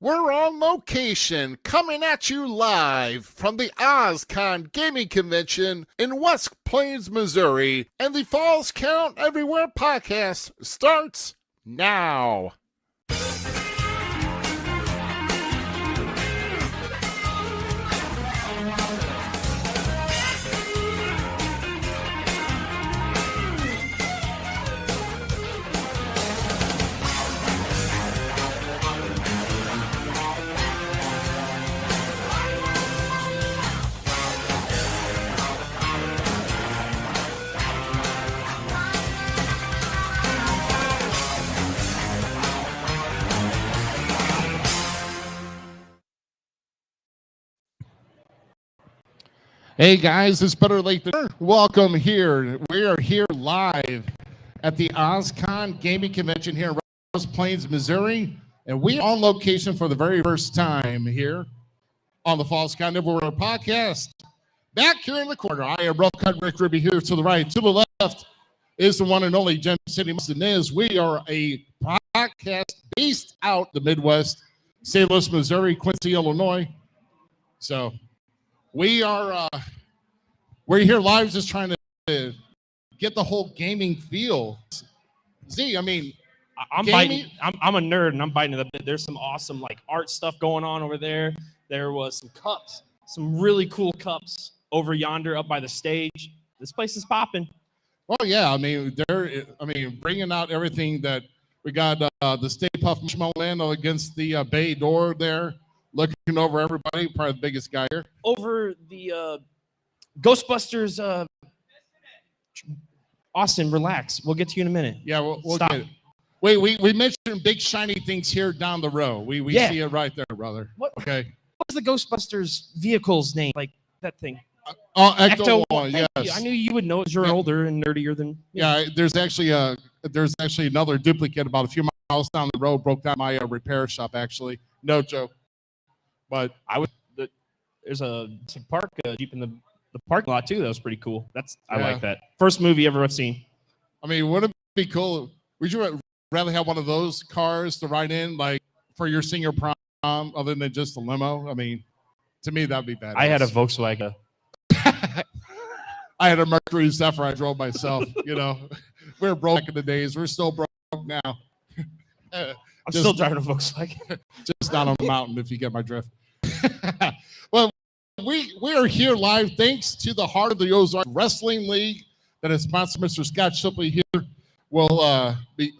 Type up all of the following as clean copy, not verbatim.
We're on location, coming at you live from the OzCon Gaming Convention in West Plains, Missouri, and the Falls Count Everywhere podcast starts now. Hey guys, it's better late than never. Welcome here. We are here live at the OzCon Gaming Convention here in West Plains, Missouri, and we are on location for the very first time here on the Falls Count Everywhere podcast. Back here in the corner, I am Rough Cut Rick Ruby here to the right. To the left is the one and only Gem City Niz. We are a podcast based out the Midwest, St. Louis, Missouri, Quincy, Illinois. So we're here live just trying to get the whole gaming feel. Z, I mean, I'm biting. I'm a nerd and I'm biting it a bit. There's some awesome like art stuff going on over there. There was some cups, some really cool cups over yonder up by the stage. This place is popping. Well, yeah, I mean, bringing out everything that we got, the Stay Puft Marshmallow against the bay door there, looking over everybody, probably the biggest guy here. Over the Ghostbusters, Austin, relax. We'll get to you in a minute. Yeah, we'll Stop. get it. Wait, we mentioned big shiny things here down the row. We see it right there, brother. What? Okay. What's the Ghostbusters vehicle's name? Like that thing. Ecto One, Thank yes. you. I knew you would know it. You're older and nerdier than me. Yeah, there's actually another duplicate about a few miles down the road. Broke down my repair shop. Actually, no joke. But there's a park Jeep in the parking lot too. That was pretty cool. I like that. First movie ever I've seen. I mean, wouldn't it be cool? Would you rather have one of those cars to ride in, like for your senior prom, other than just a limo? I mean, to me that'd be bad. I had a Volkswagen. I had a Mercury Zephyr. I drove myself. You know, we were broke in the days. We're still broke now. I'm still driving a Volkswagen. Just not on the mountain, if you get my drift. Well, we are here live thanks to the Heart of the Ozark Wrestling League that has sponsored Mr. Scott Shipley here. Will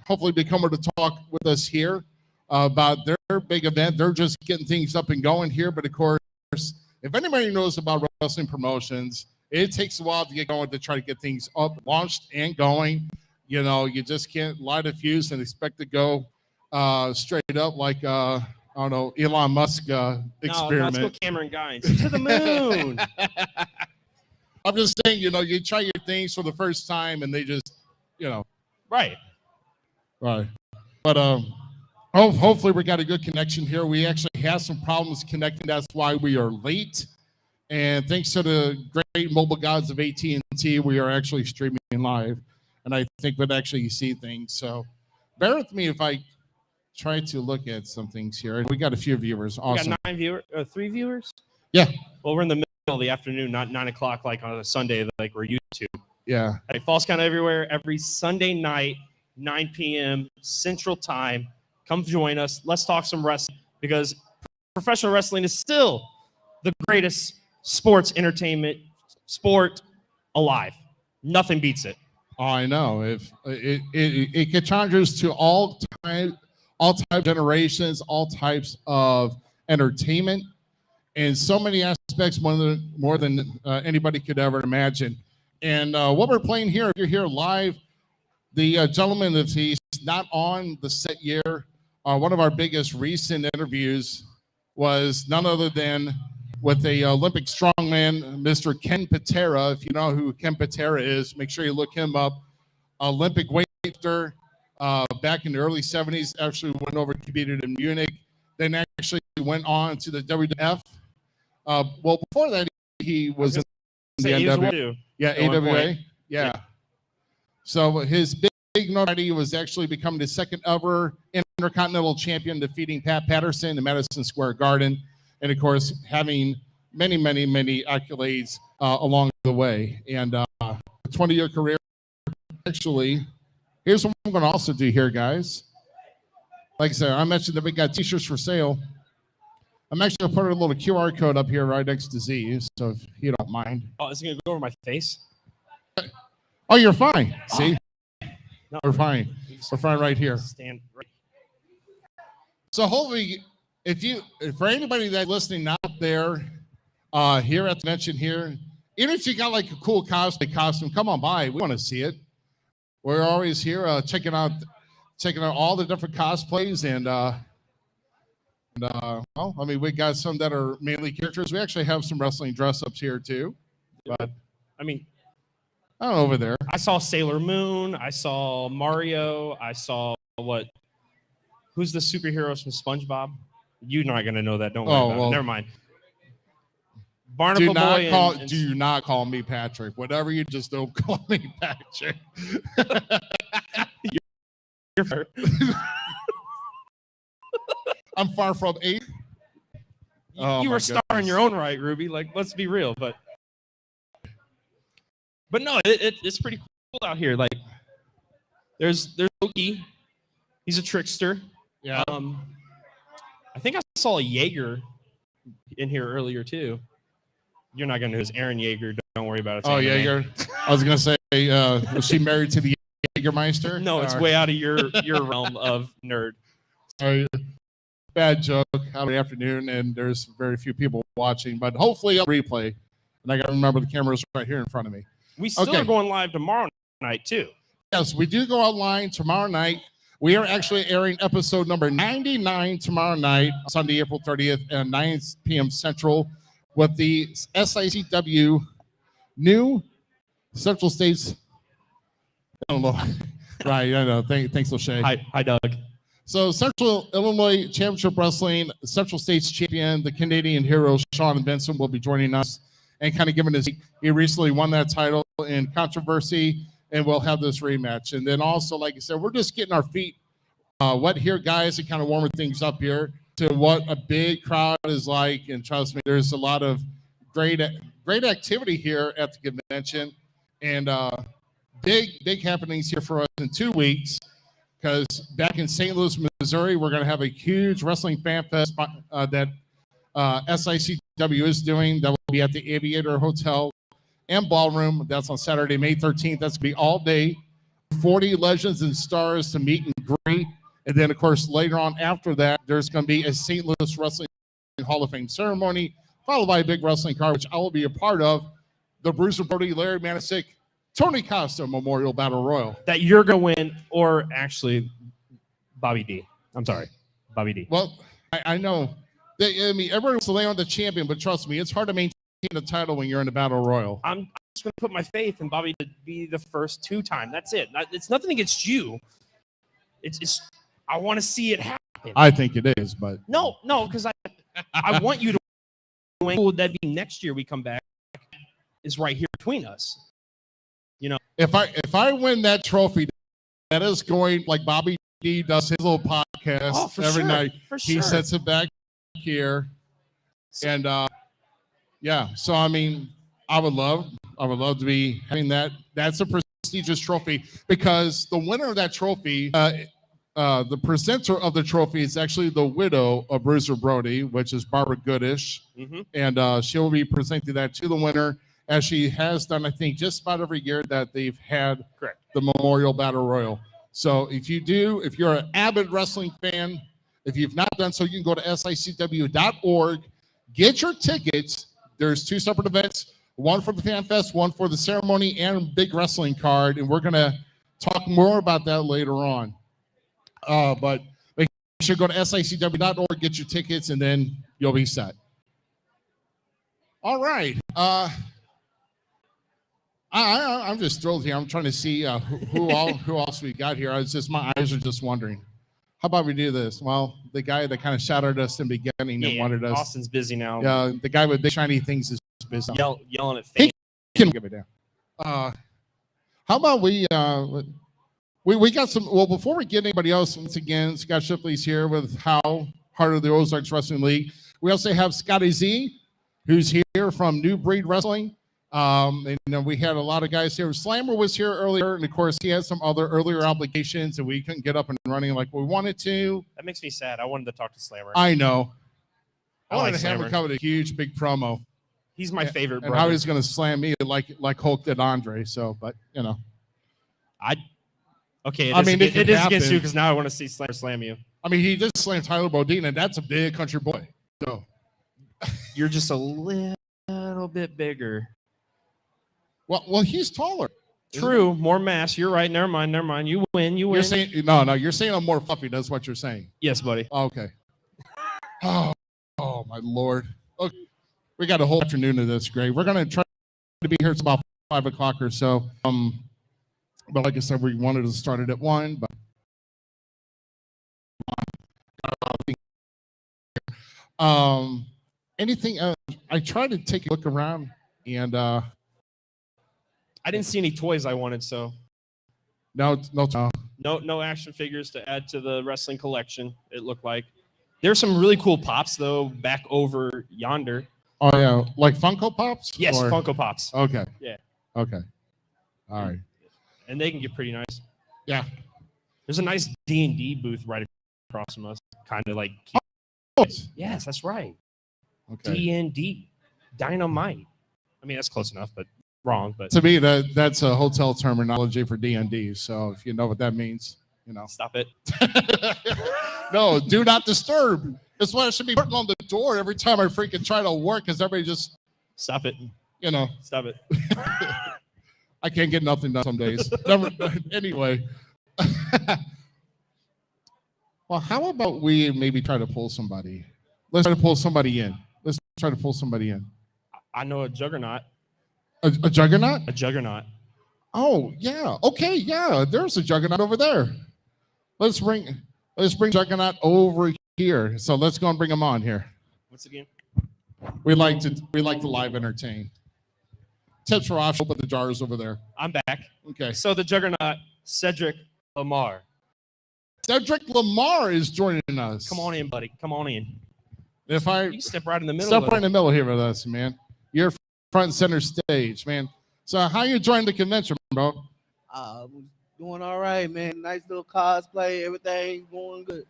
hopefully be coming to talk with us here about their big event. They're just getting things up and going here. But of course, if anybody knows about wrestling promotions, it takes a while to get going to try to get things up, launched, and going. You know, you just can't light a fuse and expect to go straight up like I don't know, Elon Musk experiment. No, let's go Cameron Guines to the moon. I'm just saying, you know, you try your things for the first time and they just, you know. Right. But hopefully we got a good connection here. We actually have some problems connecting. That's why we are late. And thanks to the great mobile gods of AT&T, we are actually streaming live. And I think we'd actually see things. So bear with me if I try to look at some things here. We got a few viewers. Awesome. We got 3 viewers? Yeah. Well, we're in the middle of the afternoon, not 9 o'clock like on a Sunday like we're used to. Yeah. Hey, Falls Count Everywhere every Sunday night, 9 p.m. Central Time. Come join us. Let's talk some wrestling because professional wrestling is still the greatest sports entertainment sport alive. Nothing beats it. Oh, I know. If it caters to all types of generations, all types of entertainment, and so many aspects more than anybody could ever imagine. And what we're playing here, if you're here live, the gentleman, if he's not on the set year, one of our biggest recent interviews was none other than with the Olympic strongman, Mr. Ken Patera. If you know who Ken Patera is, make sure you look him up. Olympic weightlifter back in the early 70s, actually went over and competed in Munich, then actually went on to the WWF. Well, before that, he was in the NWA. Yeah, AWA. Yeah. So his big notoriety was actually becoming the second ever Intercontinental Champion, defeating Pat Patterson in Madison Square Garden, and of course having many accolades along the way. And a 20-year career. Actually, here's what I'm going to also do here, guys. Like I said, I mentioned that we got T-shirts for sale. I'm actually going to put a little QR code up here right next to Z, so if you don't mind. Oh, is it going to go over my face? Oh, you're fine. See? No. We're fine. We're fine right here. Stand right. So hopefully, for anybody that's listening out there, here at the convention here, even if you got like a cool cosplay costume, come on by. We want to see it. We're always here checking out all the different cosplays and well, I mean, we got some that are mainly characters. We actually have some wrestling dress-ups here too. But I mean, I don't know, over there. I saw Sailor Moon. I saw Mario. I saw who's the superheroes from SpongeBob? You're not gonna know that. Don't worry about it. Never mind. Barnacle Boy. Do not call me Patrick. Whatever you just don't call me Patrick. You're fair. I'm far from eight. You were a star in your own right, Ruby. Like, let's be real, but no, it's pretty cool out here. Like, there's Loki. He's a trickster. Yeah. I think I saw a Jaeger in here earlier too. You're not gonna know who's Aaron Yeager. Don't worry about it. Oh, Jaeger. I was gonna say, was she married to the Jaegermeister? No, it's way out of your realm of nerd. Sorry. Bad joke out of the afternoon, and there's very few people watching, but hopefully I'll replay. And I got to remember the camera's right here in front of me. We still are going live tomorrow night too. Yes, we do go online tomorrow night. We are actually airing episode number 99 tomorrow night, Sunday, April 30th at 9 p.m. Central, with the SICW new Central States. I don't know. Right, I know. Thanks, Lachey. Hi, Doug. So Central Illinois Championship Wrestling Central States champion, the Canadian hero Sean Benson, will be joining us and kind of giving his. He recently won that title in controversy, and we'll have this rematch. And then also, like I said, we're just getting our feet wet here, guys, and kind of warming things up here to what a big crowd is like. And trust me, there's a lot of great activity here at the convention, and big happenings here for us in 2 weeks. Because back in St. Louis, Missouri, we're going to have a huge wrestling fan fest that SICW is doing. That will be at the Aviator Hotel and Ballroom. That's on Saturday, May 13th. That's going to be all day. 40 legends and stars to meet and greet. And then, of course, later on after that, there's going to be a St. Louis Wrestling Hall of Fame ceremony, followed by a big wrestling card, which I will be a part of. The Bruiser Brody, Larry Manisick, Tony Costa Memorial Battle Royal. That you're going to win, or actually Bobby D. I'm sorry, Bobby D. Well, I know. I mean, everybody wants to lay on the champion, but trust me, it's hard to maintain the title when you're in the Battle Royal. I'm just going to put my faith in Bobby to be the first 2-time. That's it. It's nothing against you. It's I want to see it happen. I think it is, but no, because I want you to win. Who would that be next year we come back? Is right here between us. You know, if I win that trophy, that is going like Bobby D does his little podcast every night. He sets it back here, and yeah. So I mean, I would love to be having that. That's a prestigious trophy because the winner of that trophy, the presenter of the trophy is actually the widow of Bruiser Brody, which is Barbara Goodish, and she will be presenting that to the winner, as she has done, I think, just about every year that they've had the Memorial Battle Royal. So if you're an avid wrestling fan, if you've not done so, you can go to SICW.org, get your tickets. There's 2 separate events, one for the Fan Fest, one for the ceremony and big wrestling card, and we're going to talk more about that later on. But make sure to go to SICW.org, get your tickets, and then you'll be set. All right. I'm just thrilled here. I'm trying to see who else we got here. My eyes are just wondering. How about we do this? Well, the guy that kind of shouted us in the beginning and wanted us. Austin's busy now. Yeah, the guy with big shiny things is busy. Yelling at fans. He can give it down. How about we We got some. Well, before we get anybody else, once again, Scott Shipley's here with How Heart of the Ozarks Wrestling League. We also have Scotty Z, who's here from New Breed Wrestling. And we had a lot of guys here. Slammer was here earlier, and of course, he had some other earlier obligations, and we couldn't get up and running like we wanted to. That makes me sad. I wanted to talk to Slammer. I know. I like wanted to have Slammer. him come with a huge, big promo. He's my favorite And brother. how he's going to slam me like Hulk did Andre. So, but you know. Okay, I mean, it it could is against happen. you because now I want to see Slammer slam you. I mean, he did slam Tyler Bodine, and that's a big country boy. So, You're just a little bit bigger. well, he's taller. True, more mass. You're right. Never mind. You win. You're saying no. You're saying I'm more fluffy. That's what you're saying. Yes, buddy. Okay. Oh my Lord. Okay. We got a whole afternoon of this, Greg. We're gonna try to be here. It's about 5 o'clock or so. But like I said, we wanted to start it at 1. But anything else? I tried to take a look around, and I didn't see any toys I wanted, so no. no action figures to add to the wrestling collection. It looked like there's some really cool pops though back over yonder. Oh yeah, like Funko Pops. Yes, Or- Funko Pops, Okay. Yeah. Okay. All right. and they can get pretty nice. Yeah. There's a nice D&D booth right across from us, kind of like. Oh, Yes, that's right. okay. D&D, Dynamite. I mean, that's close enough, but wrong. But To me, that's a hotel terminology for D&D. So if you know what that means, you know. stop it. No, do not disturb. That's why I should be putting on the door every time I freaking try to work, because everybody just, Stop it. you know, Stop it. I can't get nothing done some days. Never, anyway. Well, how about we maybe try to pull somebody? Let's try to pull somebody in. Let's try to pull somebody in. I know a juggernaut. A juggernaut? A juggernaut. Oh, yeah. Okay, yeah. There's a juggernaut over there. Let's bring Juggernaut over here. So let's go and bring him on here. What's it again? We like to live entertain. Tips for off. Put the jars over there. I'm back. Okay. So the juggernaut, Cedric Lamar. Cedric Lamar is joining us. Come on in, buddy. Come on in. If I You can step right in the middle. step of right in the middle here with us, man. You're front and center stage, man. So how you joined the convention, bro? Doing all right, man. Nice little cosplay. Everything going good.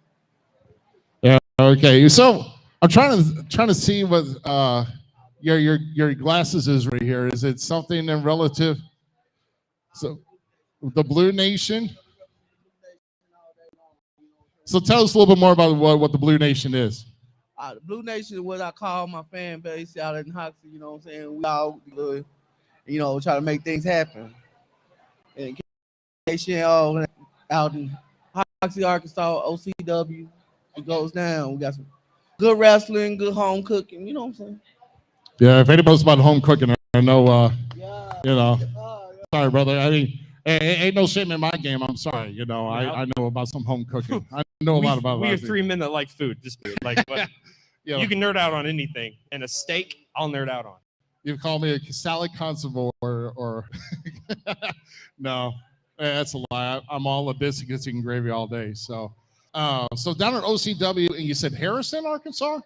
Yeah. Okay. So I'm trying to see what your glasses is right here. Is it something in relative? So the Blue Nation. So tell us a little bit more about what the Blue Nation is. The Blue Nation is what I call my fan base out in Hoxie. You know what I'm saying? We all, try to make things happen. And out in Hoxie, Arkansas, OCW, it goes down. We got some good wrestling, good home cooking. You know what I'm saying? Yeah. If anybody's about home cooking, I know. Yeah. You know. Yeah. Sorry, brother. I mean, ain't no shame in my game. I'm sorry. You know, I know about some home cooking. I know a lot about We that. are 3 men that like food. Just like, but You know, you can nerd out on anything. And a steak, I'll nerd out on. you call me a salad consomme or no, that's a lie. I'm all a biscuits and gravy all day. So, so down at OCW, and you said Harrison, Arkansas?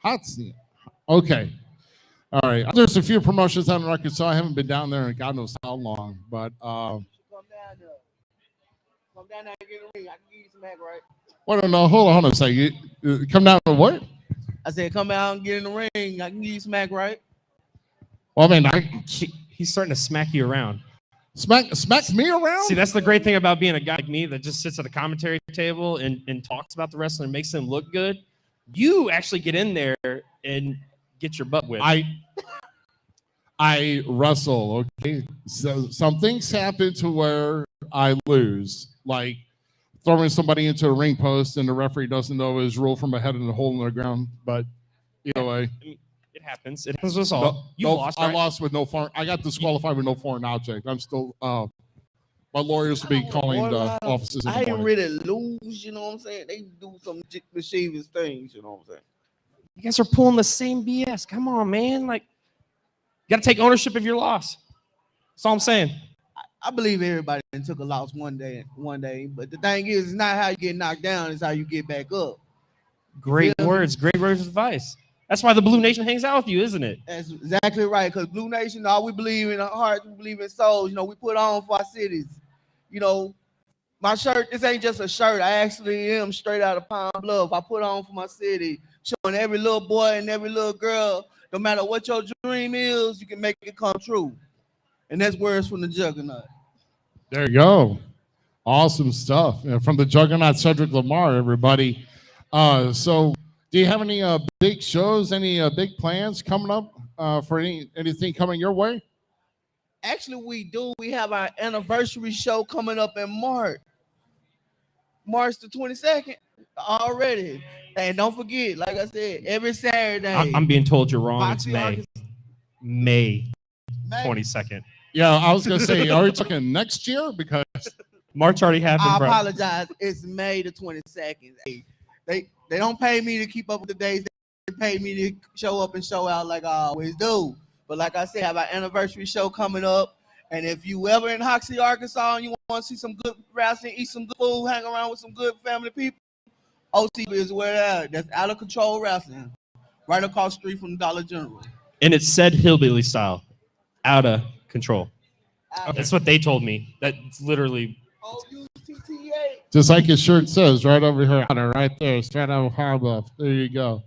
Hudson. Okay. All right. There's a few promotions down in Arkansas. I haven't been down there in God knows how long, but Come down there. Come down there and get a ring. I can give you some back, right? well, no, hold on a second. You come down to what? I said, come out and get in the ring. I can give you some back, right? Well, I mean, He's starting to smack you around. smack me around. See, that's the great thing about being a guy like me that just sits at a commentary table and talks about the wrestler and makes them look good. You actually get in there and get your butt whipped. I wrestle. Okay, so some things happen to where I lose, like throwing somebody into a ring post and the referee doesn't know his rule from a head in a hole in the ground. But either way, It happens. It happens to us all. You lost, I right? lost with no foreign. I got disqualified with no foreign object. I'm still. My lawyers will be calling the offices. In I the didn't morning. really lose, you know what I'm saying? They do some mischievous things, you know what I'm saying? You guys are pulling the same BS. Come on, man. Like, you got to take ownership of your loss. That's all I'm saying. I believe everybody took a loss one day. But the thing is, it's not how you get knocked down; it's how you get back up. Great feel me? words, great words of advice. That's why the Blue Nation hangs out with you, isn't it? That's exactly right. Because Blue Nation, all we believe in our hearts, we believe in souls. You know, we put on for our cities. You know, my shirt, this ain't just a shirt. I actually am straight out of Pine Bluff. I put on for my city, showing every little boy and every little girl, no matter what your dream is, you can make it come true. And that's words from the Juggernaut. There you go. Awesome stuff. From the Juggernaut, Cedric Lamar, everybody. So do you have any big shows, any big plans coming up for anything coming your way? Actually, we do. We have our anniversary show coming up in March the 22nd already. And don't forget, like I said, every Saturday. I'm being told you're wrong. It's Foxy May. Arkansas- May May. 22nd. Yeah, I was going to say, are we talking next year? Because March already happened, I bro. apologize. It's May the 22nd. Hey, they don't pay me to keep up with the days. They pay me to show up and show out like I always do. But like I said, I have our anniversary show coming up. And if you ever in Hoxie, Arkansas, and you want to see some good wrestling, eat some good food, hang around with some good family people, OC is where they're at. That's Out of Control Wrestling, right across the street from the Dollar General. And it's said hillbilly style, out of control. Out That's what they told me. That's literally. O-U-T-T-A. just like his shirt says, right over here, on it, right there, straight out of Harbaugh. There you go.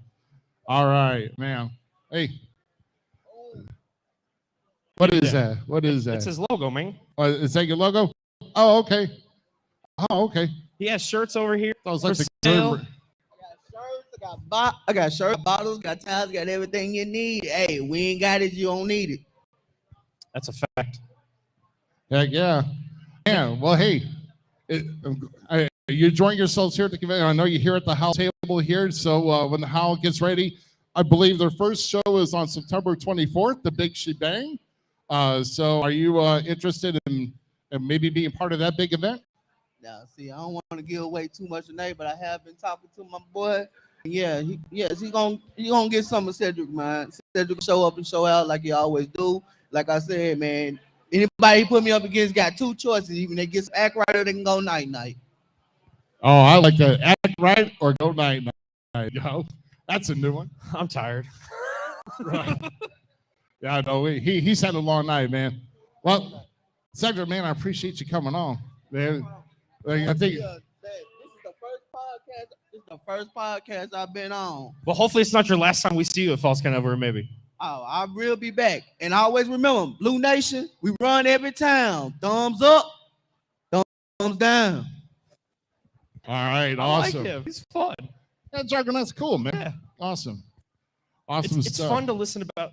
All right, man. Hey, what is that? What is that? It's his logo, man. Is that your logo? Oh, okay. Oh, okay. He has shirts over here. That was For like the sale. good. I got shirts, bottles, got towels, got everything you need. Hey, we ain't got it, you don't need it. That's a fact. Heck yeah. Yeah. Well, hey, you're enjoying yourselves here at the convention. I know you're here at the house table here. So when the Howl gets ready, I believe their first show is on September 24th, the Big Shebang. So are you interested in maybe being part of that big event? Now, see, I don't want to give away too much today, but I have been talking to my boy. Yeah, he gonna get some of Cedric, man. Cedric show up and show out like he always do. Like I said, man, anybody he put me up against got two choices. Even they get some act right or they can go night night. Oh, I like to act right or go night night. Yo, that's a new one. I'm tired. Right. Yeah, I know. He's had a long night, man. Well, Cedric, man, I appreciate you coming on, man. Like, I think. This is the first podcast I've been on. Well, hopefully it's not your last time we see you at Falls Canover, maybe. Oh, I will be back. And always remember, Blue Nation, we run every town. Thumbs up, thumbs down. All right, I awesome. like him. He's fun. Yeah, Juggernaut's cool, man. Yeah. Awesome. It's Stuff. fun to listen about,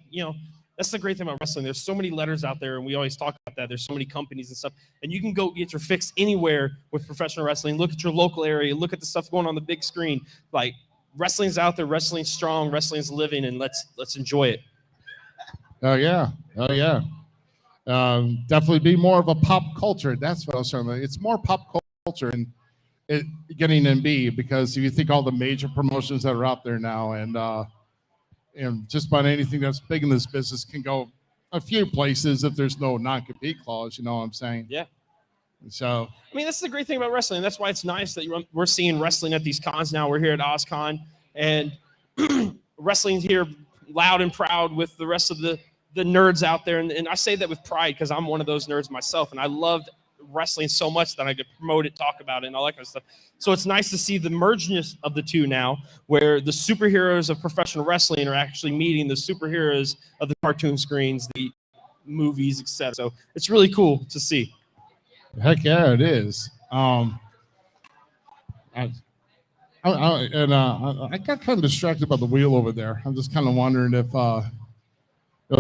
that's the great thing about wrestling. There's so many letters out there, and we always talk about that. There's so many companies and stuff, and you can go get your fix anywhere with professional wrestling. Look at your local area. Look at the stuff going on the big screen. Like, wrestling's out there. Wrestling's strong. Wrestling's living, and let's enjoy it. Oh yeah. Oh yeah. Definitely be more of a pop culture. That's what I was saying. It's more pop culture and it getting in B, because if you think all the major promotions that are out there now, and just about anything that's big in this business can go a few places if there's no non-compete clause. You know what I'm saying? Yeah. So I mean, that's the great thing about wrestling. That's why it's nice that we're seeing wrestling at these cons now. We're here at OzCon, and wrestling's here loud and proud with the rest of the nerds out there. And I say that with pride because I'm one of those nerds myself, and I love wrestling so much that I could promote it, talk about it, and all that kind of stuff. So it's nice to see the mergence of the two now, where the superheroes of professional wrestling are actually meeting the superheroes of the cartoon screens, the movies, etc. So it's really cool to see. heck yeah, it is. I got kind of distracted by the wheel over there. I'm just kind of wondering if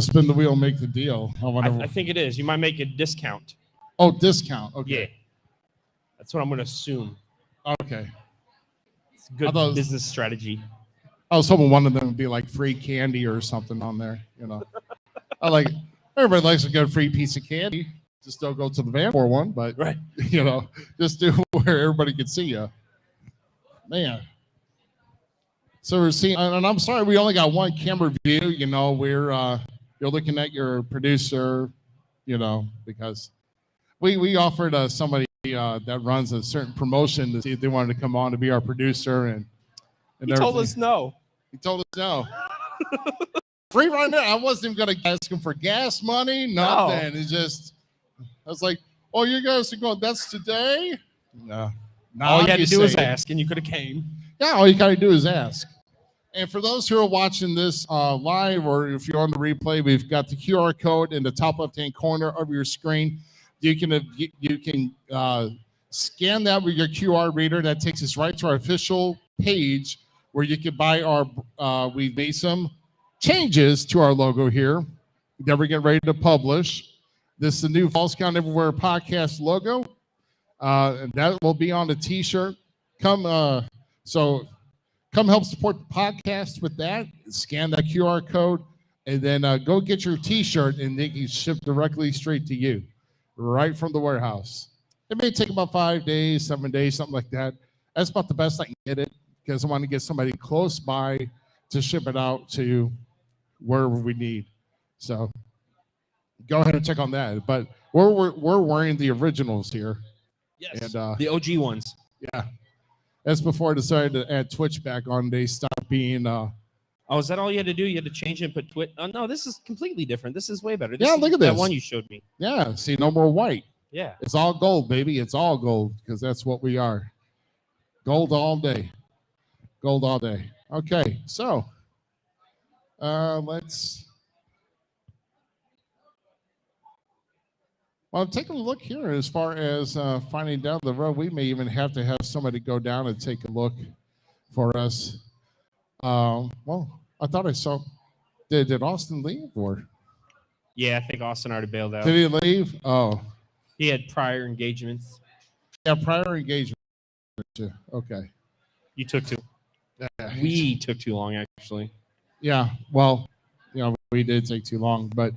spin the wheel, make the deal. I think it is. You might make a discount. Oh, discount. Okay. Yeah. That's what I'm going to assume. Okay. It's a good I thought it was- business strategy. I was hoping one of them would be like free candy or something on there. Everybody likes a good free piece of candy. Just don't go to the van for one, but Right. Just do where everybody can see you. Man. So we're seeing, and I'm sorry we only got one camera view. We're you're looking at your producer, because we offered somebody that runs a certain promotion to see if they wanted to come on to be our producer, and He told everything. us no. He told us no. Free right now. I wasn't even gonna ask him for gas money, nothing. It's just, I was like, oh, you guys are going, that's today? No. All you had to do was say it. ask, and you could have came. Yeah, all you gotta do is ask. And for those who are watching this live, or if you're on the replay, we've got the QR code in the top left-hand corner of your screen. You can scan that with your QR reader. That takes us right to our official page where you can buy our. We've made some changes to our logo here that we're getting ready to publish. This is the new Falls Count Everywhere podcast logo, and that will be on the T-shirt. Come help support the podcast with that. Scan that QR code, and then go get your T-shirt, and they can ship directly straight to you, right from the warehouse. It may take about 5 days, 7 days, something like that. That's about the best I can get it, because I want to get somebody close by to ship it out to wherever we need. So go ahead and check on that. But we're wearing the originals here. Yes, And the OG ones. yeah, that's before I decided to add Twitch back on. They stopped being. Oh, is that all you had to do? You had to change and put Twitch. Oh no, this is completely different. This is way better. This Yeah, is look at that this. one you showed me. Yeah, see, no more white. Yeah. It's all gold, baby. It's all gold, because that's what we are. Gold all day. Gold all day. Okay, so let's. Well, taking a look here as far as finding down the road, we may even have to have somebody go down and take a look for us. Well, I thought I saw. Did Austin leave, or Yeah, I think Austin already bailed out. did he leave? Oh, He had prior engagements. yeah, prior engagement. Okay. You took too. Yeah. We took too long, actually. Yeah. Well, we did take too long, but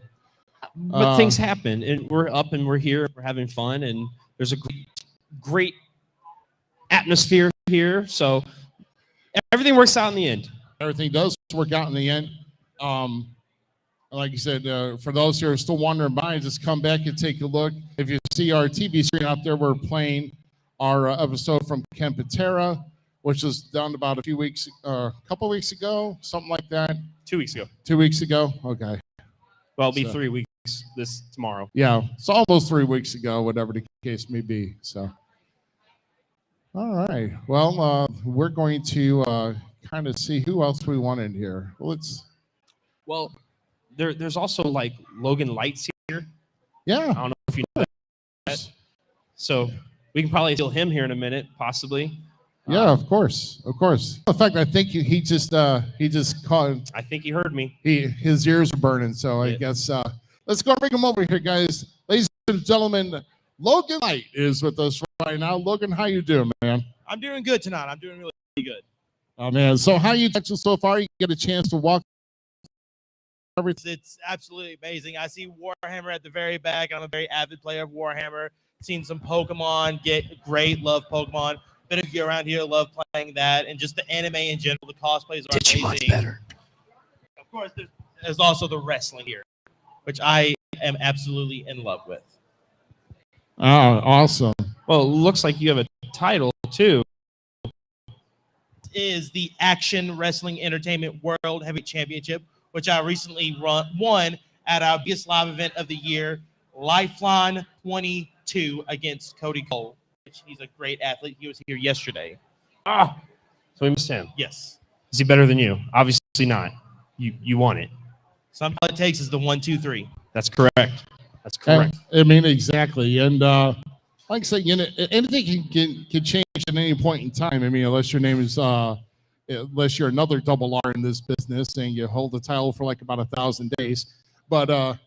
But things happen, and we're up and we're here. We're having fun, and there's a great atmosphere here. So everything works out in the end. everything does work out in the end. Like you said, for those who are still wandering by, just come back and take a look. If you see our TV screen out there, we're playing our episode from Ken Patera, which was done about a couple weeks ago, something like that. 2 weeks ago. 2 weeks ago. Okay. Well, it'll be So- 3 weeks this tomorrow. Yeah, it's almost 3 weeks ago, whatever the case may be. So, all right. Well, we're going to kind of see who else we want in here. Well, there's also like Logan Lights here. Yeah. I don't know if you know that. So we can probably steal him here in a minute, possibly. Yeah, of course. In fact, I think he just caught. I think he heard me. His ears are burning. So I Yeah. guess let's go bring him over here, guys. Ladies and gentlemen, Logan Light is with us right now. Logan, how you doing, man? I'm doing good tonight. I'm doing really good. Oh man, so how you touching so far? You get a chance to walk everything. It's absolutely amazing. I see Warhammer at the very back. I'm a very avid player of Warhammer. Seen some Pokemon, get great, love Pokemon. Been a few around here, love playing that, and just the anime in general. The cosplays are amazing. Of course, there's also the wrestling here, which I am absolutely in love with. Oh, awesome. Well, it looks like you have a title too. Is the Action Wrestling Entertainment World Heavyweight Championship, which I recently won at our biggest live event of the year, Lifeline 22 against Cody Cole. He's a great athlete. He was here yesterday. So we missed him. Yes. Is he better than you? Obviously not. You won it. Sometimes all it takes is the 1, 2, 3. That's correct. That's correct. I mean, exactly. And like I said, anything can change at any point in time. I mean, unless your name is, unless you're another double R in this business and you hold the title for like about 1,000 days. But I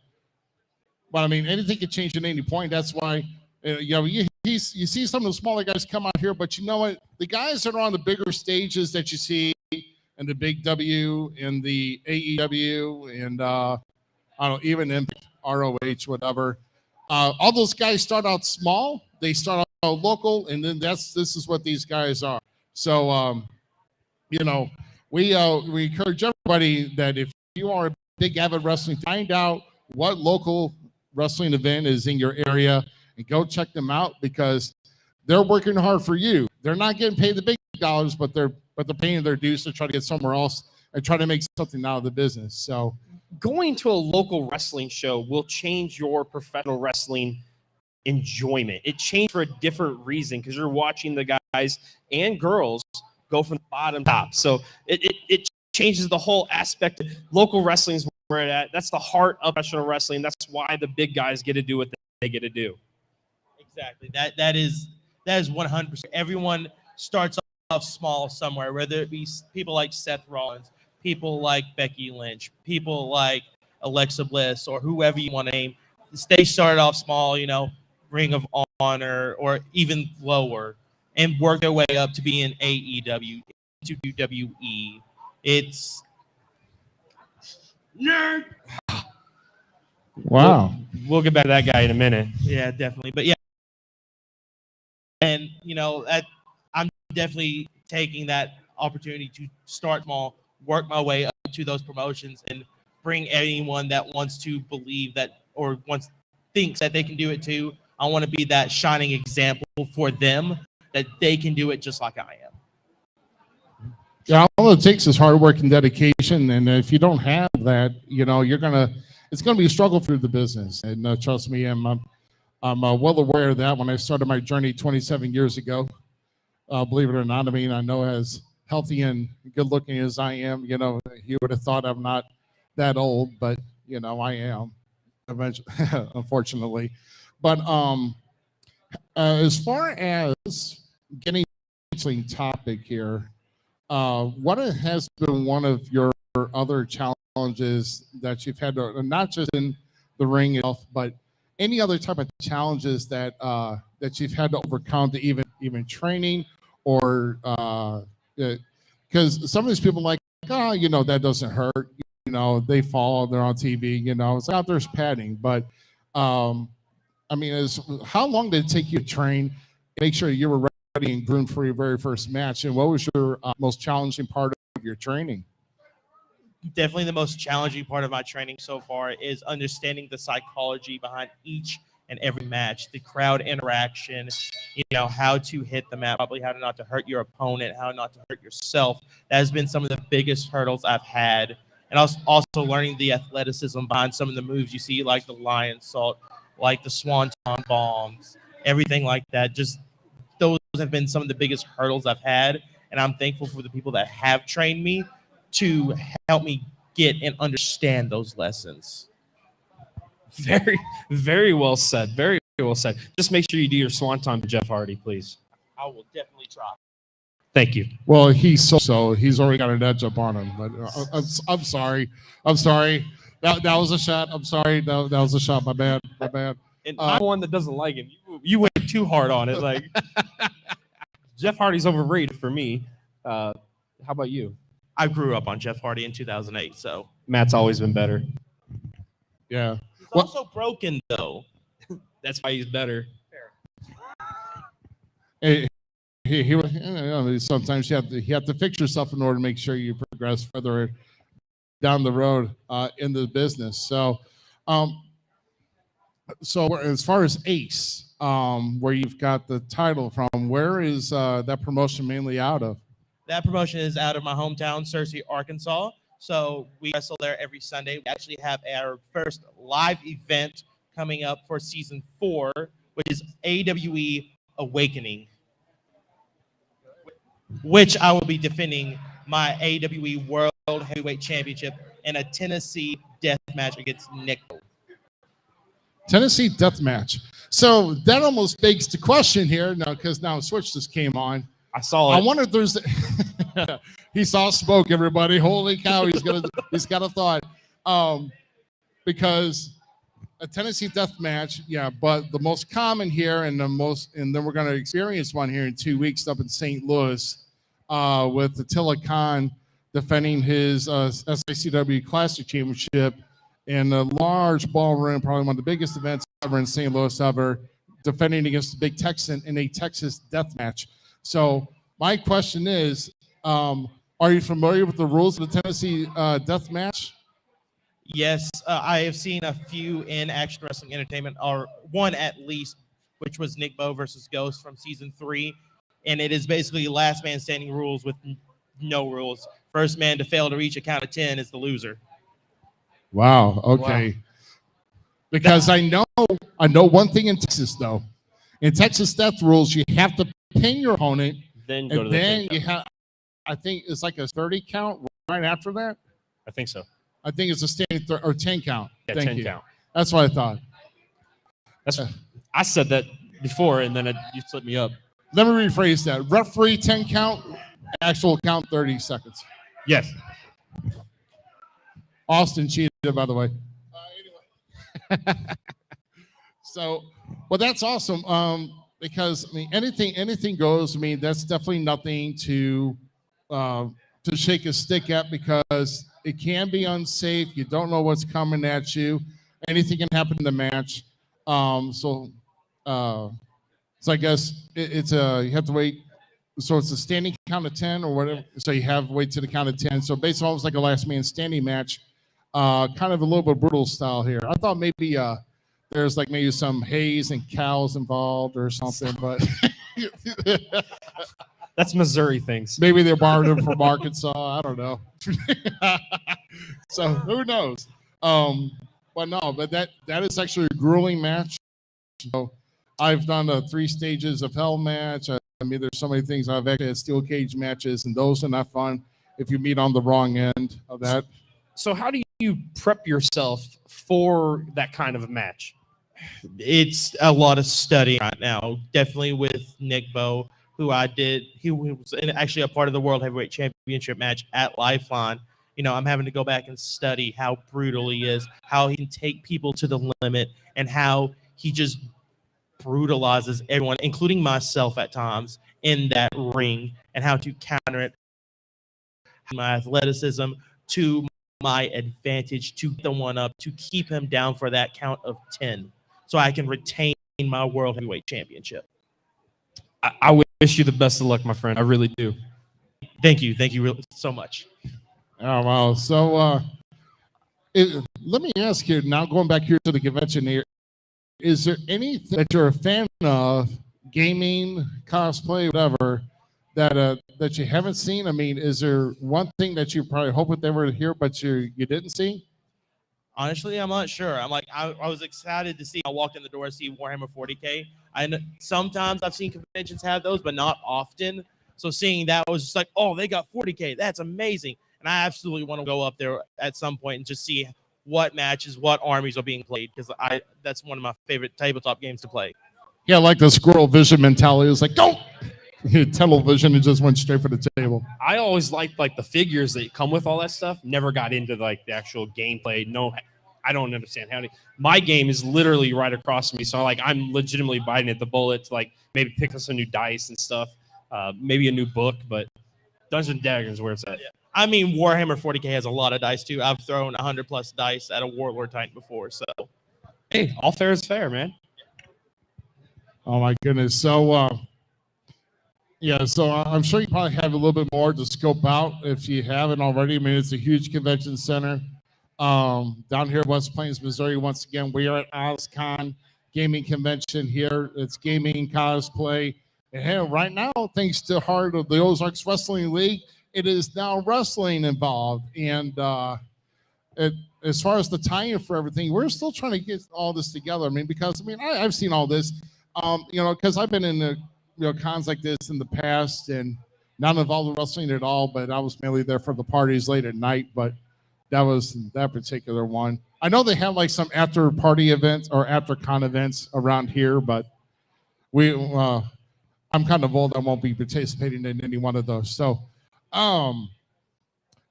mean, anything can change at any point. That's why, you see some of the smaller guys come out here, but you know what? The guys that are on the bigger stages that you see in the Big W, in the AEW, and I don't know, even in ROH, whatever. All those guys start out small. They start out local, and then this is what these guys are. So, we encourage everybody that if you are a big avid wrestling, find out what local wrestling event is in your area and go check them out because they're working hard for you. They're not getting paid the big dollars, but they're paying their dues to try to get somewhere else and try to make something out of the business. So Going to a local wrestling show will change your professional wrestling enjoyment. It changed for a different reason because you're watching the guys and girls go from the bottom to top. So it changes the whole aspect. Local wrestling is where it's at. That's the heart of professional wrestling. That's why the big guys get to do what they get to do. Exactly. That is 100%. Everyone starts off small somewhere, whether it be people like Seth Rollins, people like Becky Lynch, people like Alexa Bliss, or whoever you want to name. They started off small, Ring of Honor, or even lower, and work their way up to be in AEW, to WWE. It's nerd. wow. We'll get back to that guy in a minute. Yeah, definitely. But yeah, and I'm definitely taking that opportunity to start small, work my way up to those promotions, and bring anyone that wants to believe that or thinks that they can do it too. I want to be that shining example for them that they can do it just like I am. Yeah, all it takes is hard work and dedication, and if you don't have that, it's gonna be a struggle through the business. And trust me, I'm well aware of that. When I started my journey 27 years ago, believe it or not, I know as healthy and good looking as I am, you would have thought I'm not that old, but I am, eventually, unfortunately. But as far as getting to the topic here, what has been one of your other challenges that you've had to, not just in the ring itself, but any other type of challenges that that you've had to overcome to even training, or because some of these people like, that doesn't hurt, they fall, they're on TV, it's out there's padding, but how long did it take you to train, make sure you were ready and groomed for your very first match, and what was your most challenging part of your training? Definitely the most challenging part of my training so far is understanding the psychology behind each and every match, the crowd interaction, how to hit the mat, probably how to not to hurt your opponent, how not to hurt yourself. That has been some of the biggest hurdles I've had. And also learning the athleticism behind some of the moves you see, like the lion salt, like the swanton bombs, everything like that. Just those have been some of the biggest hurdles I've had. And I'm thankful for the people that have trained me to help me get and understand those lessons. Very, very well said. Very well said. Just make sure you do your swanton to Jeff Hardy, please. I will definitely try. Thank you. Well, he's already got an edge up on him. But I'm sorry. That was a shot. I'm sorry. That was a shot. My bad. And I'm one that doesn't like him. You went too hard on it. Like Jeff Hardy's overrated for me. How about you? I grew up on Jeff Hardy in 2008, so Matt's always been better. Yeah. he's also broken though. That's why he's better. Sometimes you have to fix yourself in order to make sure you progress further down the road in the business. So, as far as Ace, where you've got the title from, where is that promotion mainly out of? That promotion is out of my hometown, Searcy, Arkansas. So we wrestle there every Sunday. We actually have our first live event coming up for season 4, which is AWE Awakening, which I will be defending my AWE World Heavyweight Championship in a Tennessee death match against Nick. Tennessee death match. So that almost begs the question here now, because now Switch just came on. I saw it. I wonder if there's he saw smoke, everybody. Holy cow, he's got a thought. Because a Tennessee death match, yeah, but the most common here and then we're gonna experience one here in 2 weeks up in St. Louis with Attila Khan defending his SICW Classic Championship in a large ballroom, probably one of the biggest events ever in St. Louis ever, defending against the Big Texan in a Texas death match. So my question is, are you familiar with the rules of the Tennessee death match? Yes, I have seen a few in Action Wrestling Entertainment, or one at least, which was Nick Bo versus Ghost from season 3. And it is basically last man standing rules with no rules. First man to fail to reach a count of 10 is the loser. Wow. Okay. Because I know one thing in Texas though. In Texas death rules, you have to pin your opponent, Then go to and the then 10 you count. have. I think it's like a 30 count right after that. I think so. I think it's a standing or 10 count. Yeah, Thank 10 you. count. That's what I thought. I said that before, and then you slipped me up. Let me rephrase that. Referee 10 count, actual count 30 seconds. Yes. Austin cheated, by the way. Anyway. So, well, that's awesome. Because I mean, anything goes. I mean, that's definitely nothing to shake a stick at, because it can be unsafe. You don't know what's coming at you. Anything can happen in the match. So I guess it's you have to wait. So it's a standing count of 10 or whatever. So you have to wait to the count of 10. So basically, almost like a last man standing match. Kind of a little bit brutal style here. I thought maybe there's like maybe some haze and cows involved or something, but That's Missouri things. maybe they borrowed them from Arkansas. I don't know. So who knows? But no, but that is actually a grueling match. So I've done 3 stages of hell match. I mean, there's so many things. I've actually had steel cage matches, and those are not fun if you meet on the wrong end of that. So how do you prep yourself for that kind of a match? It's a lot of studying right now. Definitely with Nick Bo, who I did. He was actually a part of the World Heavyweight Championship match at Lifeline. You know, I'm having to go back and study how brutal he is, how he can take people to the limit, and how he just brutalizes everyone, including myself at times, in that ring, and how to counter it. My athleticism to my advantage, to get the one up, to keep him down for that count of 10, so I can retain my World Heavyweight Championship. I wish you the best of luck, my friend. I really do. Thank you so much. Oh, wow. So let me ask you now, going back here to the convention here, is there anything that you're a fan of, gaming, cosplay, whatever, that you haven't seen? I mean, is there one thing that you probably hoped they were here, but you didn't see? Honestly, I'm not sure. I was excited to see. I walked in the door to see Warhammer 40K. Sometimes I've seen conventions have those, but not often. So seeing that was just like, oh, they got 40K. That's amazing. And I absolutely want to go up there at some point and just see what matches, what armies are being played, because that's one of my favorite tabletop games to play. Yeah, like the squirrel vision mentality. It was like, go! Television, and just went straight for the table. I always liked like the figures that come with all that stuff. Never got into like the actual gameplay. No, I don't understand how to. My game is literally right across from me, so like I'm legitimately biting at the bullet to like maybe pick up some new dice and stuff, maybe a new book. But Dungeons and Dragons, where it's at. Yeah. I mean, Warhammer 40K has a lot of dice too. I've thrown 100+ dice at a Warlord Titan before, so Hey, all fair is fair, man. Oh my goodness. So yeah, so I'm sure you probably have a little bit more to scope out if you haven't already. I mean, it's a huge convention center down here in West Plains, Missouri. Once again, we are at OzCon Gaming Convention here. It's gaming, cosplay, and hey, right now, thanks to heart of the Ozarks Wrestling League, it is now wrestling involved. And as far as the tie-in for everything, we're still trying to get all this together. I mean, because I've seen all this, because I've been in the cons like this in the past, and not involved in wrestling at all, but I was mainly there for the parties late at night. But that was that particular one. I know they have like some after party events or after con events around here, but I'm kind of old. I won't be participating in any one of those. So,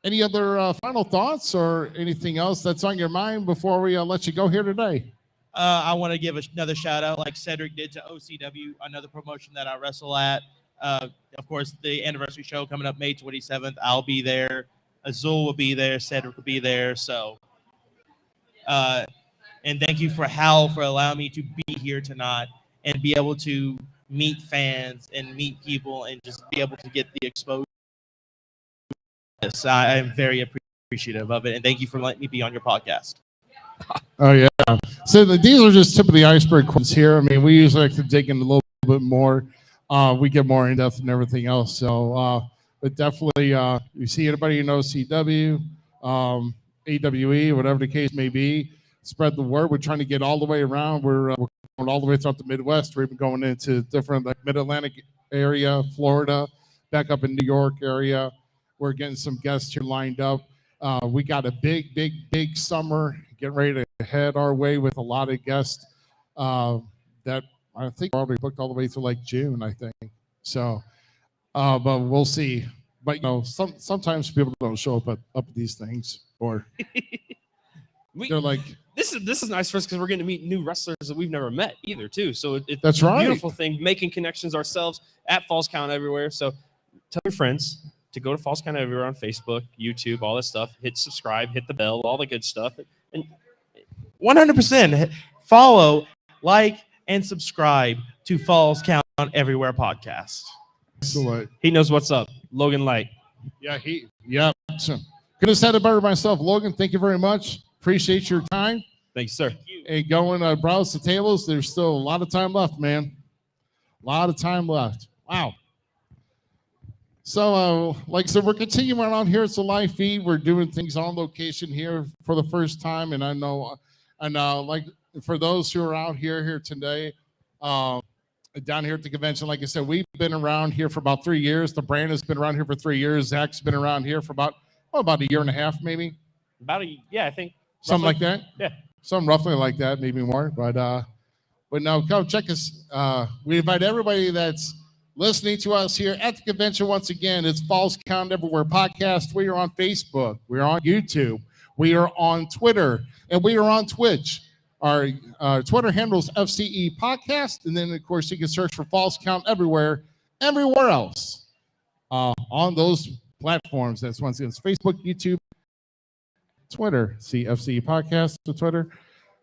any other final thoughts or anything else that's on your mind before we let you go here today? I want to give another shout out, like Cedric did, to OCW, another promotion that I wrestle at. Of course, the anniversary show coming up May 27th. I'll be there. Azul will be there. Cedric will be there. So, and thank you for Hal for allowing me to be here tonight and be able to meet fans and meet people and just be able to get the exposure. Yes, I am very appreciative of it, and thank you for letting me be on your podcast. Oh yeah, So these are just tip of the iceberg questions here. I mean, we usually like to dig in a little bit more. We get more in depth and everything else. So, but definitely, you see anybody who knows CW, AWE, whatever the case may be, spread the word. We're trying to get all the way around. We're going all the way throughout the Midwest. We're even going into different like Mid-Atlantic area, Florida, back up in New York area. We're getting some guests here lined up. We got a big summer getting ready to head our way with a lot of guests that I think are already booked all the way through like June, I think. So, but we'll see. But you know, sometimes people don't show up at these things, or they're like, This is nice for us because we're getting to meet new wrestlers that we've never met either, too. So it's That's a right. beautiful thing, making connections ourselves at Falls Count Everywhere. So tell your friends to go to Falls Count Everywhere on Facebook, YouTube, all that stuff. Hit subscribe, hit the bell, all the good stuff. And 100%. Follow, like, and subscribe to Falls Count Everywhere podcast. excellent. he knows what's up. Logan Light. Yeah. So, could have said it better myself. Logan, thank you very much. Appreciate your time. Thanks, sir. And going browse the tables. There's still a lot of time left, man. A lot of time left. Wow. So, like I said, we're continuing on here. It's a live feed. We're doing things on location here for the first time. And I know, like for those who are out here today, down here at the convention, like I said, we've been around here for about 3 years. The brand has been around here for 3 years. Zach's been around here for about a year and a half, maybe. I think. Something roughly. like that. Yeah. Something roughly like that, maybe more. But no, come check us. We invite everybody that's listening to us here at the convention once again. It's Falls Count Everywhere podcast. We are on Facebook. We are on YouTube. We are on Twitter. And we are on Twitch. Our Twitter handles FCE Podcast. And then, of course, you can search for Falls Count everywhere else on those platforms. That's once again, it's Facebook, YouTube, Twitter. See FCE Podcast to Twitter.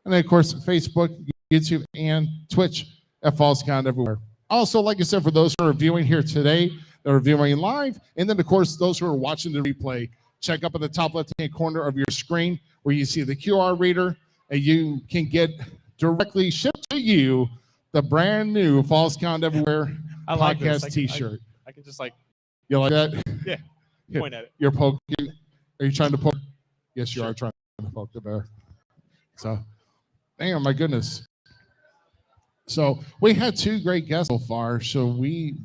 And then, of course, Facebook, YouTube, and Twitch at Falls Count Everywhere. Also, like I said, for those who are viewing here today, that are viewing live, and then, of course, those who are watching the replay, check up in the top left-hand corner of your screen where you see the QR reader, and you can get directly shipped to you the brand new Falls Count Everywhere I like podcast this. T-shirt. I can just like You like that? point at it. You're poking. Are you trying to poke? Yes, you are trying to poke the bear. So, damn, my goodness. So we had 2 great guests so far. So we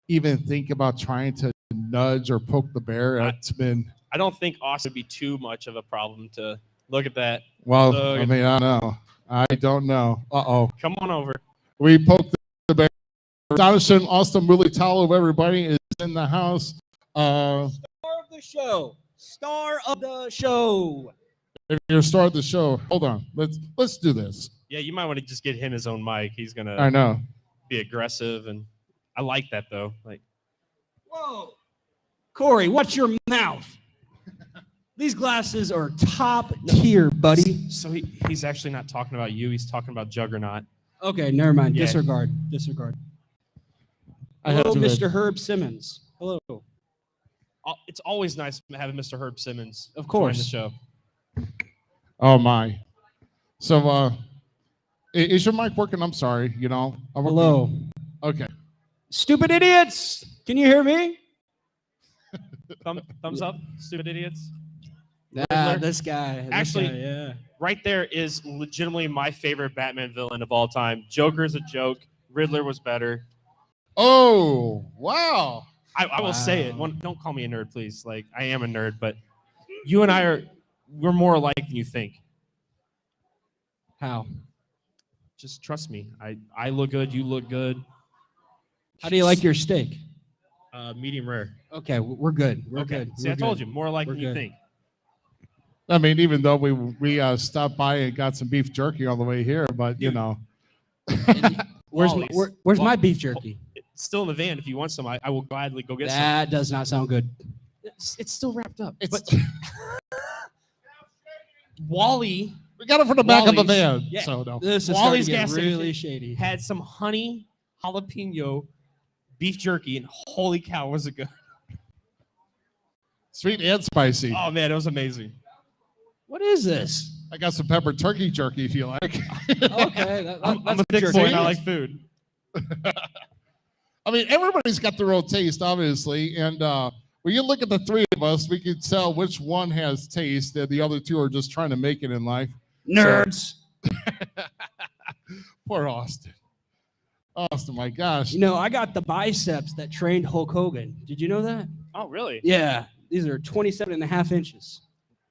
even think about trying to nudge or poke the bear. It's been, I don't think Austin would be too much of a problem to look at that. well, So- I mean, I don't know. I don't know. Uh-oh. Come on over. We poked the bear. Astonishing Austin Mulitalo, everybody, is in the house. Star of the show. Star of the show. If you're starting the show, hold on. Let's do this. Yeah, you might want to just get him his own mic. He's I gonna know. be aggressive, and I like that though. Like, Whoa. Corey, what's your mouth? These glasses are top tier, buddy. so he's actually not talking about you. He's talking about Juggernaut. Okay, never mind. Yeah. Disregard. I have Hello, to Mr. Herb Simmons. Hello. It's always nice having Mr. Herb Simmons. Of join course. the show. Oh my. So is your mic working? I'm sorry, I'm working- Hello. Okay. Stupid idiots. Can you hear me? Thumbs up, stupid idiots. Nah, this guy. Actually- yeah. Right there is legitimately my favorite Batman villain of all time. Joker's a joke. Riddler was better. Oh, wow. I will say it. Wow. Don't call me a nerd, please. Like, I am a nerd, but you and we're more alike than you think. How? Just trust me. I look good. You look good. How do you like your steak? Medium rare. Okay, we're good. We're Okay. good. See, I told you, more alike We're than you good. think. I mean, even though we stopped by and got some beef jerky on the way here, but Where's Wally's. where's my Wall- beef jerky? It's still in the van. If you want some, I will gladly go get some. That does not sound good. It's still wrapped up. it's, But Wally we got it from the back of the Wally's. van. Yeah. So no. This is Wally's starting gas to get really station shady. had some honey jalapeno beef jerky, and holy cow, was it good! Sweet and spicy. Oh man, it was amazing. What is this? I got some pepper turkey jerky if you like. Okay, I'm that's a thick jerky. boy and I like food. I mean, everybody's got their own taste, obviously. And when you look at the three of us, we can tell which one has taste, and the other two are just trying to make it in life. Nerds. Poor Austin. Austin, my gosh. You know, I got the biceps that trained Hulk Hogan. Did you know that? Oh, really? Yeah, these are 27.5 inches.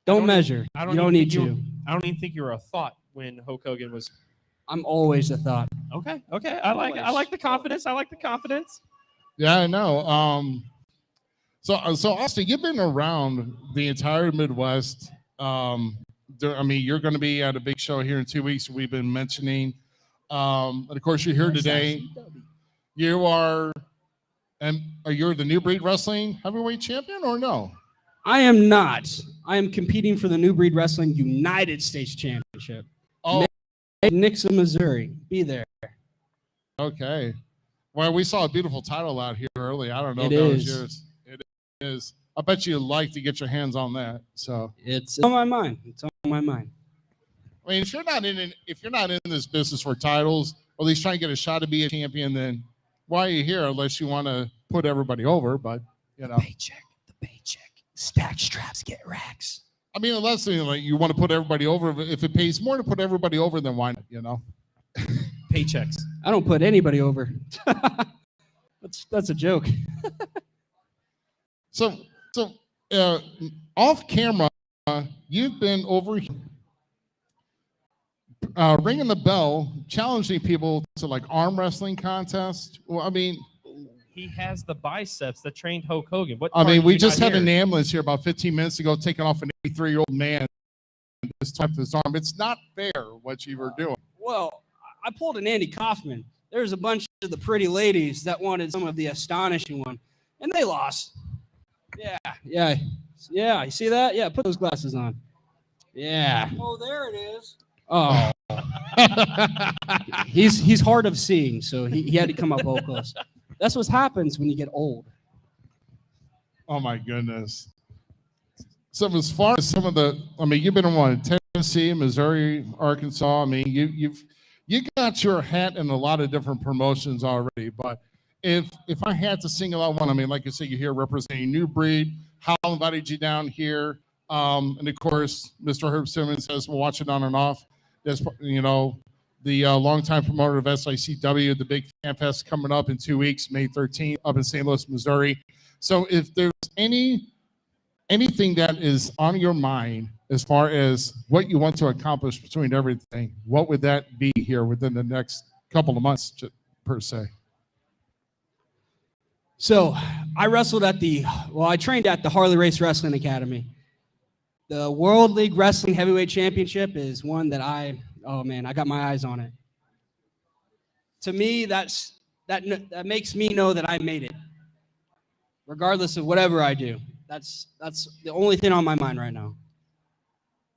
Don't measure. I You don't need think to. I don't even think you were a thought when Hulk Hogan was. I'm always a thought. Okay. I like the confidence. I like the confidence. Yeah, I know. So Austin, you've been around the entire Midwest. I mean, you're going to be at a big show here in 2 weeks. We've been mentioning, and of course, you're here today. You are you the New Breed Wrestling Heavyweight Champion or no? I am not. I am competing for the New Breed Wrestling United States Championship. Oh, Nixa, Missouri. Be there. okay. Well, we saw a beautiful title out here early. I don't know It if that was is. yours. It is. I bet you'd like to get your hands on that. So, It's on my mind. It's on my mind. I mean, if you're not in this business for titles, or at least trying to get a shot to be a champion, then why are you here? Unless you want to put everybody over, but you know. The paycheck. Stack straps, get racks. I mean, unless you want to put everybody over, if it pays more to put everybody over, then why not? You know. Paychecks. I don't put anybody over. That's a joke. So off camera, you've been over ringing the bell, challenging people to like arm wrestling contests. Well, I mean, He has the biceps that trained Hulk Hogan. What? I part mean, did we you just not had an hear? ambulance here about 15 minutes ago taking off an 83-year-old man. This type of his arm. It's not fair what you were doing. Well, I pulled an Andy Kaufman. There's a bunch of the pretty ladies that wanted some of the astonishing one, and they lost. Yeah. You see that? Yeah, put those glasses on. Yeah. Oh, there it is. Oh, he's hard of seeing, so he had to come up real close. That's what happens when you get old. Oh my goodness. So as far as some of you've been in Tennessee, Missouri, Arkansas. I mean, you got your hat in a lot of different promotions already. But if I had to single out one, I mean, like you said, you're here representing New Breed. Hal invited you down here, and of course, Mr. Herb Simmons says we'll watch it on and off. There's the longtime promoter of SICW, the big Fan Fest coming up in 2 weeks, May 13th, up in St. Louis, Missouri. So if there's anything that is on your mind as far as what you want to accomplish between everything, what would that be here within the next couple of months, per se? So I trained at the Harley Race Wrestling Academy. The World League Wrestling Heavyweight Championship is one that I got my eyes on it. To me, that makes me know that I made it, regardless of whatever I do. That's the only thing on my mind right now.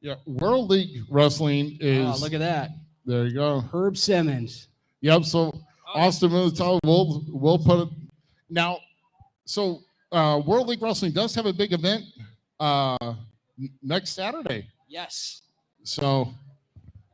Yeah, World League Wrestling is. Oh, look at that. There you go. Herb Simmons. Yep. So Austin Militao, we'll put it now. So World League Wrestling does have a big event next Saturday. Yes. So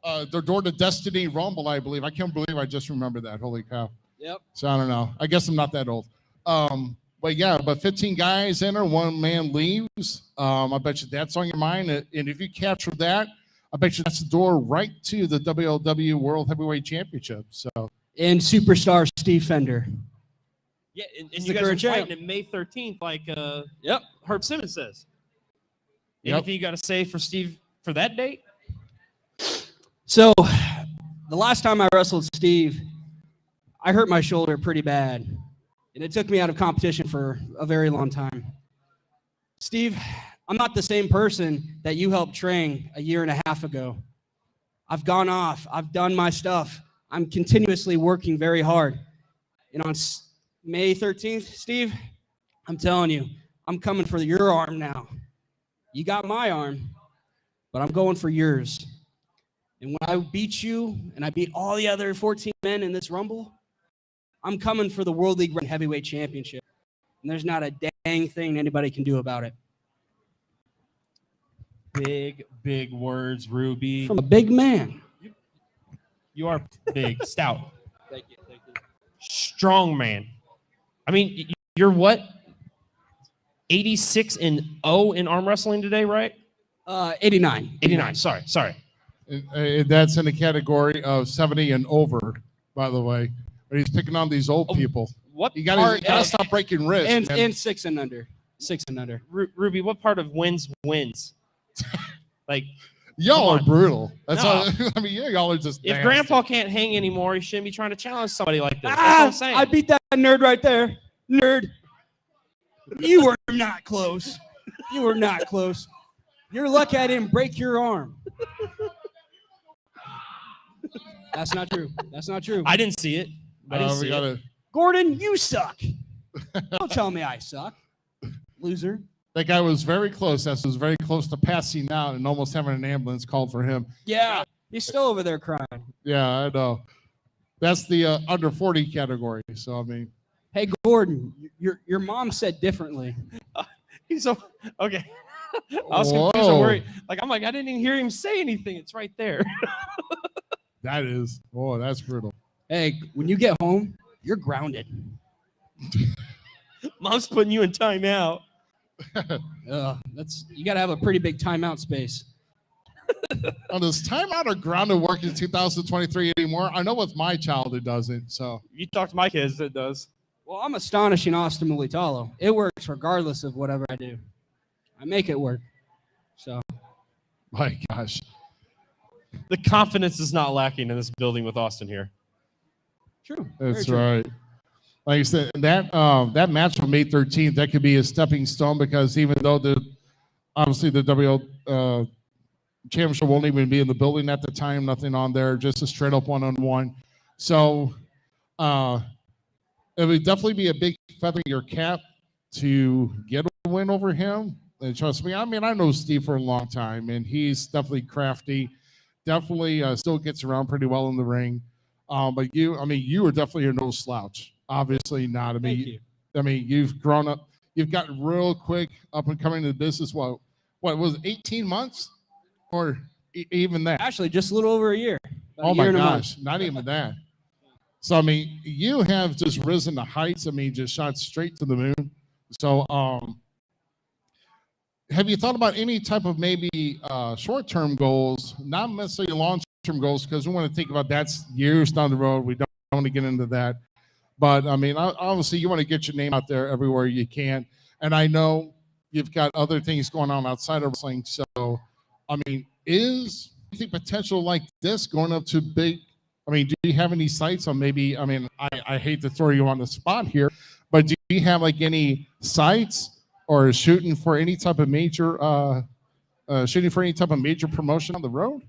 they're doing the Destiny Rumble, I believe. I can't believe I just remembered that. Holy cow. Yep. So I don't know. I guess I'm not that old. But 15 guys enter, one man leaves. I bet you that's on your mind. And if you capture that, I bet you that's the door right to the WLW World Heavyweight Championship. So And superstar Steve Fender. Yeah, and He's you the guys are current champ. fighting in May 13th, like Yep. Herb Simmons says. Yep. Anything you got to say for Steve for that date? So the last time I wrestled Steve, I hurt my shoulder pretty bad. And it took me out of competition for a very long time. Steve, I'm not the same person that you helped train a year and a half ago. I've gone off. I've done my stuff. I'm continuously working very hard. And on May 13th, Steve, I'm telling you, I'm coming for your arm now. You got my arm, but I'm going for yours. And when I beat you and I beat all the other 14 men in this Rumble, I'm coming for the World League Heavyweight Championship. And there's not a dang thing anybody can do about it. Big words, Ruby. From a big man. You are big, stout, Thank you. Thank you. strong man. I mean, you're what? 86-0 in arm wrestling today, right? 89. 89. Sorry. That's in the category of 70 and over, by the way. But he's picking on these old Oh, people. What You part? gotta stop breaking wrists. man. And 6 and under. 6 and under. Ruby, what part of wins? Like, Y'all come are on. brutal. That's No. all. I mean, yeah, y'all are just. if nasty. Grandpa can't hang anymore, he shouldn't be trying to challenge somebody like this. That's what I'm saying. I beat that nerd right there. Nerd. You were not close. You were not close. You're lucky I didn't break your arm. That's not true. That's not true. I didn't see it. I didn't we see it. gotta. Gordon, you suck. Don't tell me I suck. Loser. That guy was very close. That was very close to passing out and almost having an ambulance called for him. Yeah. He's still over there crying. Yeah, I know. That's the under 40 category. So I mean, Hey, Gordon, your mom said differently. He's so okay. I was confused and Whoa. worried. I'm like, I didn't even hear him say anything. It's right there. that is. Oh, that's brutal. Hey, when you get home, you're grounded. Mom's putting you in timeout. That's you got to have a pretty big timeout space. Does timeout or grounded work in 2023 anymore? I know with my child it doesn't. So You talk to my kids, it does. Well, I'm astonishing Austin Mulitalo. It works regardless of whatever I do. I make it work. So my gosh. The confidence is not lacking in this building with Austin here. true. That's Very true. right. Like I said, that match on May 13th, that could be a stepping stone because even though obviously the WL championship won't even be in the building at the time, nothing on there, just a straight up one-on-one. So it would definitely be a big feather in your cap to get a win over him. And trust me, I mean, I know Steve for a long time, and he's definitely crafty, definitely still gets around pretty well in the ring. But you were definitely no slouch. Obviously not. Thank you. I mean, you've grown up. You've gotten real quick up and coming to the business. What was it, 18 months, or even that? Actually, just a little over a year. About Oh a my year and a month. gosh, not even that. So I mean, you have just risen to heights. I mean, just shot straight to the moon. So have you thought about any type of maybe short-term goals, not necessarily long-term goals, because we want to think about that's years down the road. We don't want to get into that. But I mean, obviously, you want to get your name out there everywhere you can. And I know you've got other things going on outside of wrestling. So, I mean, is the potential like this going up to big? I mean, do you have any sights on maybe? I mean, I hate to throw you on the spot here, but do you have like any sights or shooting for any type of major promotion on the road?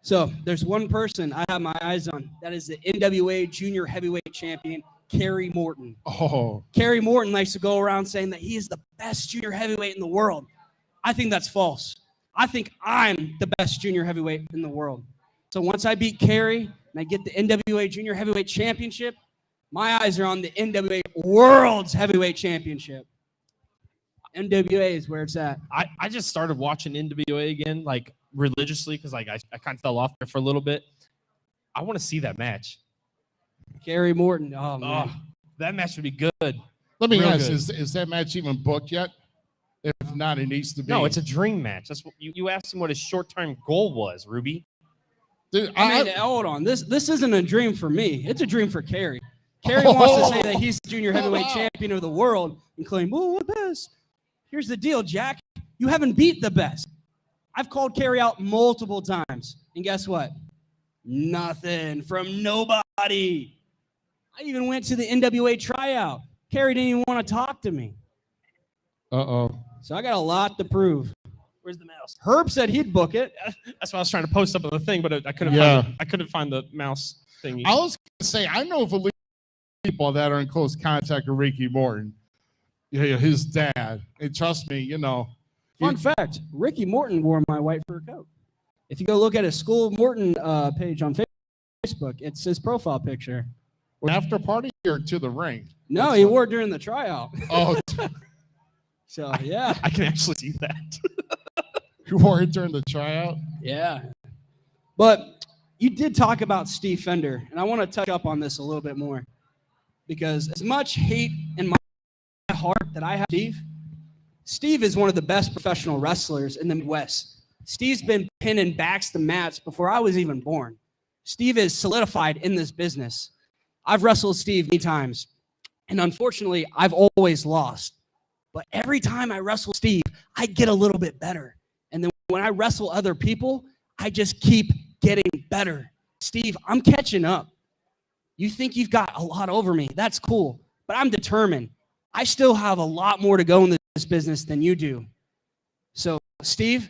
So there's one person I have my eyes on. That is the NWA Junior Heavyweight Champion, Kerry Morton. Oh, Kerry Morton likes to go around saying that he is the best junior heavyweight in the world. I think that's false. I think I'm the best junior heavyweight in the world. So once I beat Kerry and I get the NWA Junior Heavyweight Championship, my eyes are on the NWA World's Heavyweight Championship. NWA is where it's at. I just started watching NWA again, like religiously, because like I kind of fell off there for a little bit. I want to see that match. Kerry Morton. Oh, man. Oh, that match would be good. let me Real ask: good. is that match even booked yet? If not, it needs to be. No, it's a dream match. That's what you asked him what his short-term goal was, Ruby. Dude, I mean, hold on. This isn't a dream for me. It's a dream for Kerry. Kerry wants to say that he's the junior heavyweight champion of the world and claim, "Oh, we're the best." Here's the deal, Jack. You haven't beat the best. I've called Kerry out multiple times, and guess what? Nothing from nobody. I even went to the NWA tryout. Kerry didn't even want to talk to me. Uh-oh. So I got a lot to prove. Where's the mouse? Herb said he'd book it. That's why I was trying to post up on the thing, but I couldn't. Yeah. I couldn't find the mouse thingy. I was going to say, I know of at least people that are in close contact with Ricky Morton. Yeah, his dad. And trust me, you know. Fun fact, Ricky Morton wore my white fur coat. If you go look at his School Morton page on Facebook, it's his profile picture. After party or to the ring? No, he wore it during the tryout. Oh, So, yeah. I can actually see that. You wore it during the tryout. Yeah. But you did talk about Steve Fender, and I want to touch up on this a little bit more because as much hate in my heart that I have Steve is one of the best professional wrestlers in the Midwest. Steve's been pinning backs to mats before I was even born. Steve is solidified in this business. I've wrestled Steve many times, and unfortunately, I've always lost. But every time I wrestle Steve, I get a little bit better. And then when I wrestle other people, I just keep getting better. Steve, I'm catching up. You think you've got a lot over me. That's cool. But I'm determined. I still have a lot more to go in this business than you do. So, Steve,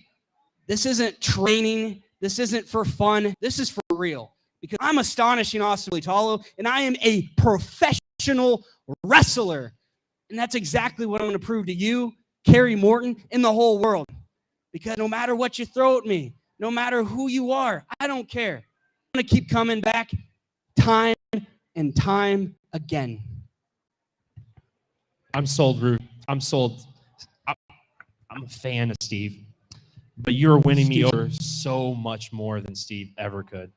this isn't training. This isn't for fun. This is for real. Because I'm astonishing Austin Mulitalo, and I am a professional wrestler. And that's exactly what I'm going to prove to you, Kerry Morton, and the whole world. Because no matter what you throw at me, no matter who you are, I don't care. I'm going to keep coming back time and time again. I'm sold, Ruth. I'm sold. I'm a fan of Steve, but you're winning me over so much more than Steve ever could.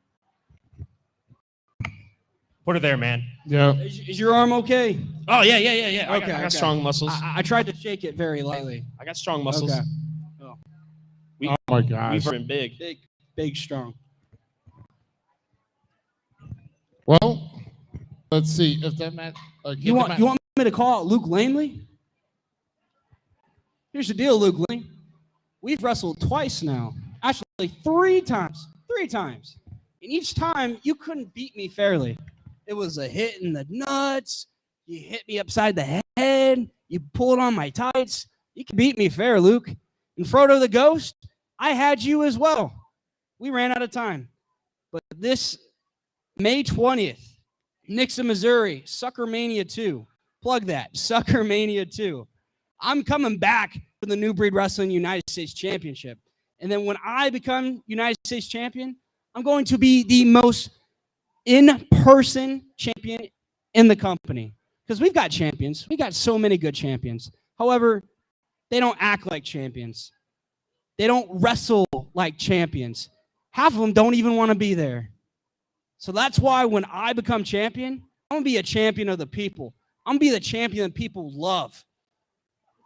Put it there, man. Yeah. Is your arm okay? Oh, yeah. I Okay, got strong muscles. I tried to shake it very lightly. I got strong muscles. Okay. Oh my gosh. We've been big. Big, strong. Well, let's see if that match. You want me to call out Luke Langley? Here's the deal, Luke Langley. We've wrestled twice now. Actually, three times. And each time, you couldn't beat me fairly. It was a hit in the nuts. You hit me upside the head. You pulled on my tights. You can beat me fair, Luke. And Frodo the Ghost, I had you as well. We ran out of time. But this May 20th, Nixa, Missouri, Sucker Mania 2. Plug that, Sucker Mania 2. I'm coming back for the New Breed Wrestling United States Championship. And then when I become United States Champion, I'm going to be the most in-person champion in the company. Because we've got champions. We got so many good champions. However, they don't act like champions. They don't wrestle like champions. Half of them don't even want to be there. So that's why when I become champion, I'm going to be a champion of the people. I'm going to be the champion that people love.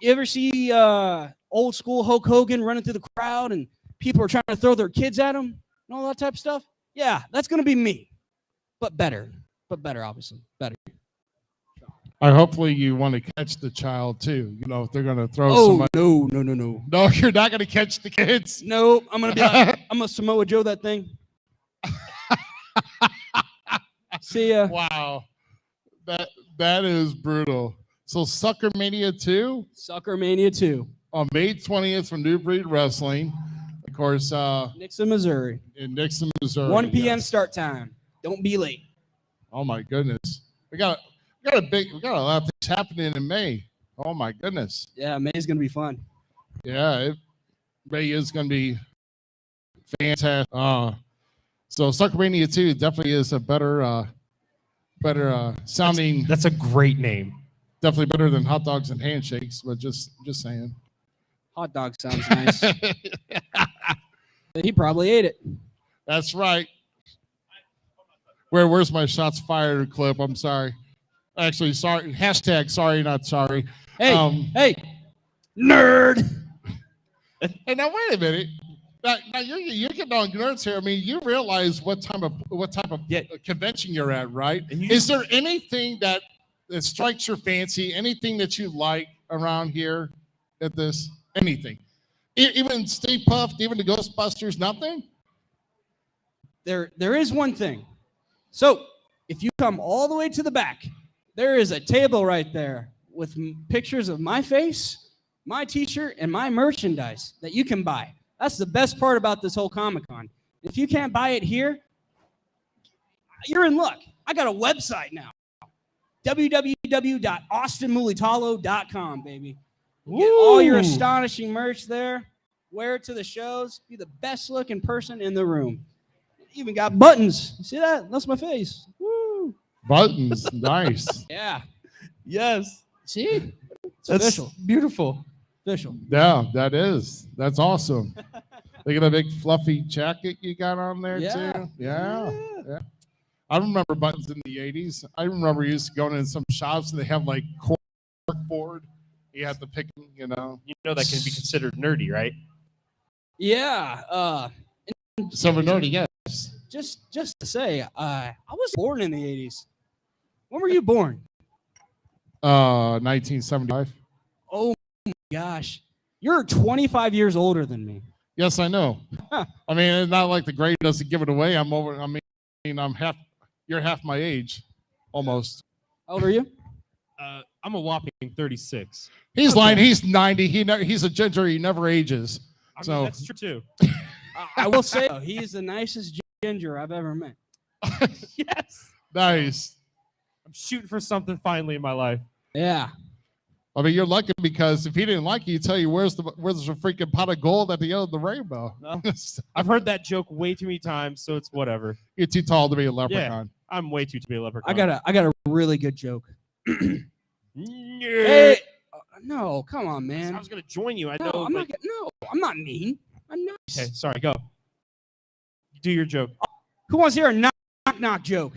You ever see old school Hulk Hogan running through the crowd and people are trying to throw their kids at him and all that type of stuff? Yeah, that's going to be me. But better, obviously. Better. Hopefully you want to catch the child too. You know, if they're going to throw somebody. No. No, you're not going to catch the kids. No, I'm going to be like, I'm going to Samoa Joe that thing. See ya. Wow. That is brutal. So Sucker Mania 2 Sucker Mania 2. on May 20th from New Breed Wrestling. Of course, Nixa, Missouri. in Nixa, Missouri. 1 p.m. yes. start time. Don't be late. Oh my goodness. We got a lot of things happening in May. Oh my goodness. Yeah, May's going to be fun. Yeah, May is going to be fantastic. So Sucker Mania 2 definitely is a better sounding. That's a great name. Definitely better than hot dogs and handshakes, but just saying. Hot dog sounds nice. He probably ate it. That's right. Where's my shots fired clip? I'm sorry. Actually, sorry. Hashtag sorry, not sorry. Hey, nerd. Hey, now wait a minute. Now you're getting on nerds here. I mean, you realize what type of convention you're at, right? Is there anything that strikes your fancy? Anything that you like around here at this? Anything? Even Stay Puft, even the Ghostbusters, nothing? There is one thing. So if you come all the way to the back, there is a table right there with pictures of my face, my t-shirt, and my merchandise that you can buy. That's the best part about this whole Comic-Con. If you can't buy it here, you're in luck. I got a website now. www.austinmulitalo.com, baby. Get all your astonishing merch there. Wear it to the shows. Be the best looking person in the room. Even got buttons. You see that? That's my face. Woo. Buttons, nice. Yeah. Yes. See? It's That's official. beautiful. Official. Yeah, that is. That's awesome. Look at the big fluffy jacket you got on there Yeah. too. Yeah. I remember buttons in the 80s. I remember you used to go in some shops and they have like cork board. You have to pick, You know that can be considered nerdy, right? Yeah. Silver nerdy, yes. Just to say, I was born in the 80s. When were you born? 1975. Oh my gosh. You're 25 years older than me. Yes, I know. Huh. I mean, it's not like the grade doesn't give it away. I'm half. You're half my age, almost. How old are you? I'm a whopping 36. He's Okay. lying. He's 90. He's a ginger. He never ages. I mean, So- that's true too. I will say, though, he is the nicest ginger I've ever met. Yes. Nice. I'm shooting for something finally in my life. Yeah. I mean, you're lucky because if he didn't like you, he'd tell you where's the freaking pot of gold at the end of the rainbow. No. I've heard that joke way too many times, so it's whatever. You're too tall to be a leprechaun. I'm way too to be a leprechaun. I got a really good joke. Yeah. Hey, no, come on, man. I was gonna join you. I No, know. I'm but- not. No, I'm not mean. I'm nice. Okay, sorry. Go. Do your joke. Who wants to hear a knock joke?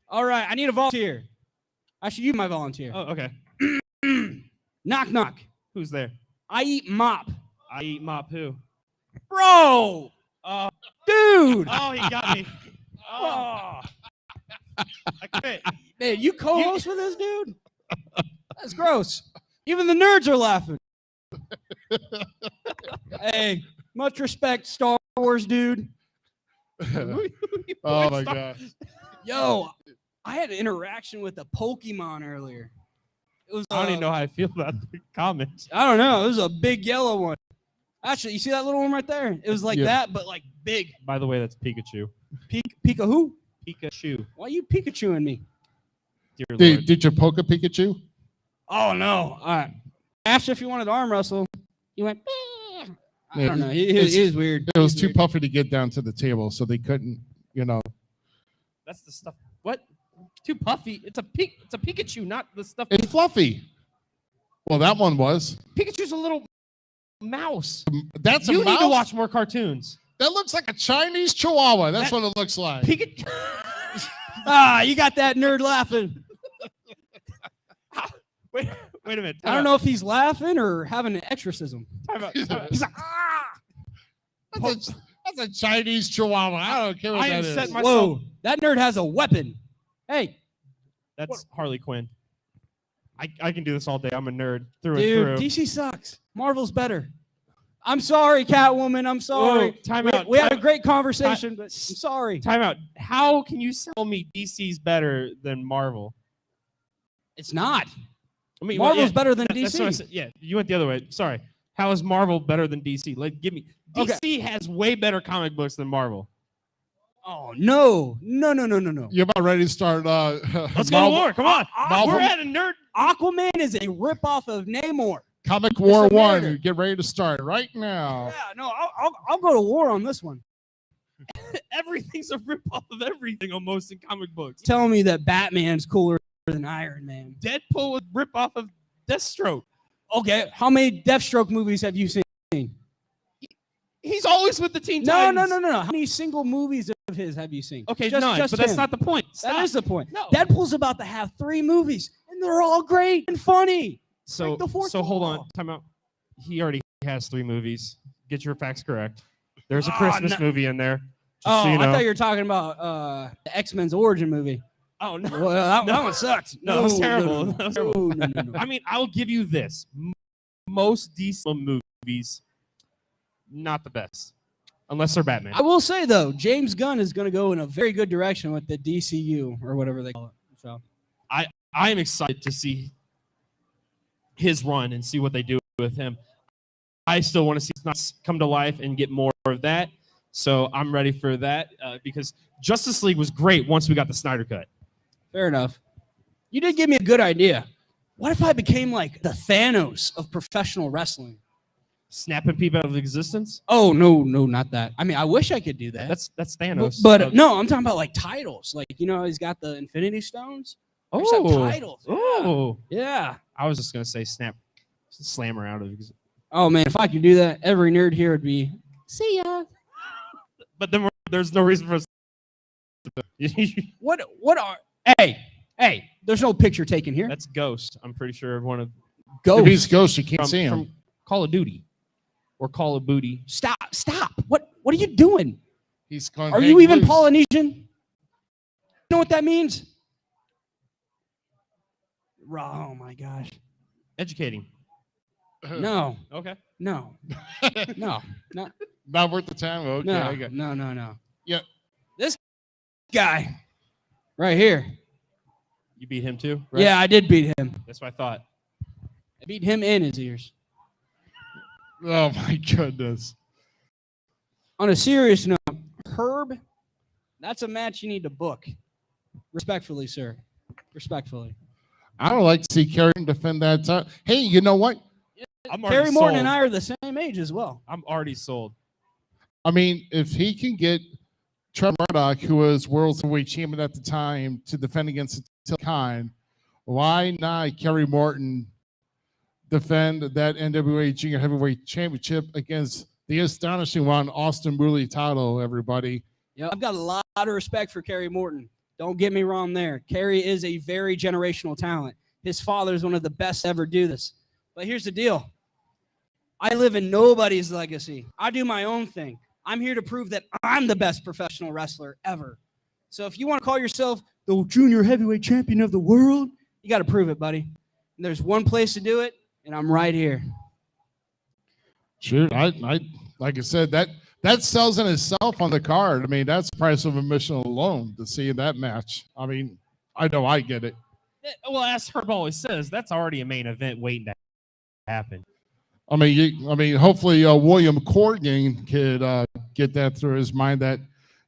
All right, I need a volunteer. Actually, you my volunteer. Oh, okay. Knock. Who's there? I eat mop. I eat mop. Who? Bro, Oh, dude. oh, he got me. Oh, I quit. Man, you co-host with this dude? That's gross. Even the nerds are laughing. Hey, much respect, Star Wars dude. Oh my god. Yo, I had an interaction with a Pokemon earlier. It was. I don't even know how I feel about the comment. I don't know. It was a big yellow one. Actually, you see that little one right there? It was like Yeah. that, but like big. By the way, that's Pikachu. Pika who? Pikachu. Why you Pikachuing me? Dear Lord. Did you poke a Pikachu? Oh no! All right. Asked if you wanted to arm wrestle. You went. I Yeah, don't know. it's- He was weird. It was He too weird. puffy to get down to the table, so they couldn't. That's the stuff. What? Too puffy. It's a Pikachu, not the stuff. It's fluffy. Well, that one was. Pikachu's a little mouse. That's You a need to mouse? watch more cartoons. That looks like a Chinese Chihuahua. That's That- what it looks like. Pikachu. You got that nerd laughing. wait a minute. I don't know if he's laughing or having an exorcism. Time out. He's He's like, That's a Chinese Chihuahua. I don't care what I am that is. setting myself. Whoa, that nerd has a weapon. Hey, That's Harley Quinn. I can do this all day. I'm a nerd through dude, and through. DC sucks. Marvel's better. I'm sorry, Catwoman. I'm sorry. Whoa, time We- out. We had a time- great conversation, but I'm sorry. Time out. How can you tell me DC's better than Marvel? It's not. I mean, Marvel's yeah, better than that's what I DC. said. Yeah, you went the other way. Sorry. How is Marvel better than DC? Like, give me. Okay. DC has way better comic books than Marvel. Oh no. You're about ready to start. Let's go to war. Come on. Marvel- We're at a nerd. Aquaman is a ripoff of Namor. Comic War It's a 1. murder. Get ready to start right now. Yeah, no, I'll go to war on this one. Everything's a ripoff of everything almost in comic books. Telling me that Batman's cooler than Iron Man. Deadpool was ripoff of Deathstroke. Okay, how many Deathstroke movies have you seen? He's always with the Teen No. Titans. How many single movies of his have you seen? Okay, Just- none, just but that's him. not the point. That Stop. is the point. No. Deadpool's about to have 3 movies, and they're all great and funny. So, Break the fourth hold wall. on. Time out. He already has 3 movies. Get your facts correct. There's a Oh, Christmas no. movie in there. Just Oh, so you know. I thought you were talking about the X-Men's origin movie. Oh no. Well, that No. one sucked. No, it was terrible. No, That was terrible. no. I mean, I'll give you this. Most DC movies, not the best, unless they're Batman. I will say though, James Gunn is going to go in a very good direction with the DCU or whatever they call it. So I am excited to see his run and see what they do with him. I still want to see Snuts come to life and get more of that. So I'm ready for that because Justice League was great once we got the Snyder Cut. fair enough. You did give me a good idea. What if I became like the Thanos of professional wrestling? Snapping people out of existence. Oh no, not that. I mean, I wish I could do that. That's but, Thanos. no, I'm talking about like titles. Like he's got the Infinity Stones. I just have titles. Yeah. Oh, Yeah. I was just gonna say slammer out of Oh man, if I could do that, every nerd here would be. See ya. But then there's no reason for us. What are? Hey! There's no picture taken here. That's Ghost. I'm pretty sure one of If he's Ghost. Ghost, you can't from, see him. from Call of Duty or Call of Booty. Stop! What are you doing? He's going. Are you even Polynesian? You know what that means? Oh my gosh. Educating. No. Okay. No. No. No. Not worth the time. Okay, No. I got. No. Yeah. This guy right here. You beat him too, right? Yeah, I did beat him. That's what I thought. I beat him in his ears. Oh my goodness. On a serious note, Herb, that's a match you need to book. Respectfully, sir. Respectfully. I don't like to see Kerry defend that time. Hey, you know what? I'm already Terry Morton sold. and I are the same age as well. I'm already sold. I mean, if he can get Trevor Murdoch, who was world heavyweight champion at the time, to defend against Attila Khan, why not Kerry Morton defend that NWA Junior Heavyweight Championship against the astonishing one, Austin Mulitalo, everybody? Yeah, I've got a lot of respect for Kerry Morton. Don't get me wrong there. Kerry is a very generational talent. His father is one of the best to ever do this. But here's the deal. I live in nobody's legacy. I do my own thing. I'm here to prove that I'm the best professional wrestler ever. So if you want to call yourself the junior heavyweight champion of the world, you got to prove it, buddy. And there's one place to do it, and I'm right here. Sure. I like I said, that sells in itself on the card. I mean, that's the price of admission alone to see that match. I mean, I know I get it. Well, as Herb always says, that's already a main event waiting to happen. I mean, hopefully William Corgan could get that through his mind that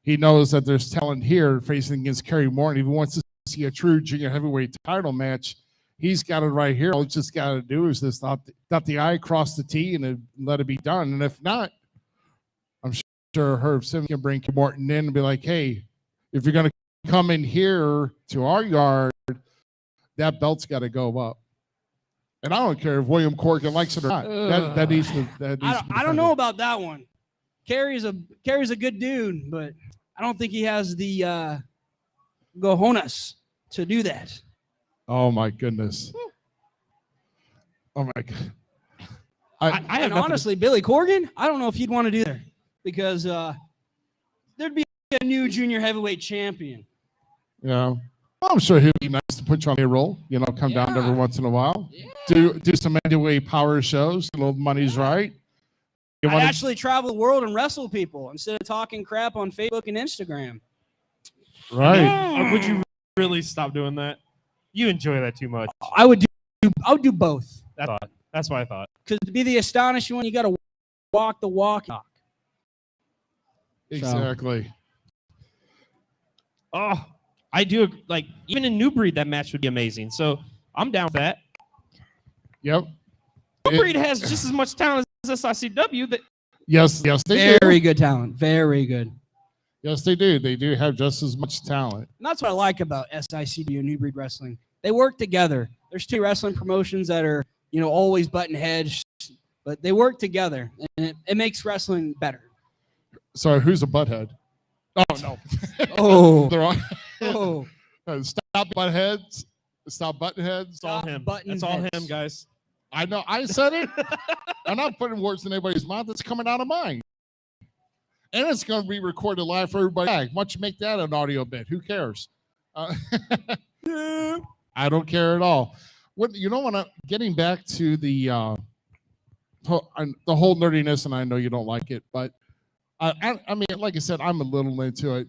he knows that there's talent here facing against Kerry Morton. If he wants to see a true junior heavyweight title match, he's got it right here. All he's just got to do is just dot the I, cross the T, and let it be done. And if not, I'm sure Herb Simmons can bring Morton in and be like, hey, if you're going to come in here to our yard, that belt's got to go up. And I don't care if William Corgan likes it or not. That needs to. I don't know about that one. Kerry's a good dude, but I don't think he has the cojones to do that. Oh my goodness. Oh my god. I have And nothing honestly, Billy Corgan, I don't know if he'd want to do that because there'd be a new junior heavyweight champion. Well, I'm sure he'd be nice to put you on payroll. Come down every once in a while. Yeah. Do some NWA power shows. The money's right. You I want actually travel the world and wrestle people instead of talking crap on Facebook and Instagram. right? Or would you really stop doing that? You enjoy that too much. I would do both. That's what I thought. Because to be the astonishing one, you got to walk the walk. Exactly. Oh, I do like even in New Breed that match would be amazing. So I'm down with that. Yep. New Breed has just as much talent as SICW. That Yes, they do. Very good talent. Very good. Yes, they do. They do have just as much talent. And that's what I like about SICW and New Breed Wrestling. They work together. There's two wrestling promotions that are, always button heads, but they work together, and it makes wrestling better. So who's a butthead? Oh no. Oh, They're all oh, stop butt heads. Stop button heads. It's all Stop him. button That's all heads. him, guys. I know. I said it. I'm not putting words in anybody's mouth. It's coming out of mine. And it's going to be recorded live for everybody. Why don't you make that an audio bit? Who cares? I don't care at all. When I'm getting back to the whole nerdiness, and I know you don't like it, but I mean, like I said, I'm a little into it.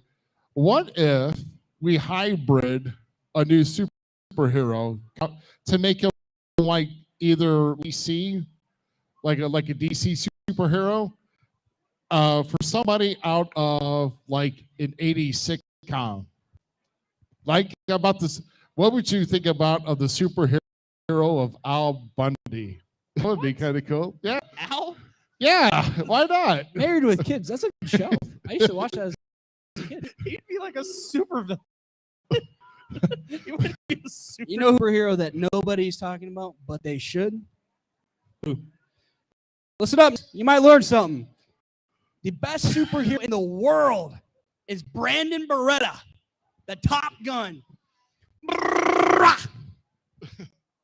What if we hybrid a new superhero to make him like either DC, like a DC superhero, for somebody out of like an 80s sitcom? Like about this, what would you think about of the superhero of Al Bundy? That would be kind of cool. Yeah. Al? Yeah. Why not? Married with Kids. That's a good show. I used to watch that as a kid. He'd be like a super villain. He would be a super. You know who superhero that nobody's talking about, but they should? Who? Listen up. You might learn something. The best superhero in the world is Brandon Beretta, the Top Gun.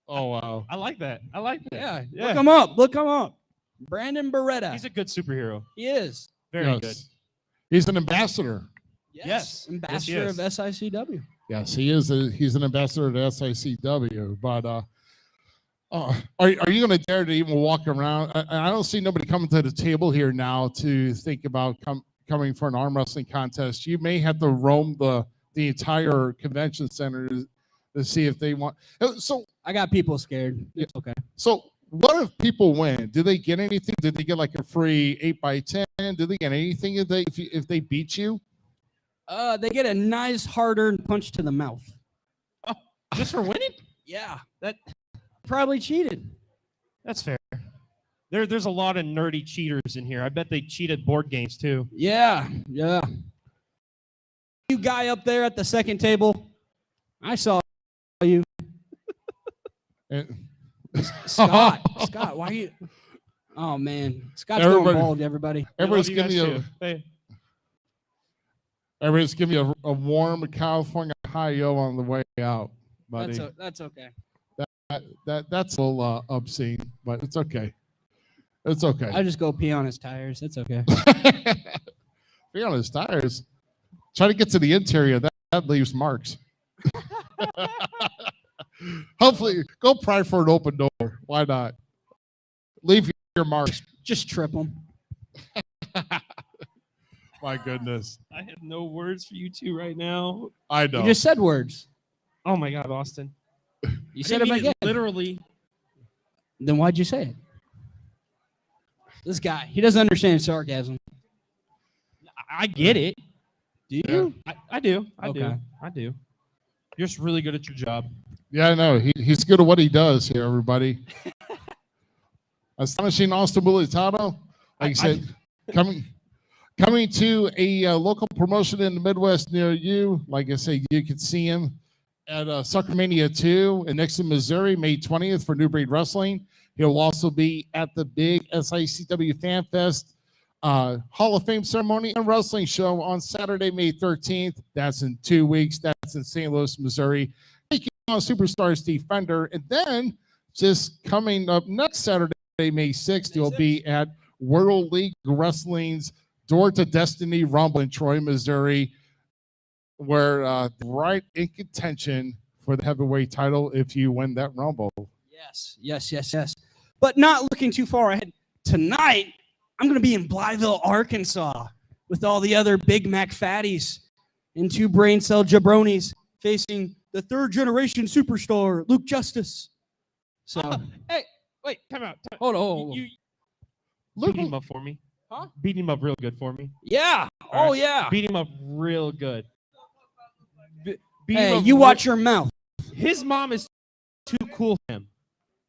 Oh wow. I like that. I like that. Yeah. Look him up. Look him up. Brandon Beretta. He's a good superhero. He is. Very Yes. good. He's an ambassador. Yes. Ambassador Yes, he of SICW. Yes, he is. He's an ambassador to SICW. But are you going to dare to even walk around? I don't see nobody coming to the table here now to think about coming for an arm wrestling contest. You may have to roam the entire convention center to see if they want. So I got people scared. It's okay. So what if people win? Do they get anything? Did they get like a free 8x10? Did they get anything if they beat you? They get a nice hard-earned punch to the mouth. Just for winning? Yeah, that probably cheated. That's fair. There's a lot of nerdy cheaters in here. I bet they cheated board games too. Yeah. You guy up there at the second table, I saw you. And- Scott, why are you? Oh man, Scott's Everybody- going bald. Everybody. Everybody's We love giving you you guys too. Hey, everybody's giving you a warm California hi-yo on the way out, buddy. That's okay. That's a little obscene, but it's okay. It's okay. I just go pee on his tires. That's okay. Be on his tires. Try to get to the interior. That leaves marks. Hopefully, go pry for an open door. Why not? Leave your marks. Just trip him. My goodness. I have no words for you two right now. I know. You just said words. Oh my God, Austin. You I said didn't them mean again. it literally. Then why'd you say it? This guy, he doesn't understand sarcasm. I get it. Do you? I do. I Okay. do. You're just really good at your job. Yeah, I know. He's good at what he does here, everybody. Astonishing Austin Militano. Like I said, coming to a local promotion in the Midwest near you. Like I say, you can see him at Suckermania 2 in Nixon, Missouri, May 20th for New Breed Wrestling. He'll also be at the big SICW Fan Fest Hall of Fame ceremony and wrestling show on Saturday, May 13th. That's in 2 weeks. That's in St. Louis, Missouri. Taking on Superstar Steve Fender. And then just coming up next Saturday, May 6th, you'll be at World League Wrestling's Door to Destiny Rumble in Troy, Missouri, where right in contention for the heavyweight title if you win that Rumble. Yes. But not looking too far ahead. Tonight, I'm going to be in Blytheville, Arkansas, with all the other Big Mac fatties and two brain cell jabronis facing the third generation superstar, Luke Justice. So, Hey, wait, time out. hold on. You Luke, beat him up for me. Huh? Beat him up real good for me. Yeah. All Oh, right. yeah. Beat him up real good. Beat him Hey, up you real- watch your mouth. His mom is too cool for him.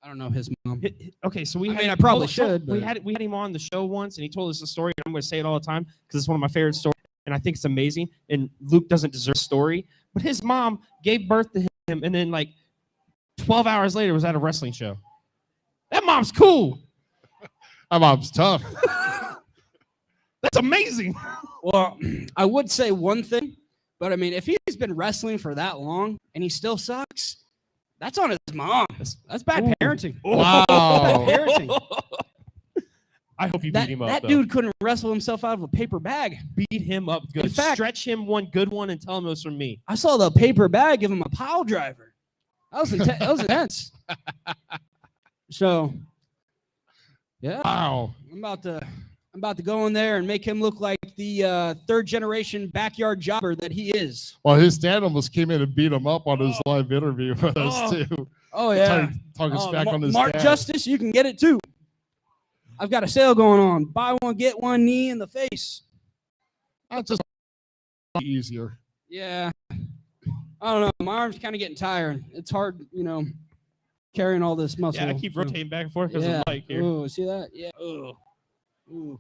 I don't know his mom. Okay, so we I had mean, I probably hold on, should, We but- had him on the show once, and he told us a story. And I'm going to say it all the time because it's one of my favorite stories, and I think it's amazing. And Luke doesn't deserve a story, but his mom gave birth to him, and then like 12 hours later was at a wrestling show. That mom's cool. my mom's tough. That's amazing. Well, I would say one thing, but I mean, if he's been wrestling for that long and he still sucks, that's on his mom. That's bad Ooh. parenting. Wow. Bad parenting. I hope you That, beat him up. that though. dude couldn't wrestle himself out of a paper bag. Beat him up good. In fact- Stretch him one good one and tell him it was from me. I saw the paper bag give him a pile driver. That was intense. So, yeah, Wow. I'm about to go in there and make him look like the third generation backyard jobber that he is. Well, his dad almost came in and beat him up on his live interview with us, too. Oh yeah, Talking smack on his Mark dad. Justice, you can get it too. I've got a sale going on. Buy one, get one, knee in the face. That's just easier. Yeah. I don't know. My arm's kind of getting tired. It's hard, carrying all this muscle. Yeah, I keep rotating back and forth because Yeah. of the mic here. Ooh, see that? Yeah. Ooh.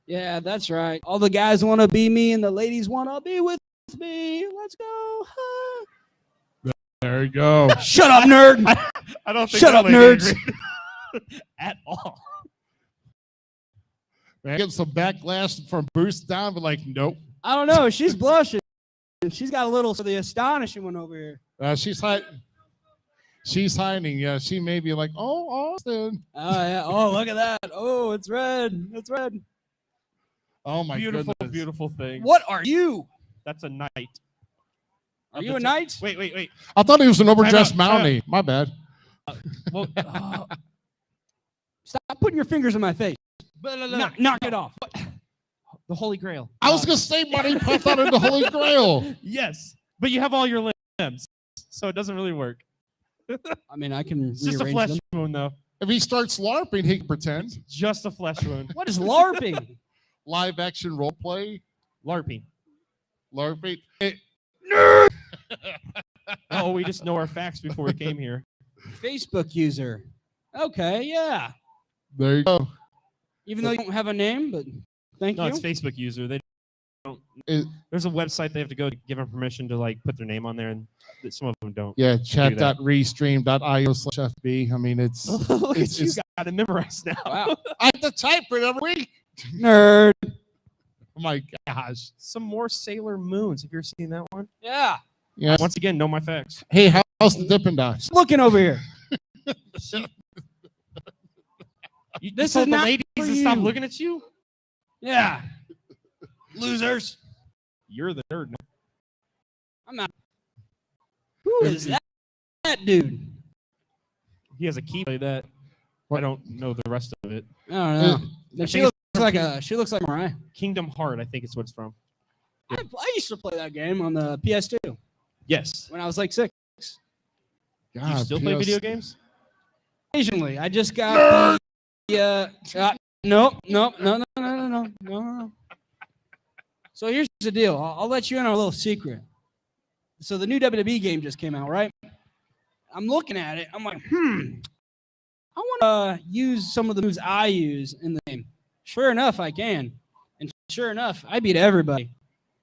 Yeah, that's right. All the guys want to be me and the ladies want to be with me. Let's go. Huh? There you go. Shut up, nerd. I don't think Shut that up, lady nerds. agreed at all. Man, get some backlash from Bruce down, but like, nope. I don't know. She's blushing. She's got a little of the astonishing one over here. She's hiding. She's hiding. Yeah, she may be like, oh, Austin. Oh yeah. Oh, look at that. Oh, it's red. It's red. Oh my Beautiful, goodness. beautiful thing. What are you? That's a knight. Are you a knight? Wait. I thought he was an overdressed Time out. Mountie. My bad. Well, Stop putting your fingers in my face. Knock it off. the Holy Grail. I was gonna say money puffed out of the Holy Grail. Yes, but you have all your limbs, so it doesn't really work. I mean, I can It's just a rearrange flesh them. wound, though. If he starts LARPing, he can pretend. Just a flesh wound. What is LARPing? Live action role play. LARPing. LARPing. Oh, we just know our facts before we came here. Facebook user. Okay, yeah. There you go. Even though you don't have a name, but thank No, you. it's Facebook user. They don't. It- There's a website they have to go to give them permission to like put their name on there, and some of them don't. Yeah, that. chat.restream.io/FB. I mean, it's Look it's- at you, it's- got it memorized now. Wow. I have to type it every week. Nerd. Oh my gosh. Some more Sailor Moons. Have you ever seen that one? Yeah. Yeah. Once again, know my facts. Hey, how's the Dippin' Dots? Looking over here. You This told is the not ladies for to stop you. looking at you. Yeah. Losers. You're the nerd. I'm not. Who is that dude? He has a key play that. What? I don't know the rest of it. I don't know. I She think looks like Mariah. Kingdom Heart, I think it's what it's from. I used to play that game on the PS2 Yes. when I was like 6. Do you still play PS video games? Occasionally, I just got the no. So here's the deal. I'll let you in on a little secret. So the new WWE game just came out, right? I'm looking at it. I'm like, I want to use some of the moves I use in the game. Sure enough, I can. And sure enough, I beat everybody.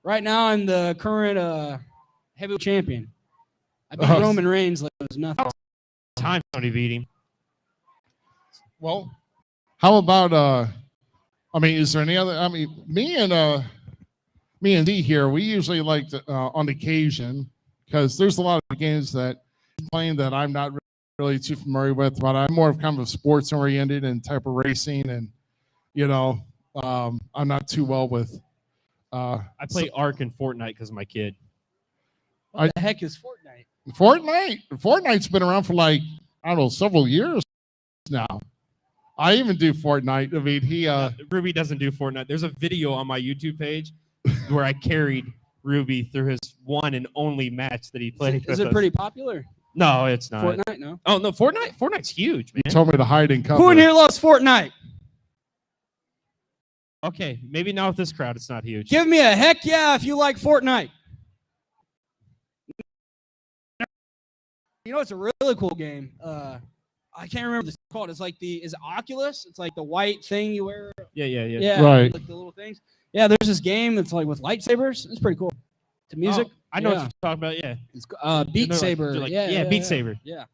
Right now, I'm the current heavyweight champion. I beat Oh. Roman Reigns like it was nothing. Time Tony beat him. Well, how about I mean, is there any other? I mean, me and D here, we usually like to, on occasion, because there's a lot of games that he's playing that I'm not really too familiar with, but I'm more of kind of a sports oriented and type of racing, and you know, I'm not too well with. I play Ark and Fortnite because of my kid. What the heck is Fortnite? Fortnite's been around for like, I don't know, several years now. I even do Fortnite. I mean, Ruby doesn't do Fortnite. There's a video on my YouTube page where I carried Ruby through his one and only match that he played. Is with it us. pretty popular? No, it's not. Fortnite? No. Oh no, Fortnite. Fortnite's huge, he man. told me to hide and cover. Who in here loves Fortnite? Okay, maybe now with this crowd, it's not huge. Give me a heck yeah if you like Fortnite. You know, it's a really cool game. I can't remember what it's called. It's like is it Oculus? It's like the white thing you wear. Yeah. Yeah, Right. like the little things. Yeah, there's this game that's like with lightsabers. It's pretty cool. To music. Oh, I know Yeah. what you're talking about. Yeah. It's They're Beat like- Saber. they're like- yeah, Beat Saber. Yeah.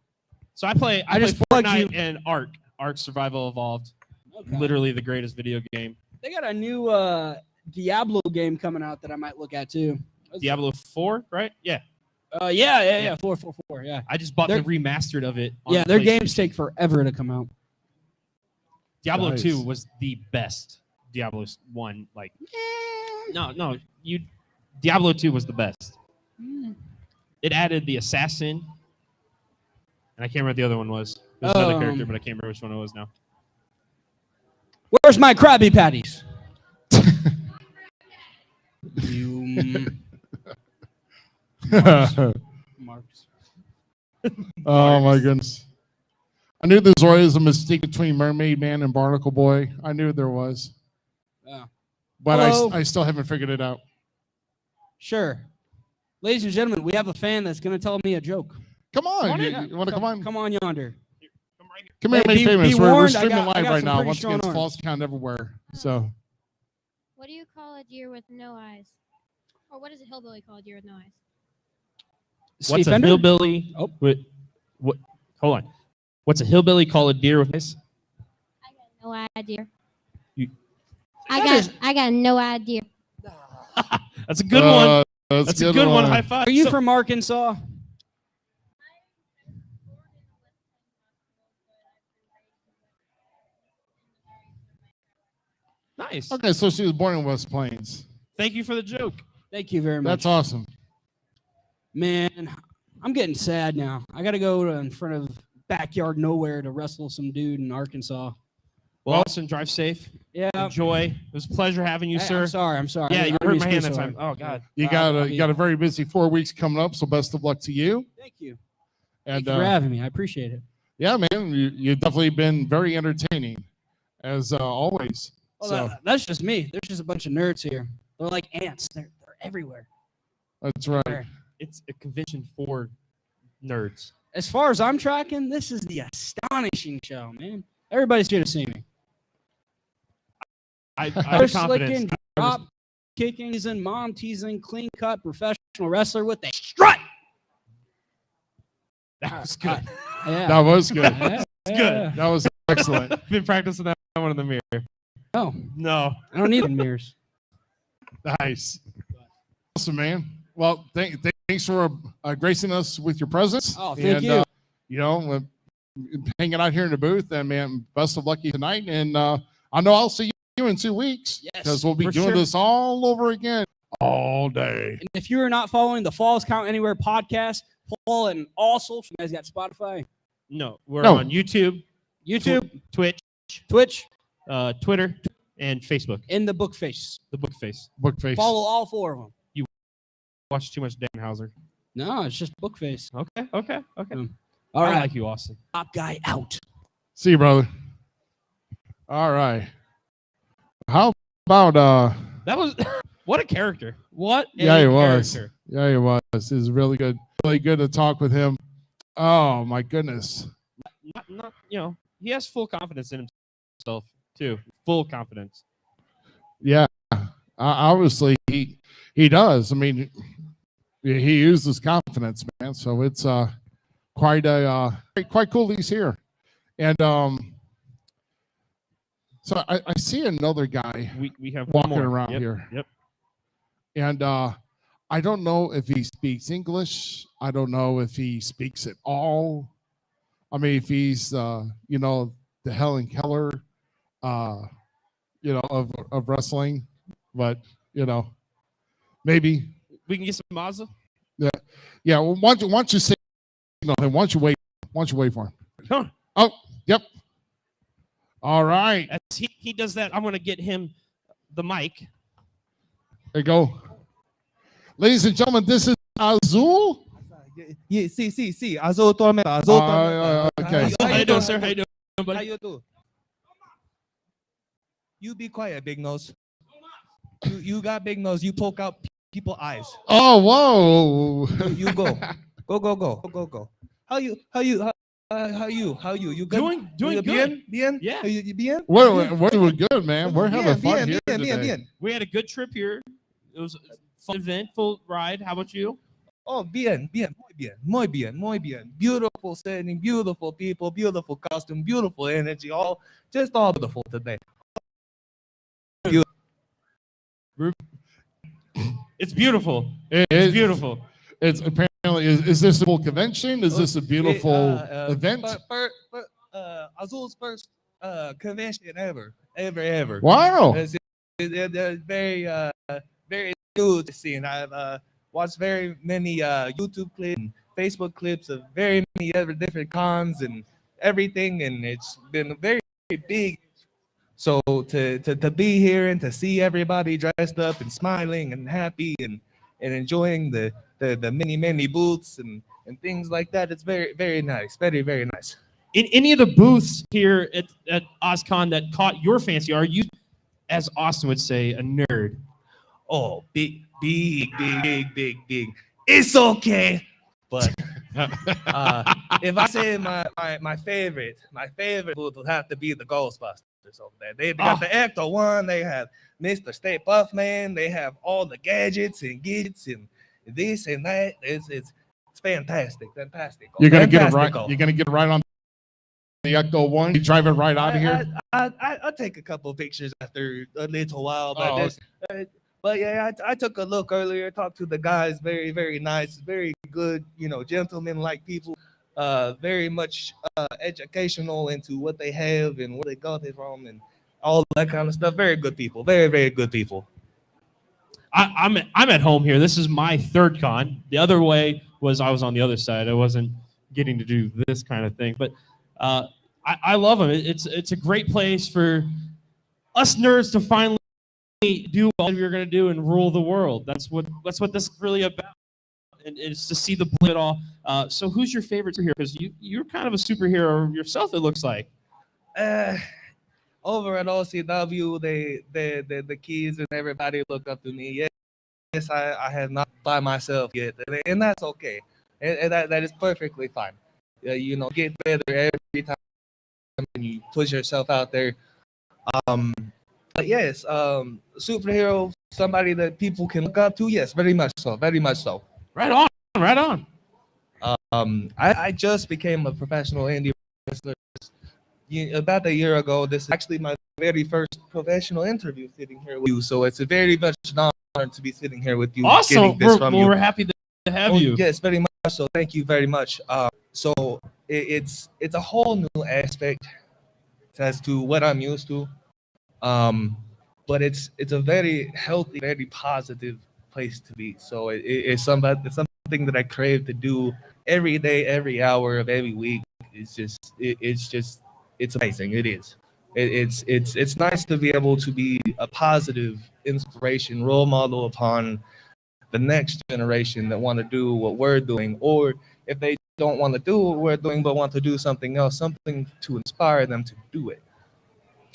So I play. I just play plugged Fortnite you- and Ark. Ark Survival Evolved. Okay. Literally the greatest video game. They got a new Diablo game coming out that I might look at too. Diablo 4, right? Yeah. Yeah. 444. Yeah. I just bought They're- the remastered of it. on Yeah, their PlayStation. games take forever to come out. Diablo Nice. 2 was the best. Diablo 1, like no, Diablo 2 was the best. It added the assassin, and I can't remember what the other one was. There's another character, but I can't remember which one it was now. Where's my Krabby Patties? You Marks. Oh my goodness. I knew there was always a mystique between Mermaid Man and Barnacle Boy. I knew there was. Yeah. But Hello. I still haven't figured it out. Sure. Ladies and gentlemen, we have a fan that's going to tell me a joke. Come on. on You, in. you want to come on? Come on yonder. Come right here. Come here, Hey, make be famous. We're warned, I streaming got live right some now. pretty Once strong again, it's arms. false count everywhere. So What do you call a deer with no eyes? Or what does a hillbilly call a deer with no eyes? Steve What's a Fender? hillbilly? Oh. What? Hold on. What's a hillbilly call a deer with eyes? I got no idea. I got no idea. That's a good one. That's a good one. High five. Are you So- from Arkansas? Nice. Okay, so she was born in West Plains. Thank you for the joke. Thank you very much. That's awesome. Man, I'm getting sad now. I got to go in front of backyard nowhere to wrestle some dude in Arkansas. Well, Austin, drive safe. Yeah. Enjoy. It was a pleasure having you, Hey, sir. I'm sorry. Yeah, I you didn't hurt mean my to hand speak that so time. hard. Oh God. You got a very busy 4 weeks coming up, so best of luck to you. Thank you. And Thank you for having me. I appreciate it. yeah, man, you've definitely been very entertaining, as always. Well, So that's just me. There's just a bunch of nerds here. They're like ants. They're everywhere. that's right. It's a convention for nerds. As far as I'm tracking, this is the astonishing show, man. Everybody's here to see me. I Push have slicking, confidence. drop kicking, teasing, mom teasing, clean cut, professional wrestler with a strut. That was good. Yeah. That was good. Yeah. good. That was excellent. Been practicing that one in the mirror. No, No. I don't need mirrors. Nice. Awesome, man. Well, thanks for gracing us with your presence. Oh, thank you. You know, hanging out here in the booth, and man, best of luck tonight. And I know I'll see you in 2 weeks Yes, because we'll be for doing sure. this all over again all day. And if you are not following the Falls Count Anywhere podcast, follow it in all social. You guys got Spotify, No. We're No. on YouTube, YouTube, Twitch, Twitch, Twitter, and Facebook. and the book face. The book face. Bookface. Follow all 4 of them. Watch too much Dan Hauser. No, it's just book face. Okay. All I right. like you, Austin. Top guy out. See you, brother. All right. How about That was what a character. What a Yeah, he was. character. yeah, it was. It was really good. Really good to talk with him. Oh my goodness. Not he has full confidence in himself too. Full confidence. Yeah. Obviously he does. I mean, he uses confidence, man. So it's quite cool he's here. And so I see another guy We have one walking more. around Yep, here. Yep. And I don't know if he speaks English. I don't know if he speaks at all. I mean, if he's the Helen Keller of wrestling, but maybe. We can get some Mazda. Yeah, well, once you say him, once you wait for him. Huh. Oh, yep. All right. As he does that, I'm gonna get him the mic. There you go. Ladies and gentlemen, this is Azul. Yeah, see. Azul Tormenta. Azul Tormenta. Okay. How you doing, sir? How you doing, How buddy? you do? You be quiet, big nose. You got big nose. You poke out people's eyes. Oh, whoa. You go. Go. How you? You good? Doing You good. Bien? Yeah. You bien? We're doing good, man. We're having fun here bien, today. We had a good trip here. It was a fun, eventful ride. How about you? Oh, muy bien. Beautiful setting, beautiful people, beautiful costume, beautiful energy, all beautiful today. It's beautiful. It's It's beautiful. It's apparently is this a full convention? Is this a beautiful event? Azul's first convention ever. Wow. It's very new to see, and I've watched very many YouTube clips and Facebook clips of very many other different cons and everything, and it's been very big. So to be here and to see everybody dressed up and smiling and happy and enjoying the many booths and things like that, it's very nice, very nice. In any of the booths here at OzCon that caught your fancy, are you, as Austin would say, a nerd? Oh, big. It's okay, but if I say my favorite booth would have to be the Ghostbusters over there. They got the Ecto one. They have Mr. Stay Puff Man. They have all the gadgets and this and that. It's fantastic. You're gonna get it right. Fantastical. You're gonna get it right on the Ecto One? You drive it right out of here. I'll take a couple pictures after a little while, but Oh, but yeah, I took a look earlier, talked to the guys, very, very nice, very good, gentlemen-like people, very much educational into what they have and where they got it from and all that kind of stuff. Very good people, very, very good people. I'm at home here. This is my third con. The other way was I was on the other side. I wasn't getting to do this kind of thing, but I love them. It's a great place for us nerds to finally do what you're going to do and rule the world. That's what this is really about. And it's to see the blend of it all. So who's your favorite superhero? Because you're kind of a superhero yourself, it looks like. Over at OCW, the kids and everybody look up to me. Yes, I have not by myself yet, and that's okay. And that is perfectly fine. Get better every time you push yourself out there. But yes, superhero, somebody that people can look up to. Yes, very much so, very much so. Right on, right on. I just became a professional indie wrestler about a year ago. This is actually my very first professional interview sitting here with you, so it's a very much an honor to be sitting here with you. Awesome. Getting this from you. We're happy to have you. Yes, very much so. Thank you very much. So it's a whole new aspect as to what I'm used to. But it's a very healthy, very positive place to be. So it's something that I crave to do every day, every hour of every week. It's amazing. It is. It's nice to be able to be a positive inspiration, role model upon the next generation that want to do what we're doing, or if they don't want to do what we're doing but want to do something else, something to inspire them to do it.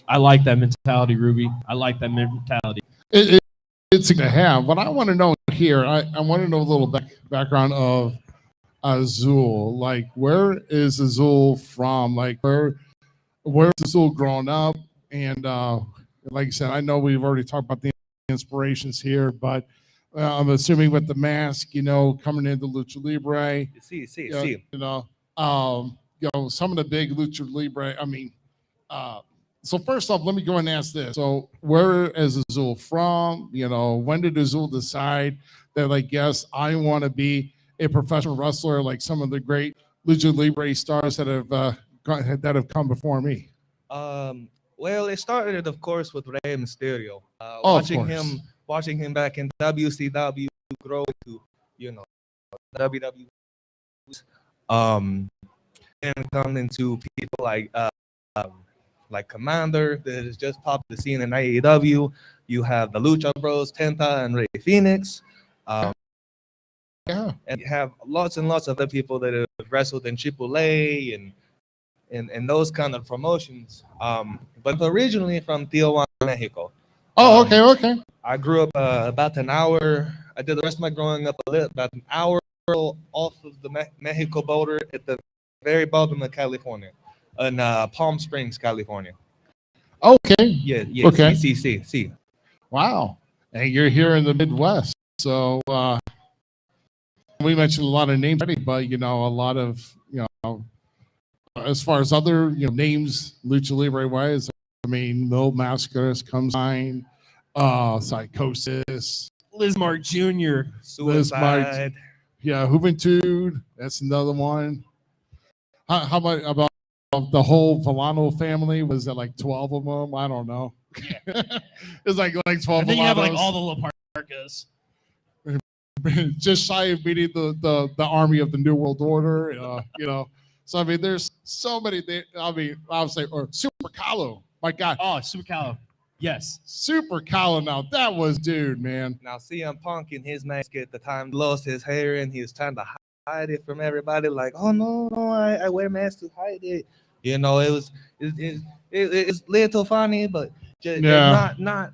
I like that mentality, Ruby. I like that mentality. It's to have. What I want to know here, I want to know a little background of Azul. Like, where is Azul from? Like, where's Azul growing up? And like I said, I know we've already talked about the inspirations here, but I'm assuming with the mask, coming into Lucha Libre, See. some of the big Lucha Libre. I mean, so first off, let me go and ask this. So where is Azul from? When did Azul decide that, like, yes, I want to be a professional wrestler like some of the great Lucha Libre stars that have come before me? Well, it started, of course, with Rey Mysterio. Watching him back in WCW grow to, WWE. And come into people like Commander that has just popped the scene in AEW. You have the Lucha Bros, Tenta and Rey Fenix. Yeah. And you have lots and lots of other people that have wrestled in AAA and those kind of promotions. But originally from Tijuana, Mexico. Oh, okay. I grew up about an hour. I did the rest of my growing up about an hour off of the Mexico border at the very bottom of California, in Palm Springs, California. Okay. Yeah. Okay. See. Wow. And you're here in the Midwest. So we mentioned a lot of names already, but a lot of, as far as other names Lucha Libre wise, I mean, Mil Mascaras comes to mind, Psychosis, Lismark Jr. Suicide. Yeah, Juventud, that's another one. How about the whole Villano family? Was it like 12 of them? I don't know. It's like 12 And then you have like Villanos. all the La Parcas. Just shy of beating the army of the New World Order, So I mean, there's so many. I would say, or Super Calo. My God, Oh, Super Calo. Yes. Super Calo. Now that was dude, man. Now CM Punk in his mask at the time lost his hair and he was trying to hide it from everybody. Like, oh no, I wear masks to hide it. It's little funny, but just not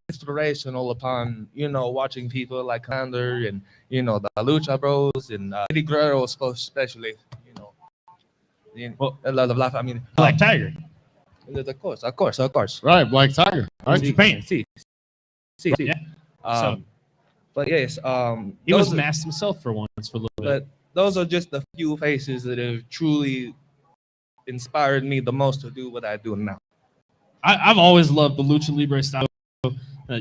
inspirational upon watching people like Commander and the Lucha Bros and Eddie Guerrero especially. Well, a lot of life. I mean, Black Tiger. of course. Right, Black Tiger. Right? Japan. See. Yeah. So But yes, he was masked himself for a little bit. But those are just the few faces that have truly inspired me the most to do what I do now. I've always loved the Lucha Libre style.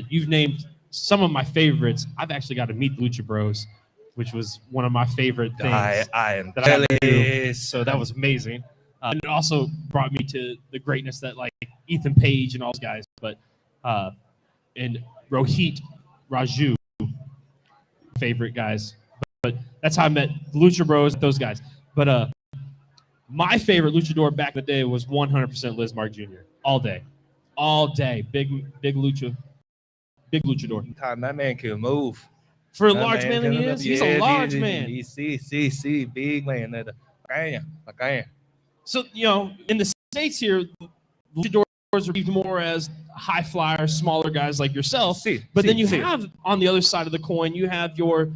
You've named some of my favorites. I've actually got to meet the Lucha Bros, which was one of my favorite things. I am that I had to do. jealous. So that was amazing. And it also brought me to the greatness that like Ethan Page and all those guys, but and Rohit Raju, favorite guys. But that's how I met the Lucha Bros, those guys. But my favorite luchador back in the day was 100% Liz Mark Jr. All day, big luchador. Time that man can move. For a That large man than he can- is, he's a large he- man. See, big man. Bacana. So, in the States here, luchadors are viewed more as high flyers, smaller guys like yourself. But then you have, on the other side of the coin, you have your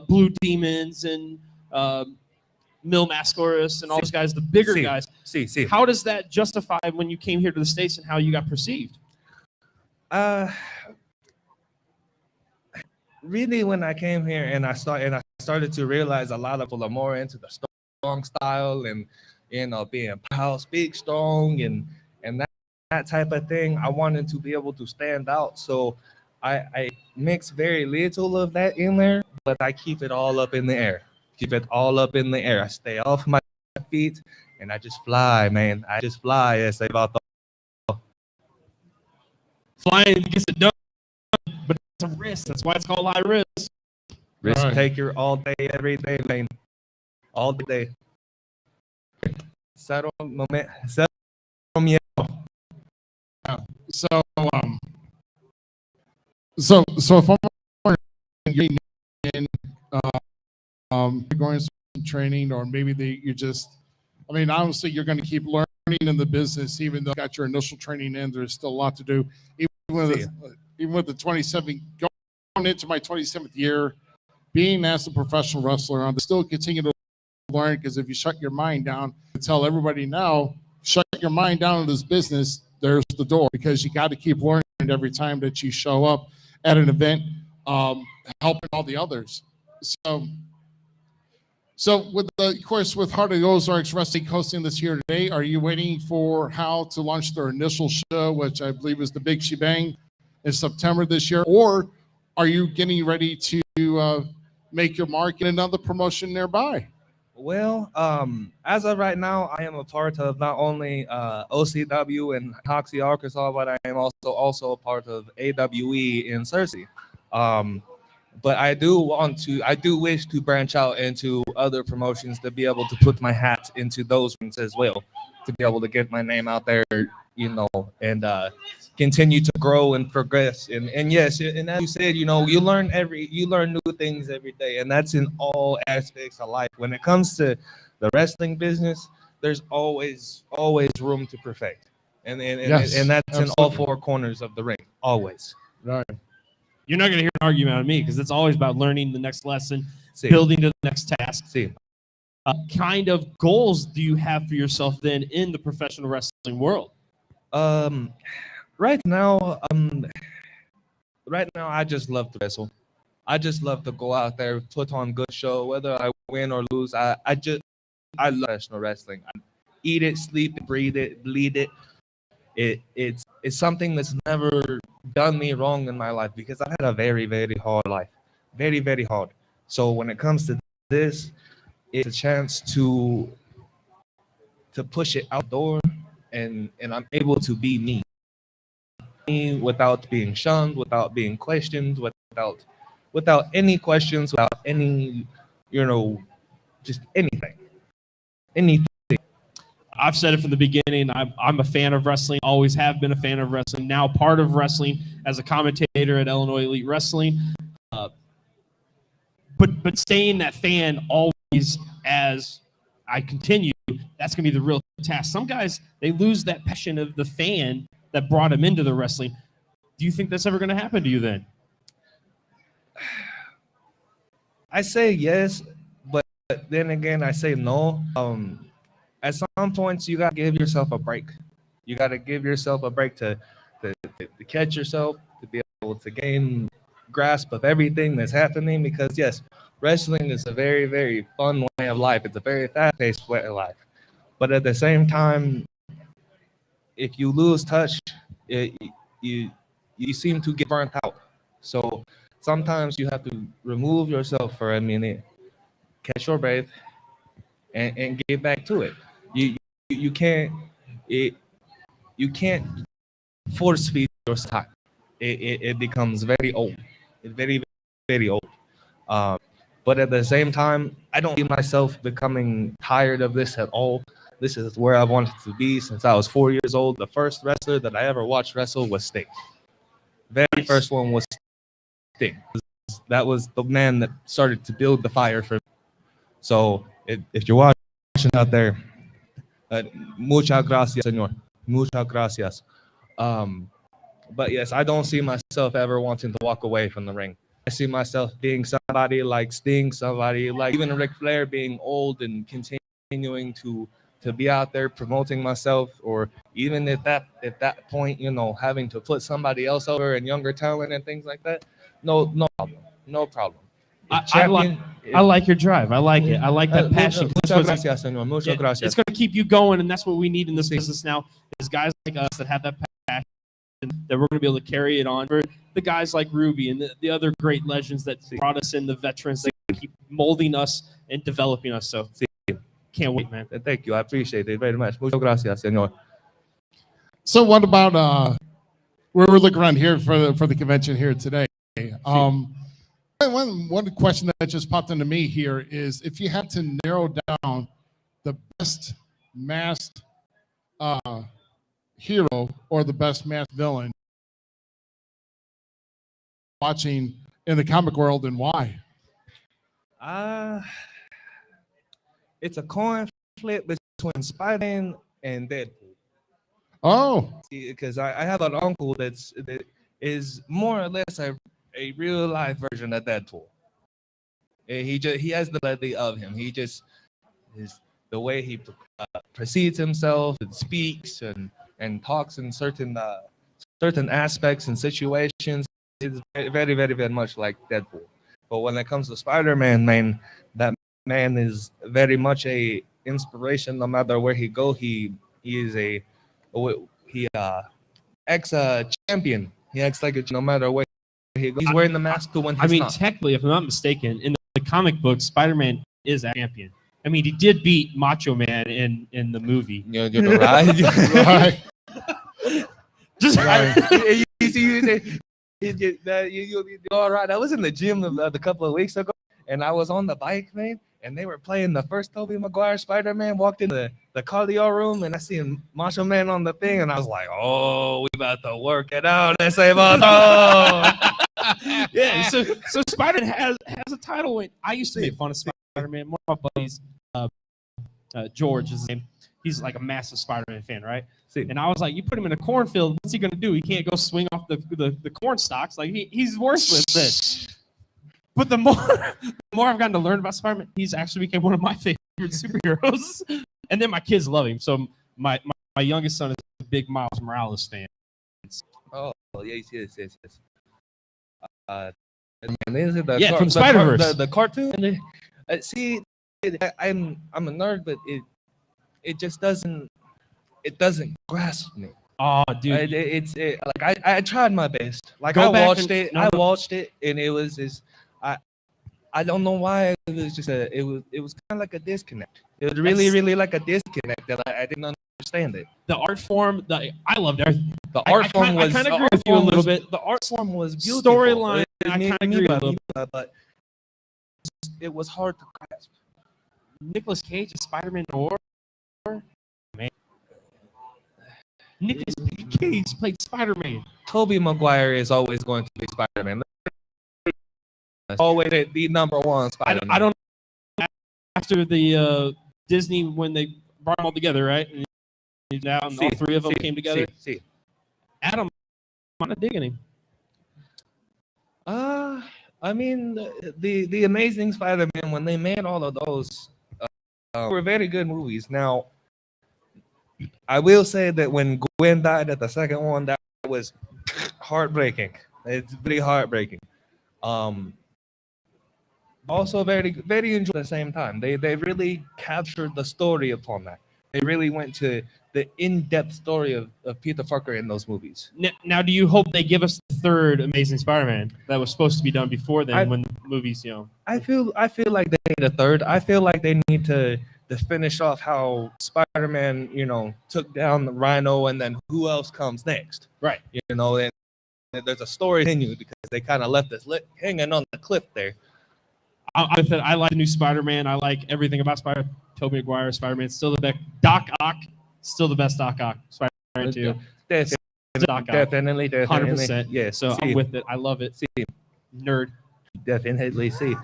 Blue Demons and Mil Mascaris and all those guys, the bigger guys. See. How does that justify when you came here to the States and how you got perceived? Really, when I came here and I started to realize a lot of people are more into the strong style and being power, speak strong and that type of thing. I wanted to be able to stand out, so I mix very little of that in there, but I keep it all up in the air. I stay off my feet and I just fly, man. I just fly. As they about Flying gets it done, but it's a risk. That's why it's called high risk. risk Right. taker all day, every day, man. All day. Settle moment. Settle me. So, so if I'm getting in, going some training, or maybe you're just, I mean, obviously you're going to keep learning in the business, even though you got your initial training in, there's still a lot to do. Even with the 27, going into my 27th year, being as a professional wrestler, I'm still continue to learn, because if you shut your mind down, I tell everybody now, shut your mind down in this business, there's the door, because you got to keep learning every time that you show up at an event, helping all the others. So with of course, with Heart of the Ozarks Wrestling hosting this here today, are you waiting for how to launch their initial show, which I believe is the Big Shebang in September this year, or are you getting ready to make your mark in another promotion nearby? Well, as of right now, I am a part of not only OCW in Hoxie, Arkansas, but I am also a part of AWE in Searcy. But I do wish to branch out into other promotions to be able to put my hat into those ones as well, to be able to get my name out there, and continue to grow and progress. And yes, and as you said, you learn new things every day, and that's in all aspects of life. When it comes to the wrestling business, there's always room to perfect, and Yes, that's in all absolutely. four corners of the ring, always. Right. You're not going to hear an argument out of me because it's always about learning the next lesson, See, building to the next task. see. Kind of goals do you have for yourself then in the professional wrestling world? Right now, I just love to wrestle. I just love to go out there, put on good show, whether I win or lose. I love professional wrestling. I eat it, sleep it, breathe it, bleed it. It's something that's never done me wrong in my life, because I've had a very, very hard life, very, very hard. So when it comes to this, it's a chance to push it outdoor, and I'm able to be me without being shunned, without being questioned, without any questions, without any, just anything. I've said it from the beginning. I'm a fan of wrestling, always have been a fan of wrestling, now part of wrestling as a commentator at Illinois Elite Wrestling. But staying that fan always as I continue, that's going to be the real task. Some guys, they lose that passion of the fan that brought them into the wrestling. Do you think that's ever going to happen to you then? I say yes, but then again, I say no. At some points, you gotta give yourself a break. You gotta give yourself a break to catch yourself, to be able to gain grasp of everything that's happening. Because yes, wrestling is a very, very fun way of life. It's a very fast-paced way of life. but at the same time, if you lose touch, it, you seem to get burnt out. So sometimes you have to remove yourself for a minute, catch your breath, and get back to it. You can't it you can't force feed your time. It becomes very old. It's very, very old. Um, but at the same time, I don't see myself becoming tired of this at all. This is where I wanted to be since I was 4 years old. The first wrestler that I ever watched wrestle was Sting. Very first one was Sting. That was the man that started to build the fire for me. So if you're watching out there, muchas gracias, señor. Muchas gracias. But yes, I don't see myself ever wanting to walk away from the ring. I see myself being somebody like Sting, somebody like even Ric Flair, being old and continuing to be out there promoting myself, or even at that point, having to put somebody else over and younger talent and things like that. No problem. No problem. I like your drive. I like it. I like that passion. Muchas gracias, señor. Muchas gracias. It's going to keep you going, and that's what we need in this business now. Is guys like us that have that passion, that we're going to be able to carry it on. For the guys like Ruby and the other great legends that brought us in, the veterans that keep molding us and developing us. So can't wait, man. Thank you. I appreciate it very much. Muchas gracias, señor. So what about we're looking around here for the convention here today. One question that just popped into me here is, if you had to narrow down the best masked hero or the best masked villain watching in the comic world, and why? It's a coin flip between Spider-Man and Deadpool. Oh, Because I have an uncle that is more or less a real life version of Deadpool. He has the ability of him. He just is the way he precedes himself and speaks and talks in certain aspects and situations is very, very, very much like Deadpool. But when it comes to Spider-Man, man, that man is very much a inspiration. No matter where he go, he is ex champion. He acts like no matter where he goes. He's wearing the mask to when he's not. Technically, if I'm not mistaken, in the comic book, Spider-Man is a champion. I mean, he did beat Macho Man in the movie. You're right. right. Just You're all right. I was in the gym a couple of weeks ago, and I was on the bike, man, and they were playing the first Tobey Maguire Spider-Man. Walked in the cardio room, and I seen Macho Man on the thing, and I was like, "Oh, we about to work it out." Let's say, yeah. So Spider-Man has a title win. I used to make fun of Spider-Man. One of my buddies, George is his name. He's like a massive Spider-Man fan, right? And I was like, you put him in a cornfield, what's he gonna do? He can't go swing off the corn stalks. Like he's worthless. This. But the more I've gotten to learn about Spider-Man, he's actually became one of my favorite superheroes. And then my kids love him. So my youngest son is a big Miles Morales fan. Oh, yes. And is it from Spider-Verse. The cartoon? See, I'm a nerd, but it just doesn't grasp me. Oh, dude, I tried my best. Like I watched it, and it was just I don't know why it was just it was kind of like a disconnect. It was really like a disconnect that I didn't understand it. The art form, I loved it. The art form was. I kind of agree with you a little bit. The art form was beautiful. Storyline, I kind of agree a little bit, but it was hard to grasp. Nicolas Cage is Spider-Man or man. Nicolas Cage played Spider-Man. Tobey Maguire is always going to be Spider-Man. Always the number one Spider-Man. I don't know. After the Disney, when they brought them all together, right? And now all three of them came together. Adam, I'm not digging him. I mean, the Amazing Spider-Man, when they made all of those, were very good movies. Now, I will say that when Gwen died at the second one, that was heartbreaking. It's pretty heartbreaking. Also very, very enjoyable at the same time. They really captured the story upon that. They really went to the in-depth story of Peter Parker in those movies. Now, do you hope they give us the third Amazing Spider-Man that was supposed to be done before then, I- when the movies, you know? I feel like they need a third. I feel like they need to finish off how Spider-Man, took down the Rhino, and then who else comes next. Right. And there's a story in you because they kind of left us hanging on the cliff there. I like the new Spider-Man. I like everything about Tobey Maguire, Spider-Man. Still the best. Doc Ock, still the best Doc Ock. Spider-Man 2. Doc Ock. Definitely. 100%. Yeah. So I'm with it. I love it. Nerd. Definitely see.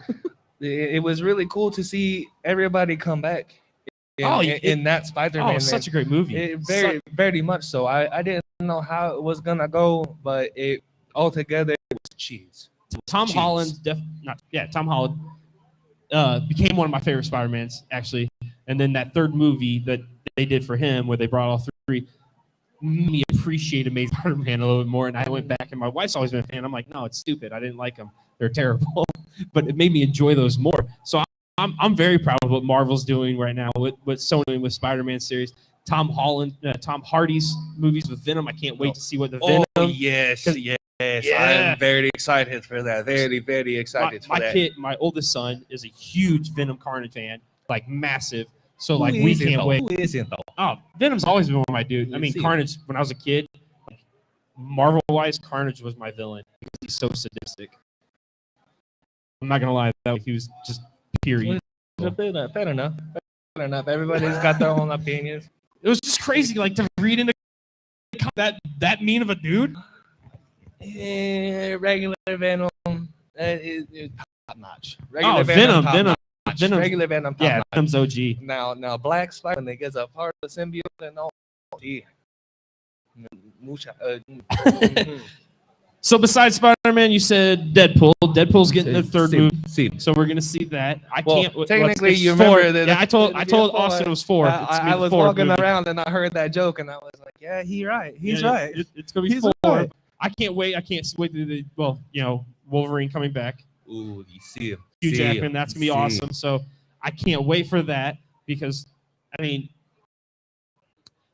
It was really cool to see everybody come back in that Spider-Man. Oh, it's such a great movie. Very much so. I didn't know how it was gonna go, but it altogether it was cheese. Tom Jeez. Holland, Tom Holland became one of my favorite Spider-Mans, actually. And then that third movie that they did for him, where they brought all three, made me appreciate Amazing Spider-Man a little bit more. And I went back, and my wife's always been a fan. I'm like, no, it's stupid. I didn't like them. They're terrible. But it made me enjoy those more. So I'm very proud of what Marvel's doing right now, what Sony doing with Spider-Man series. Tom Hardy's movies with Venom. I can't wait to see what the Venom. Oh yes. Yeah. I'm very excited for that. Very, very excited for that. My oldest son, is a huge Venom Carnage fan, like massive. So like we can't wait. Who isn't though? Oh, Venom's always been one of my dude. I mean, See. Carnage. When I was a kid, Marvel-wise, Carnage was my villain because he's so sadistic. I'm not gonna lie, he was just period. Fair enough. Everybody's got their own opinions. It was just crazy, like to read into that mean of a dude. Regular Venom is top notch. Regular Venom. Venom's Regular Venom. Top Yeah, notch. Venom's OG. Now Black Spider when they get a part of the symbiote and all. Yeah. So besides Spider-Man, you said Deadpool. Deadpool's getting the third movie, See. so we're gonna see that. I Well, can't. technically, it's you four. remember that. Yeah, I told Austin it was 4. I was walking around and I heard that joke and I was like, yeah, he's right. He's right. It's gonna be He's 4. right. I can't wait. I can't wait to Wolverine coming back. Ooh, you see him. Hugh See Jackman. him. That's gonna be See him. awesome. So I can't wait for that because I mean,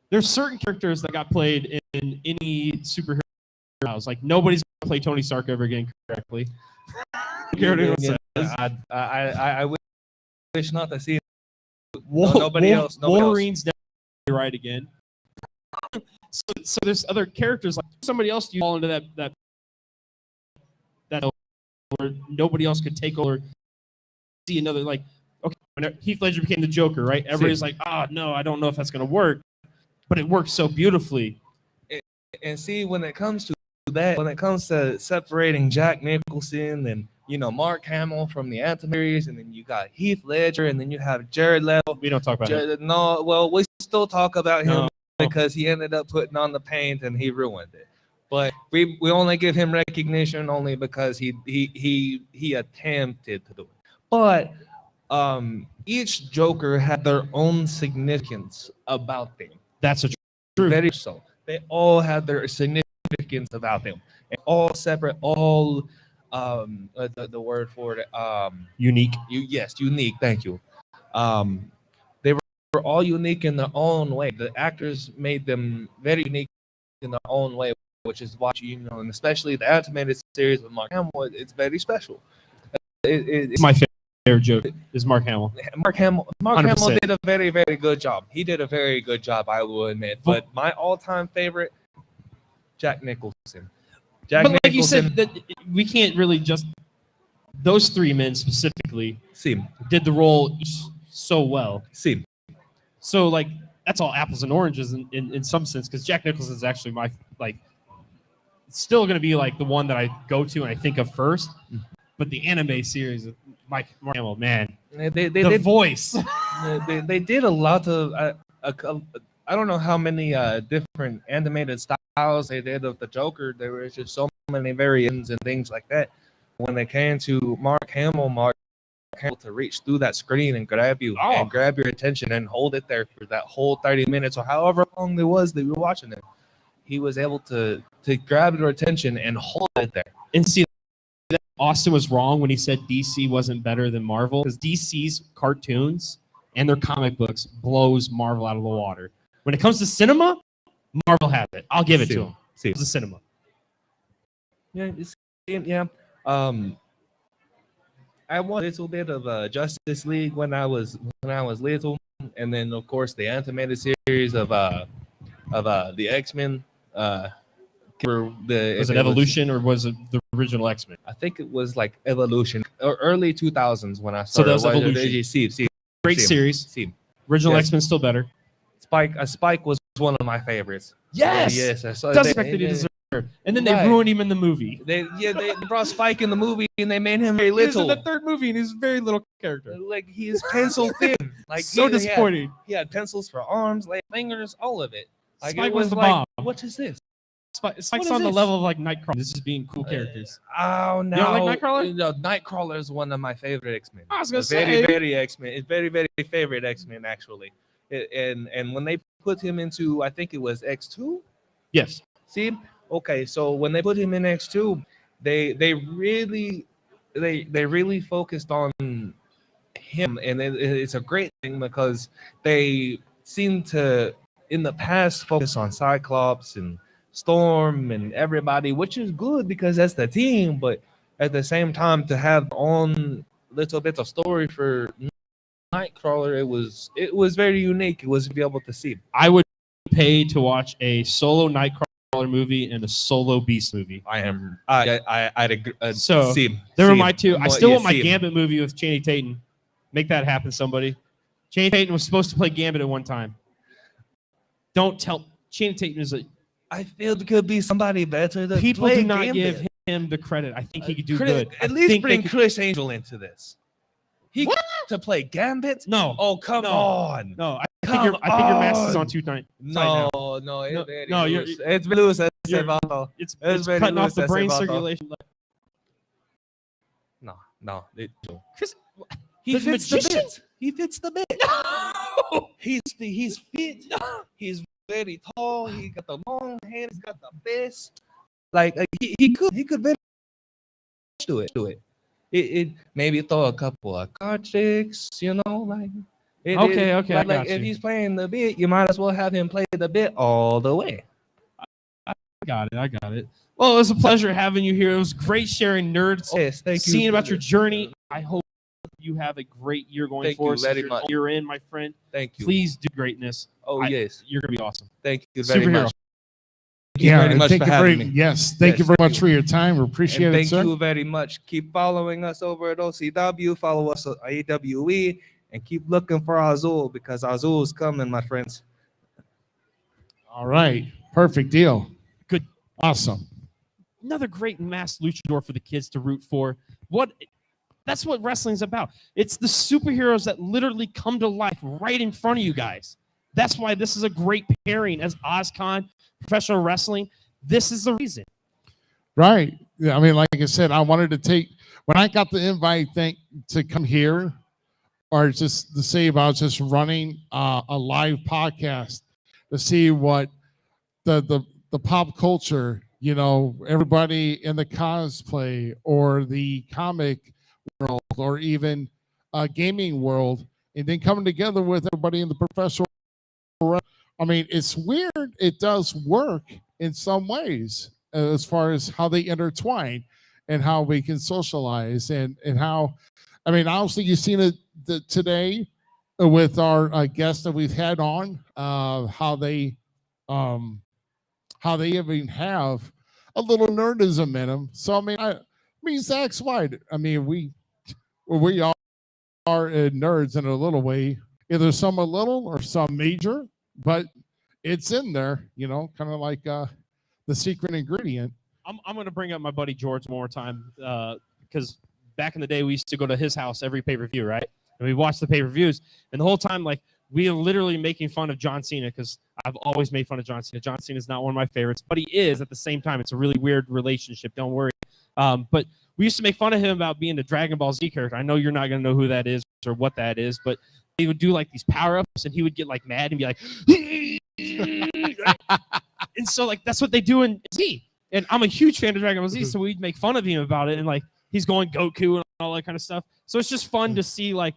there's certain characters that got played in any superhero house. Like nobody's gonna play Tony Stark ever again correctly. I don't care what anyone says. I wish not to see Nobody else. Wolverine's never right again. So there's other characters like somebody else you fall into that where nobody else could take over. See another like okay when Heath Ledger became the Joker, right? Everybody's like, oh no, I don't know if that's gonna work, but it works so beautifully. And see when it comes to that, when it comes to separating Jack Nicholson and Mark Hamill from the Anthem series, and then you got Heath Ledger, and then you have Jared Leto. We don't talk about it. No, well, we still talk about him No. because he ended up putting on the paint and he ruined it. But we only give him recognition only because he attempted to do it. But each Joker had their own significance about them. That's a true. Very so. They all had their significance about them. And all separate, all the word for it, Unique. unique. Thank you. They were all unique in their own way. The actors made them very unique in their own way, which is why and especially the animated series with Mark Hamill, it's very special. It's My favorite joke is Mark Hamill. Mark Hamill 100%. did a very, very good job. He did a very good job, I will admit. But my all-time favorite, Jack Nicholson. But like you said, that we can't really just those three men specifically did the role so well. So like that's all apples and oranges in some sense because Jack Nicholson is actually my still going to be like the one that I go to and I think of first. But the anime series of Mark Hamill, man, they the did voice. they did a lot of I don't know how many different animated styles they did of the Joker. There was just so many variants and things like that. When it came to Mark Hamill to reach through that screen and grab you and grab your attention and hold it there for that whole 30 minutes or however long it was that you were watching it. He was able to grab your attention and hold it there. And see, Austin was wrong when he said DC wasn't better than Marvel because DC's cartoons and their comic books blows Marvel out of the water. When it comes to cinema, Marvel has it. I'll give it to them. See. It's the cinema. Yeah, yeah. I watched a little bit of Justice League when I was little, and then of course the animated series of the X-Men. Was it Evolution or was it the original X-Men? I think it was like Evolution or early 2000s when I So started. that was watching Evolution. See, Great see, series. see. Original Yes. X-Men still better. Spike was one of my favorites. Yes. Yes. I saw That's that. the fact that he deserved. And then they Right. ruined him in the movie. They brought Spike in the movie and they made him very He was in little. the third movie and he's a very little character. Like he is pencil thin. Like So he had- disappointing. He had pencils for arms, legs, fingers, all of it. Like Spike it was was the like, bomb. what is this? Spike's What is on the this? level of like Nightcrawler. This is being cool characters. Oh no! You don't like Nightcrawler? No, Nightcrawler is one of my favorite X-Men. I was gonna very, say. very X-Men. It's very, very favorite X-Men actually. And when they put him into, I think it was X2. Yes. See, okay, so when they put him in X2, they really focused on him, and it's a great thing because they seem to in the past focus on Cyclops and Storm and everybody, which is good because that's the team, but at the same time to have on little bits of story for Nightcrawler, it was very unique. It was to be able to see. I would pay to watch a solo Nightcrawler movie and a solo Beast movie. I'd agree. So, see, There were see, my two. I more- still yeah, want my see. Gambit movie with Channing Tatum. Make that happen, somebody. Channing Tatum was supposed to play Gambit at one time. Don't tell. Channing Tatum is a. I feel it could be somebody better. To People play do not Gambit. give him the credit. I think he could do Chris- good. At I least think they bring could- Chris Angel into this. He to play Gambit. No. Oh come No. on. No, I think Come your mask is on. on 2 No, now. no, it's No, very no, you're- loose. It's loose. you're- Vato. It's It's very cutting off loose, the that's brain about all. circulation. No. Chris, He The fits the magician? bit. He fits the bit. no. He's fit. He's very tall. He got the long hair. He's got the best. Like he could very much do it. It maybe throw a couple of card tricks, you know, like. Okay, I but got like if you. he's playing the bit, you might as well have him play the bit all the way. I got it. Well, it was a pleasure having you here. It was great sharing nerds, Yes, thank you. seeing about your journey. I hope you have a great year going Thank forward. you very Since much. You're in, my friend. Thank you. Please do greatness. Oh I- yes, You're gonna be awesome. thank you very Superhero. much. Thank you very and much thank for you having very, me. Yes, thank you Yes. very much for your time. We appreciate And it, thank sir. you very much. Keep following us over at OCW. Follow us at AWE and keep looking for Azul because Azul is coming, my friends. All right, perfect deal. Good. Awesome. Another great masked luchador for the kids to root for. That's what wrestling's about. It's the superheroes that literally come to life right in front of you guys. That's why this is a great pairing as OzCon, professional wrestling. This is the reason. Right. Yeah, I mean, like I said, I wanted to take when I got the invite to come here, or just to say about just running a live podcast to see what the pop culture, you know, everybody in the cosplay or the comic world or even gaming world, and then coming together with everybody in the professional. I mean, it's weird. It does work in some ways as far as how they intertwine and how we can socialize and how, I mean, obviously you've seen it today with our guests that we've had on, how they even have a little nerdism in them. So, I mean, Zach's right. I mean, we all are nerds in a little way, either some a little or some major, but it's in there, you know, kind of like the secret ingredient. I'm going to bring up my buddy George one more time because back in the day we used to go to his house every pay-per-view, right? And we watched the pay-per-views, and the whole time, like, we are literally making fun of John Cena because I've always made fun of John Cena. John Cena is not one of my favorites, but he is at the same time. It's a really weird relationship. Don't worry. But we used to make fun of him about being a Dragon Ball Z character. I know you're not going to know who that is or what that is, but he would do like these power-ups, and he would get like mad and be like, and so like that's what they do in Z. And I'm a huge fan of Dragon Ball Z, so we'd make fun of him about it, and like he's going Goku and all that kind of stuff. So it's just fun to see like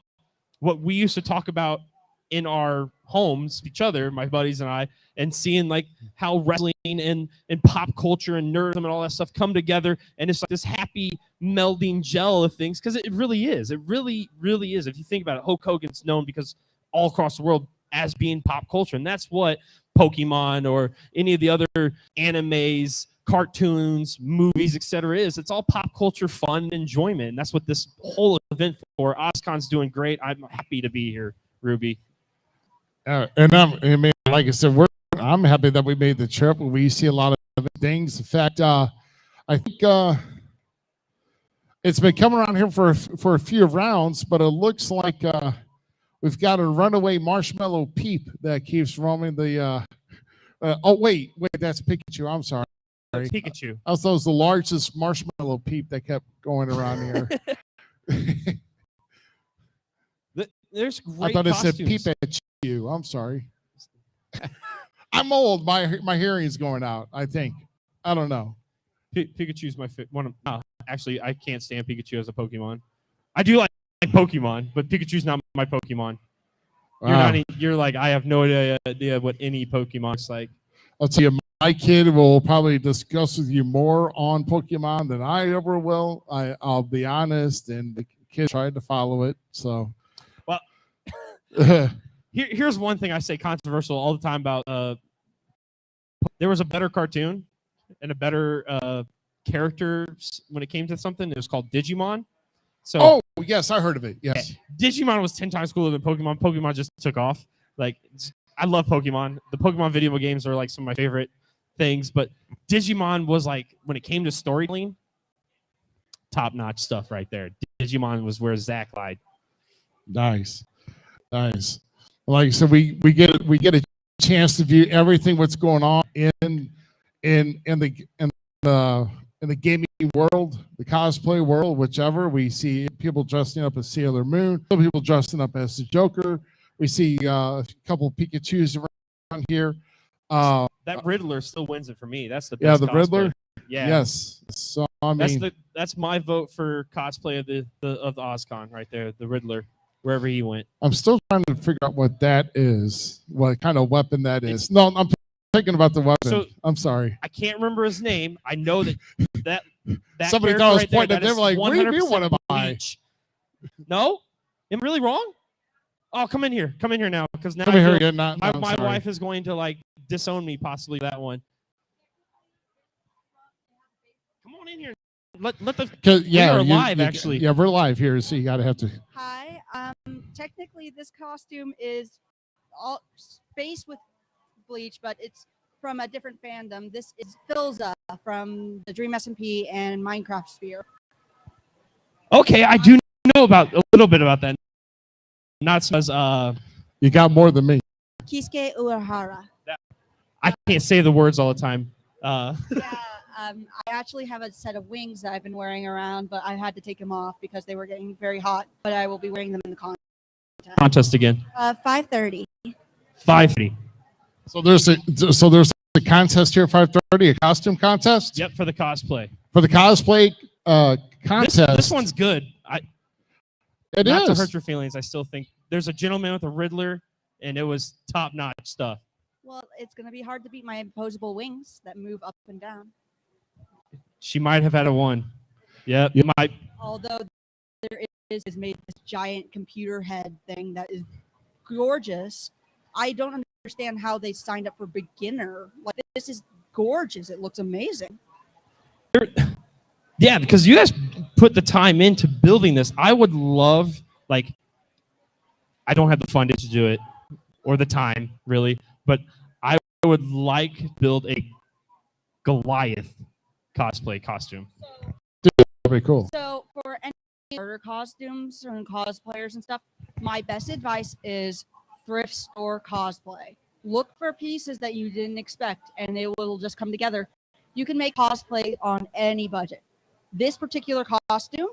what we used to talk about in our homes, each other, my buddies and I, and seeing like how wrestling and pop culture and nerdism and all that stuff come together, and it's like this happy melding gel of things, because it really is. It really, really is. If you think about it, Hulk Hogan's known because all across the world as being pop culture, and that's what Pokemon or any of the other animes, cartoons, movies, etc. is. It's all pop culture fun and enjoyment, and that's what this whole event for. OzCon's doing great. I'm happy to be here, Ruby. I mean, like I said, I'm happy that we made the trip. We see a lot of things. In fact, I think it's been coming around here for a few rounds, but it looks like we've got a runaway marshmallow peep that keeps roaming the. Oh wait, that's Pikachu. I'm sorry. That's Pikachu. I thought it was the largest marshmallow peep that kept going around here. There's great I thought it said costumes. Pikachu. I'm sorry. I'm old. My hearing's going out, I think. I don't know. Pikachu's my one of. Actually, I can't stand Pikachu as a Pokemon. I do like Pokemon, but Pikachu's not my Pokemon. Wow. You're like, I have no idea what any Pokemon looks like. I'll tell you, my kid will probably discuss with you more on Pokemon than I ever will. I'll be honest, and the kid tried to follow it. So, well, here's one thing I say controversial all the time about. There was a better cartoon and a better character when it came to something. It was called Digimon. So, oh yes, I heard of it. Yes, Digimon was 10 times cooler than Pokemon. Pokemon just took off. Like, I love Pokemon. The Pokemon video games are like some of my favorite things, but Digimon was like, when it came to storytelling, top-notch stuff right there. Digimon was where Zach lied. nice. Like I said, we get a chance to view everything what's going on in the gaming world, the cosplay world, whichever. We see people dressing up as Sailor Moon, some people dressing up as the Joker. We see a couple of Pikachus around here. That Riddler still wins it for me. That's the best Yeah, the cosplay. Riddler. Yeah. Yes. So I mean, That's my vote for cosplay of the OzCon right there. The Riddler, wherever he went. I'm still trying to figure out what that is, what kind of weapon that is. No, I'm thinking about the weapon. So- I'm sorry. I can't remember his name. I know that Somebody character thought I was right there, pointing at that them is like, what do you mean, 100% what am I? Bleach. No, am I really wrong? Oh, come in here now, because now Come I here feel- again. No, I'm my sorry. wife is going to like disown me possibly that one. Come on in here. Let the 'Cause, yeah, are live, actually. Yeah, we're live here, so you got to have to. Hi. Technically, this costume is all spaced with Bleach, but it's from a different fandom. This is Philza from the Dream SMP and Minecraft Sphere. Okay, I do know about a little bit about that. Not so as You got more than me. Kisuke Uehara. I can't say the words all the time. Yeah. I actually have a set of wings that I've been wearing around, but I had to take them off because they were getting very hot. But I will be wearing them in the Contest again. 5:30. 5:30. So there's a contest here at 5:30, a costume contest. Yep, for the cosplay. For the cosplay contest. This one's good. It Not to is. hurt your feelings, I still think there's a gentleman with a Riddler, and it was top-notch stuff. Well, it's going to be hard to beat my opposable wings that move up and down. She might have had a 1. Yep, you might. Although there is made this giant computer head thing that is gorgeous. I don't understand how they signed up for beginner. Like, this is gorgeous. It looks amazing. Yeah, because you guys put the time into building this. I would love, like, I don't have the funding to do it or the time, really, but I would like to build a Goliath cosplay costume. Very cool. So for any order costumes and cosplayers and stuff, my best advice is thrift store cosplay. Look for pieces that you didn't expect, and they will just come together. You can make cosplay on any budget. This particular costume,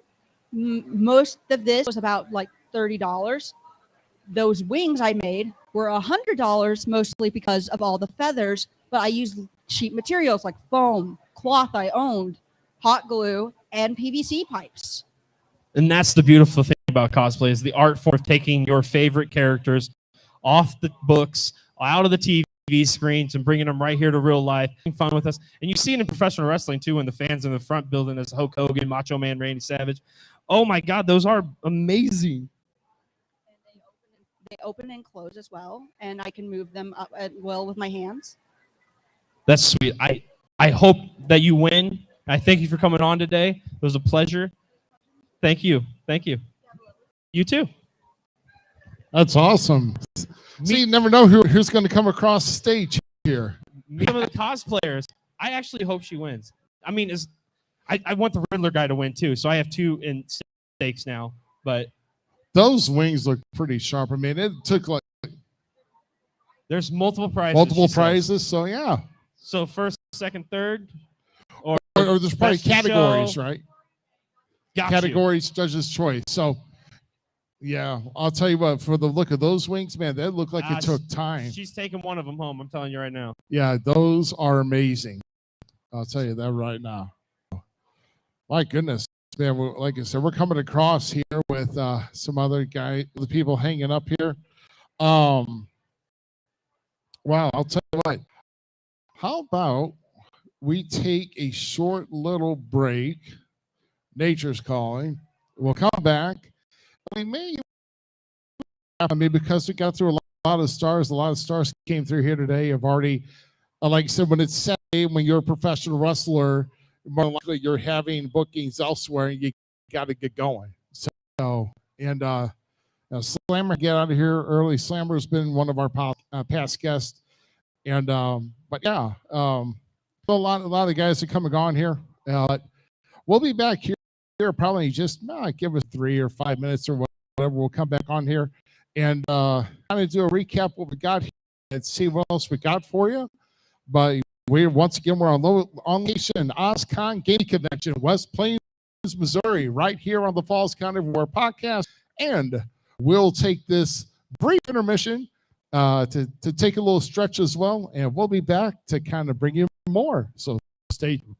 most of this was about like $30. Those wings I made were $100, mostly because of all the feathers, but I used cheap materials like foam, cloth I owned, hot glue, and PVC pipes. And that's the beautiful thing about cosplay is the art form of taking your favorite characters off the books, out of the TV screens, and bringing them right here to real life, having fun with us. And you see it in professional wrestling too, when the fans in the front building as Hulk Hogan, Macho Man, Randy Savage. Oh my God, those are amazing. They open and close as well, and I can move them up at will with my hands. That's sweet. I hope that you win. I thank you for coming on today. It was a pleasure. Thank you. Thank you. You too. That's awesome. See, you never know who's going to come across the stage here. Some of the cosplayers. I actually hope she wins. I mean, I want the Riddler guy to win too, so I have two in stakes now. But Those wings look pretty sharp. I mean, it took like there's multiple prizes. multiple she says. prizes. So yeah, So first, second, third, or or there's probably Best in categories, show. right? got you. Categories, judges' choice. So yeah, I'll tell you what. For the look of those wings, man, that looked like Ah, it took time. She's taking one of them home. I'm telling you right now. Yeah, those are amazing. I'll tell you that right now. My goodness, man. Like I said, we're coming across here with some other the people hanging up here. Wow, I'll tell you what. How about we take a short little break? Nature's calling. We'll come back. We may, I mean, because we got through a lot of stars. A lot of stars came through here today. Have already, like I said, when it's Saturday, when you're a professional wrestler, more likely you're having bookings elsewhere, and you got to get going. So, and Slammer, get out of here early. Slammer's been one of our past guests, and but yeah, a lot of guys that come and gone here. We'll be back here probably just give us 3 or 5 minutes or whatever. We'll come back on here and kind of do a recap what we got here and see what else we got for you. But we're on location OzCon Gaming Convention, West Plains, Missouri, right here on the Falls County War podcast. And we'll take this brief intermission to take a little stretch as well, and we'll be back to kind of bring you more. So stay tuned.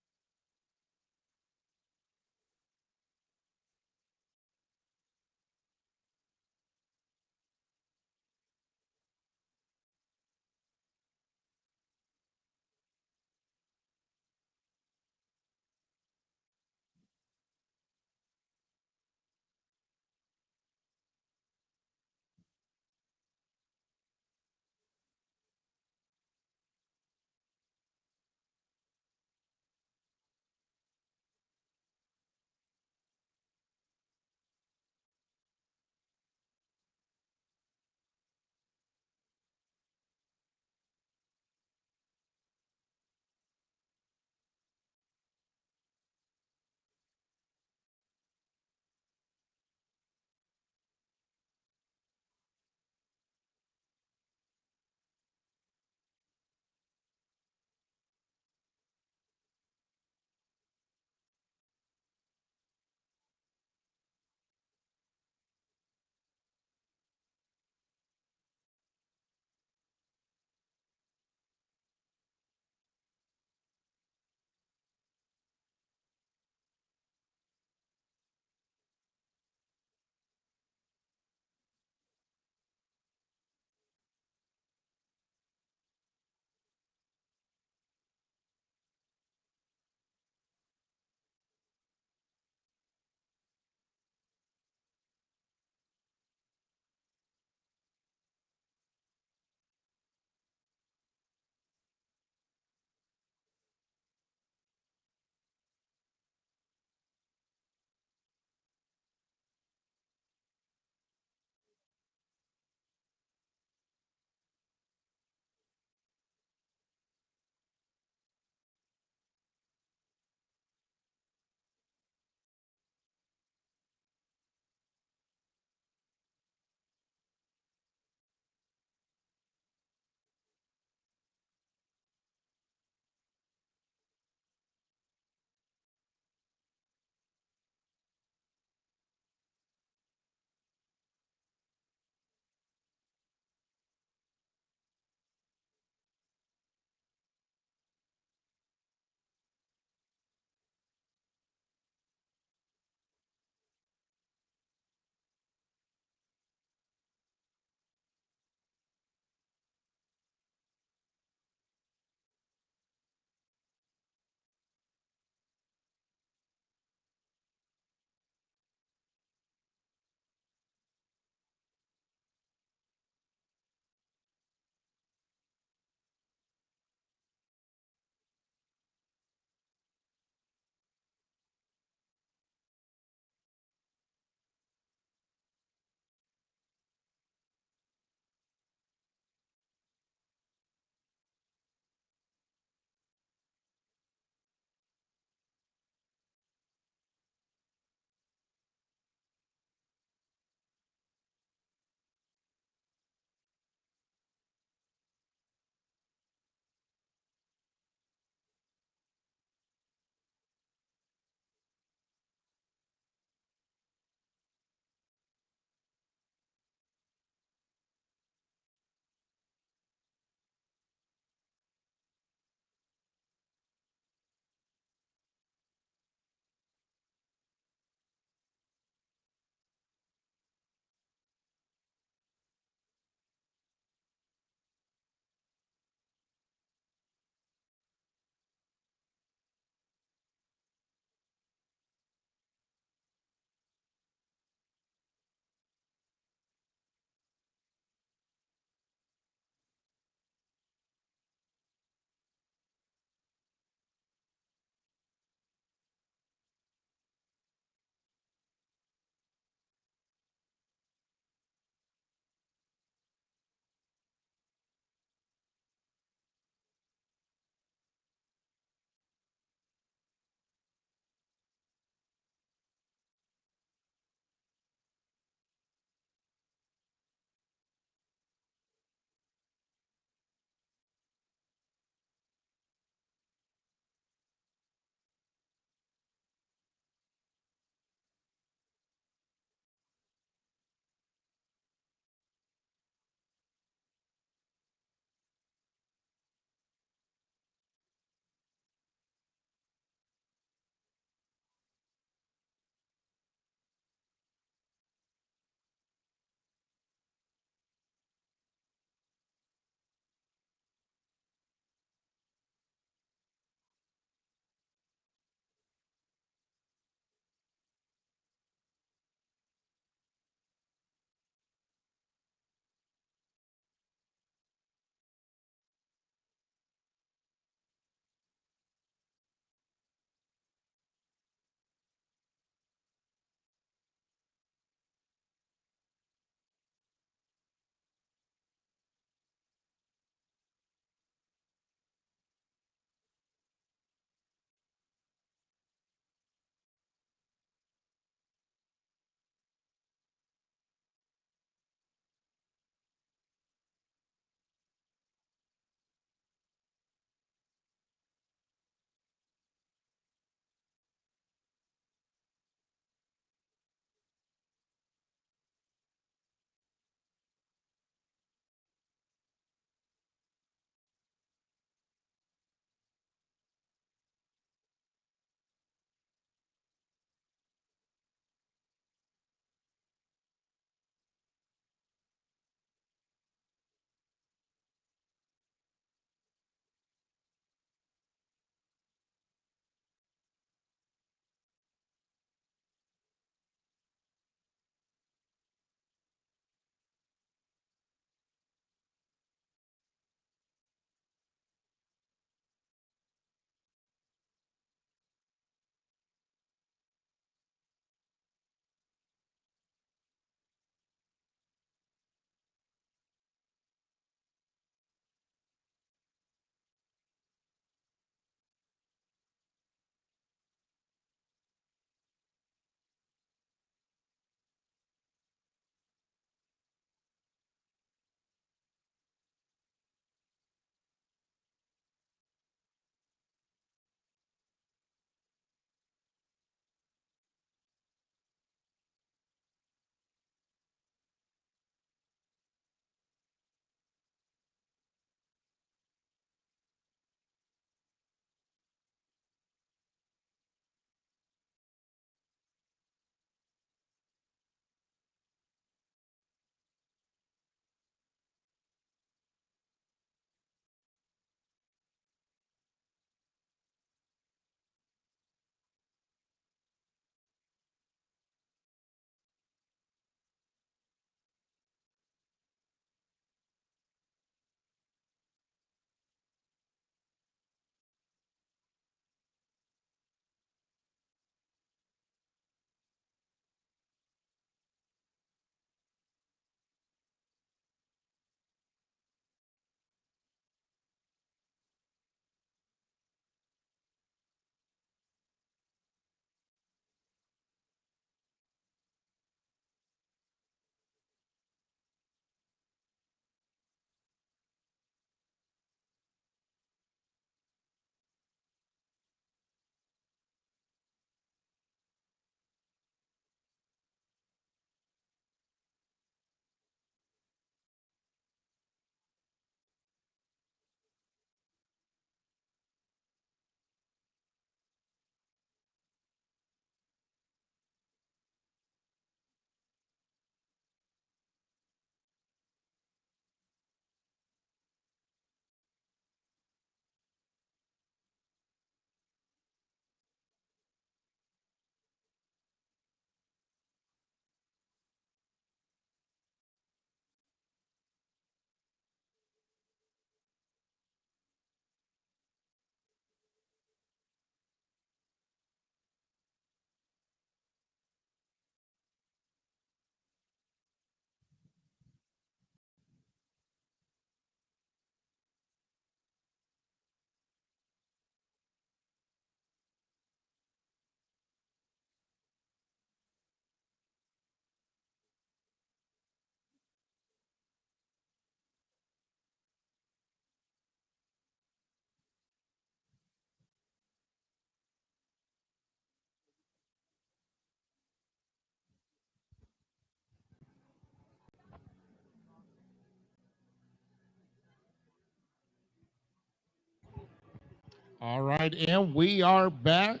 All right, and we are back.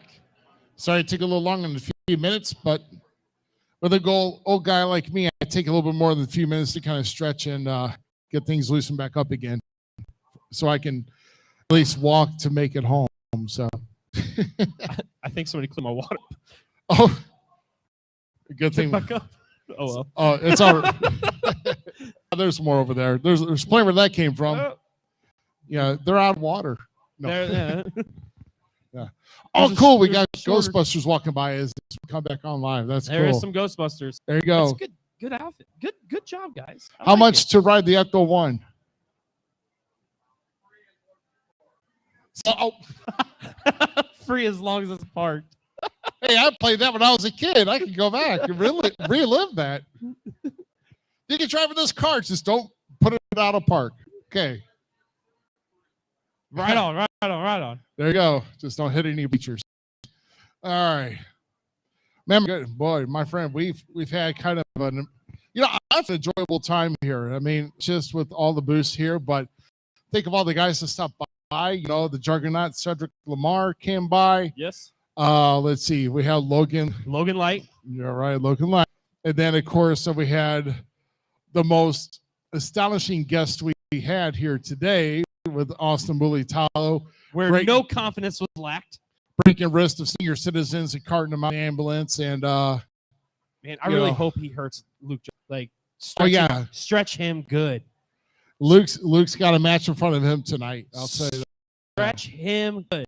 Sorry it took a little longer than a few minutes, but with a old guy like me, I take a little bit more than a few minutes to kind of stretch and get things loosened back up again, so I can at least walk to make it home. So, I think somebody cleared my water. oh, good thing. Back up. Oh well. Oh, it's all right. There's more over there. There's plenty where that came from. Oh, Yeah, they're out of water. No. there, yeah. Oh, There's a- cool. We there's got a shorter- Ghostbusters walking by as we come back on live. That's There cool. is some Ghostbusters. There you go. That's good. Good outfit. Good job, guys. I How like much to ride the Ecto One? So, oh, it. Free as long as it's parked. hey, I played that when I was a kid. I can go back and really relive that. You can drive in this car, just don't put it out of park. Okay, Right on. Right on. Right on. there you go. Just don't hit any bleachers. All right, man. Good boy, my friend. We've had kind of an, I've an enjoyable time here. I mean, just with all the booths here, but think of all the guys that stopped by. The Juggernaut Cedric Lamar came by. Yes. Let's see. We had Logan. Logan Light. You're right, Logan Light. And then, of course, we had the most astonishing guest we had here today with Austin Bulitalo, Where Great. no confidence was lacked. breaking wrist of senior citizens and carting them out in the ambulance. And, Man, I You really know. hope he hurts Luke. Like, oh, stretch him, yeah, stretch him good. Luke's got a match in front of him tonight. I'll say that. Stretch him good.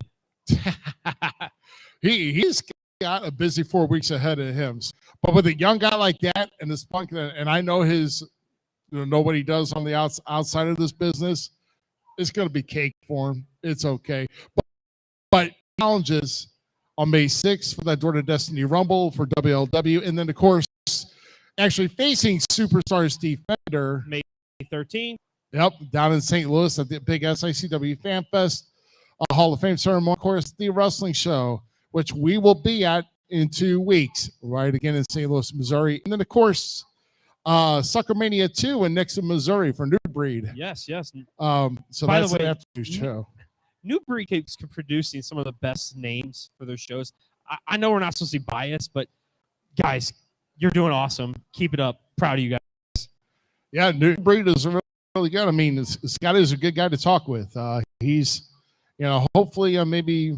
He's got a busy 4 weeks ahead of him. But with a young guy like that and this punk, and I know know what he does on the outside of this business, it's going to be cake for him. It's okay. But challenges on May 6th for that Door to Destiny Rumble for WLW. And then, of course, actually facing superstar Steve Fender. 13. Yep, down in St. Louis at the big SICW Fan Fest, a Hall of Fame ceremony, of course, the wrestling show, which we will be at in 2 weeks, right again in St. Louis, Missouri. And then, of course, Suckermania 2 in Nixon, Missouri for New Breed. Yes, yes. So By the that's an way, afternoon show. New Breed keeps producing some of the best names for their shows. I know we're not supposed to be biased, but guys, you're doing awesome. Keep it up. Proud of you guys. Yeah, New Breed is really good. I mean, Scott is a good guy to talk with. He's, hopefully maybe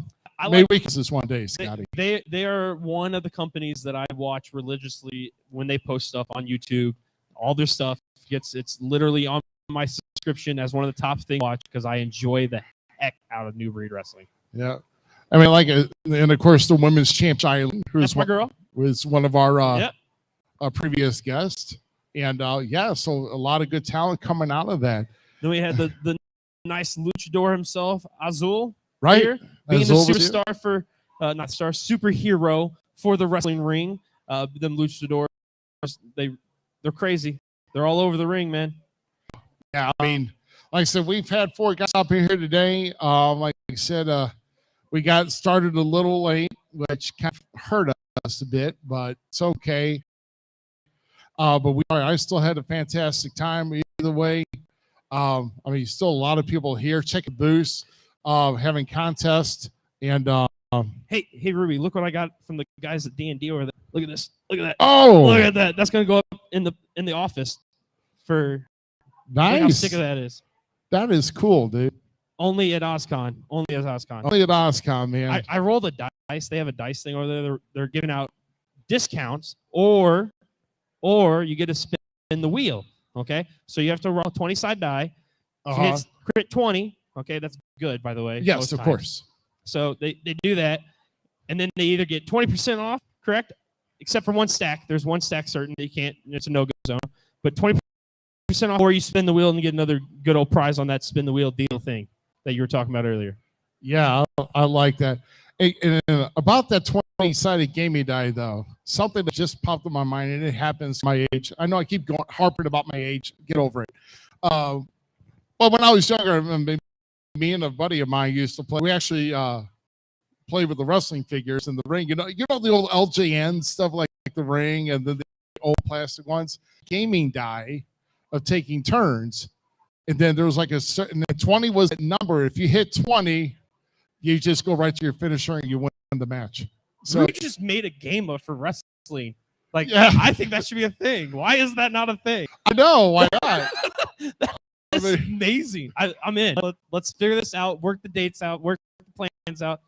we can do this one day, Scotty. They are one of the companies that I watch religiously when they post stuff on YouTube. All their stuff it's literally on my subscription as one of the top things to watch because I enjoy the heck out of New Breed Wrestling. Yeah. I mean, and of course, the women's champ, Eileen, That's my girl. was one of our Yep. previous guests. And so a lot of good talent coming out of that. Then we had the nice luchador himself, Azul, Right? here, being Azul the was here. superstar for superhero for the wrestling ring. Them luchadors, they're crazy. They're all over the ring, man. Yeah, I mean, like I said, we've had 4 guys up in here today. Like I said, we got started a little late, which kind of hurt us a bit, but it's okay. But I still had a fantastic time either way. I mean, still a lot of people here checking booths, having contests, and Hey, Ruby, look what I got from the guys at D&D over there. Look at this. Look at that. oh, Look at that. That's gonna go up in the office for look how nice! sick of that is. That is cool, dude. Only at OzCon. Only at OzCon. Only at OzCon, man. I roll the dice. They have a dice thing over there. They're giving out discounts, or you get to spin the wheel. Okay, so you have to roll 20-side die. If you hit crit 20, okay, that's good, by the way. Yes, most of times. course. So they do that, and then they either get 20% off, correct? Except for one stack. There's one stack certain that you can't. It's a no-go zone. But 20% off, or you spin the wheel and you get another good old prize on that spin the wheel deal thing that you were talking about earlier. Yeah, I like that. Hey, and about that 20-sided gaming die, though, something that just popped in my mind, and it happens my age. I know I keep harping about my age. Get over it. But when I was younger, me and a buddy of mine used to play. We actually played with the wrestling figures in the ring. You know the old LJN stuff like the ring and the old plastic ones. Gaming die of taking turns, and then there was like a certain 20 was a number. If you hit 20, you just go right to your finisher and you win the match. So we just made a game of for wrestling. Like, Yeah. I think that should be a thing. Why is that not a thing? I know why not. That's amazing. I'm in. Let's figure this out. Work the dates out. Work the plans out.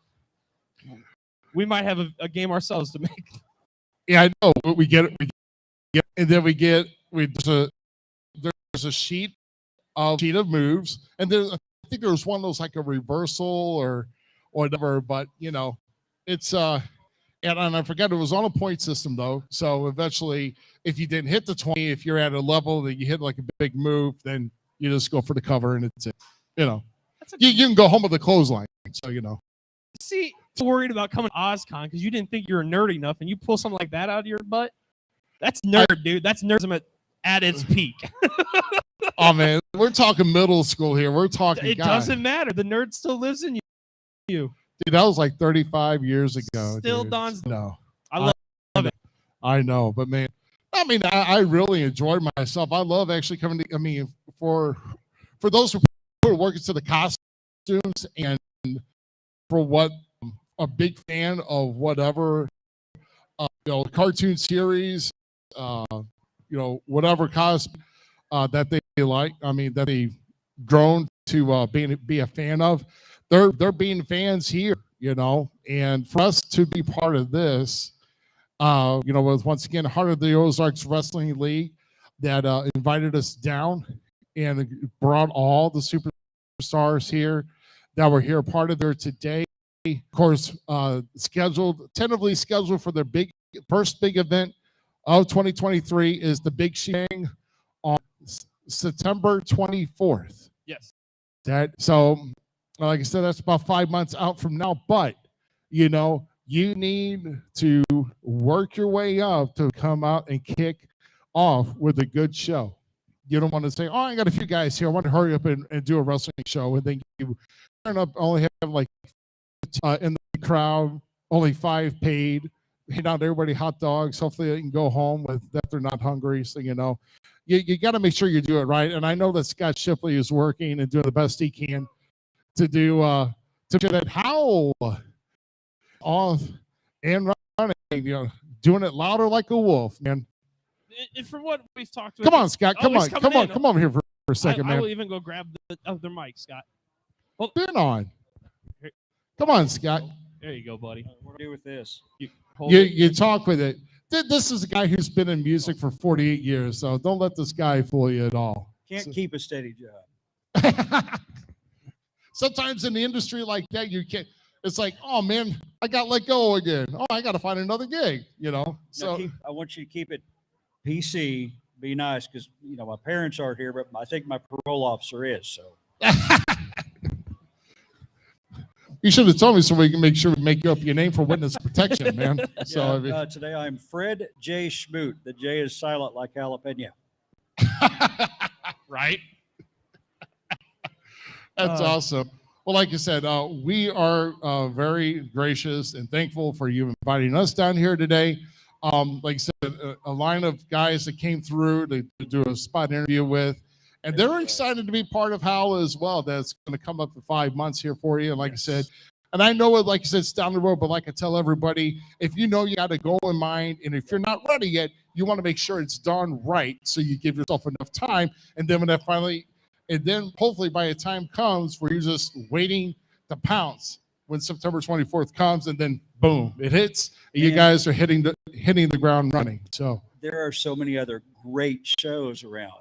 We might have a game ourselves to make. Yeah, I know. But we get it. And then there's a sheet of moves, and I think there was one that was like a reversal or whatever. But it's and I forget it was on a point system though. So eventually, if you didn't hit the 20, if you're at a level that you hit like a big move, then you just go for the cover and it's it. You can go home with a clothesline. So See, worried about coming to OzCon because you didn't think you were nerd enough, and you pull something like that out of your butt. That's nerd, dude. That's nerdism at its peak. Oh man, we're talking middle school here. We're talking. It God. doesn't matter. The nerd still lives in you. Dude, that was like 35 years ago. Still dude. Don's. No, I love it. I know, but man, I mean, I really enjoyed myself. I love actually coming to. I mean, for those who are working to the costumes and for what a big fan of whatever cartoon series, whatever costume that they like. I mean, that they've grown to be a fan of. They're being fans here, and for us to be part of this, was once again Heart of the Ozarks Wrestling League that invited us down and brought all the superstars here that were here part of there today. Of course, tentatively scheduled for their first big event of 2023 is the Big Shang on September 24th. Yes. Like I said, that's about 5 months out from now. But you need to work your way up to come out and kick off with a good show. You don't want to say, "Oh, I got a few guys here. I want to hurry up and do a wrestling show," and then you turn up only have like in the crowd, only 5 paid. Hand out everybody hot dogs. Hopefully they can go home with that they're not hungry. So you got to make sure you do it right. And I know that Scott Shipley is working and doing the best he can to do that howl off and running, doing it louder like a wolf, man. And from what we've talked about, Come on, Scott. Come he's on. coming in. Come over here for a second, I man. will even go grab the other mic, Scott. Been on. Come on, Scott. There you go, buddy. What do I do with this? You talk with it. This is a guy who's been in music for 48 years, so don't let this guy fool you at all. Can't keep a steady job. Sometimes in the industry like that, you can't. It's like, oh man, I got let go again. Oh, I got to find another gig. So I want you to keep it PC. Be nice, because my parents aren't here, but I think my parole officer is. So you should have told me so we can make sure we make up your name for witness protection, man. So today I'm Fred J. Schmoot. The J is silent like jalapeno. right. That's awesome. Well, like you said, we are very gracious and thankful for you inviting us down here today. Like I said, a line of guys that came through to do a spot interview with, and they're excited to be part of Howl as well. That's going to come up in 5 months here for you. And like I said, and I know it, like I said, it's down the road, but like I tell everybody, if you got a goal in mind, and if you're not ready yet, you want to make sure it's done right, so you give yourself enough time. And then then hopefully by the time comes where you're just waiting to pounce when September 24th comes, and then boom, it hits. And you guys are hitting the ground running. So there are so many other great shows around.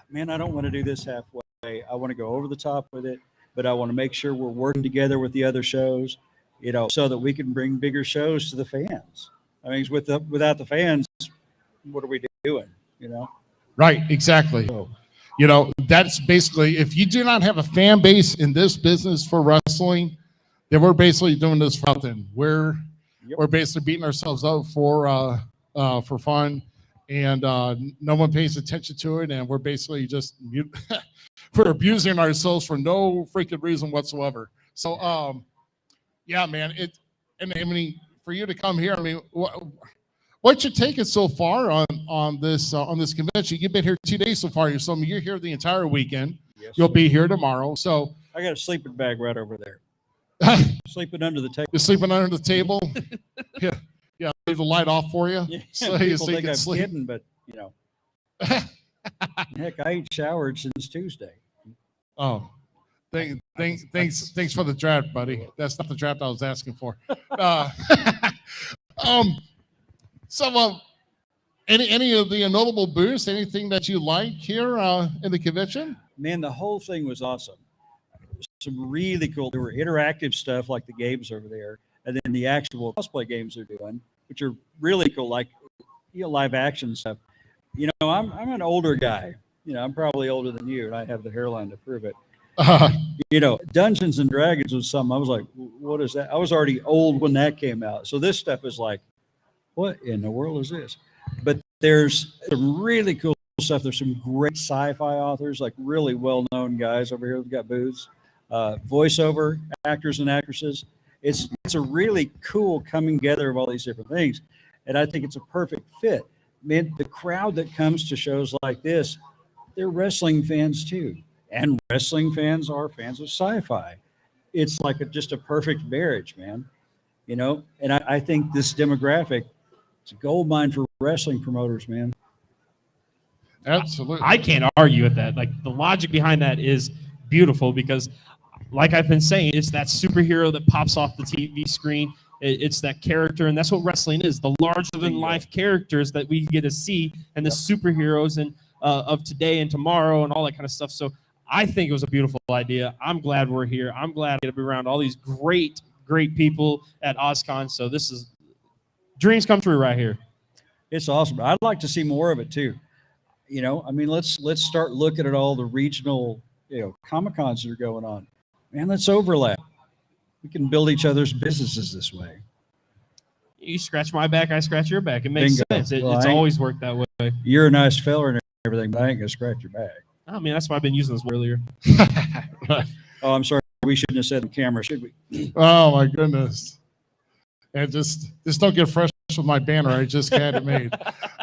Man, I don't want to do this halfway. I want to go over the top with it, but I want to make sure we're working together with the other shows, so that we can bring bigger shows to the fans. I mean, without the fans, what are we doing? Right, exactly. So, that's basically, if you do not have a fan base in this business for wrestling, then we're basically doing this for nothing. We're basically beating ourselves up for fun, and no one pays attention to it, and we're basically just we're abusing ourselves for no freaking reason whatsoever. So, yeah, man, for you to come here, I mean, what's your take so far on this convention? You've been here 2 days so far. You're here the entire weekend. yes, You'll sir. be here tomorrow. So I got a sleeping bag right over there. Sleeping under the table. You're sleeping under the table. Yeah, yeah. Leave the light off for you. Yeah, So people you think can I'm sleep. kidding, but heck, I ain't showered since Tuesday. Oh, thanks for the draft, buddy. That's not the draft I was asking for. Uh, um, so, any of the notable booths, anything that you like here in the convention? Man, the whole thing was awesome. Some really cool. There were interactive stuff like the games over there, and then the actual cosplay games they're doing, which are really cool, like live action stuff. I'm an older guy. I'm probably older than you, and I have the hairline to prove it. Dungeons and Dragons was something I was like, what is that? I was already old when that came out. So this stuff is like, what in the world is this? But there's some really cool stuff. There's some great sci-fi authors, like really well-known guys over here. We've got booths, voiceover actors and actresses. It's a really cool coming together of all these different things. And I think it's a perfect fit. Man, the crowd that comes to shows like this, they're wrestling fans too. And wrestling fans are fans of sci-fi. It's like just a perfect marriage, man. And I think this demographic, it's a gold mine for wrestling promoters, man. Absolutely. I can't argue with that. Like the logic behind that is beautiful because, like I've been saying, it's that superhero that pops off the TV screen. It's that character, and that's what wrestling is: the larger-than-life characters that we get to see, and the superheroes and of today and tomorrow, and all that kind of stuff. So I think it was a beautiful idea. I'm glad we're here. I'm glad to be around all these great people at OzCon. So this is dreams come true right here. It's awesome. I'd like to see more of it too. Let's start looking at all the regional, Comic-Cons that are going on. Man, let's overlap. We can build each other's businesses this way. You scratch my back, I scratch your back. It makes Bingo. sense. Well, It's I ain't- always worked that way. You're a nice fella and everything, but I ain't gonna scratch your back. I mean, that's why I've been using this earlier. Oh, I'm sorry. We shouldn't have said on camera, should we? Oh my goodness. And just don't get fresh with my banner. I just had it made.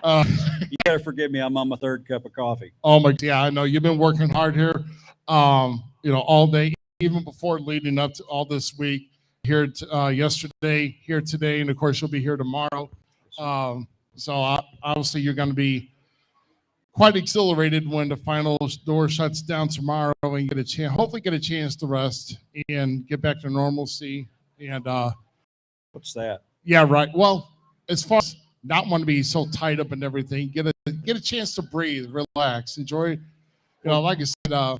You gotta forgive me. I'm on my third cup of coffee. Oh my, yeah, I know you've been working hard here, all day, even before leading up to all this week. Here yesterday, here today, and of course you'll be here tomorrow. So obviously you're going to be quite exhilarated when the final door shuts down tomorrow and hopefully get a chance to rest and get back to normalcy. And What's that? yeah, right. Well, as far as not want to be so tied up and everything, get a chance to breathe, relax, enjoy. Like I said,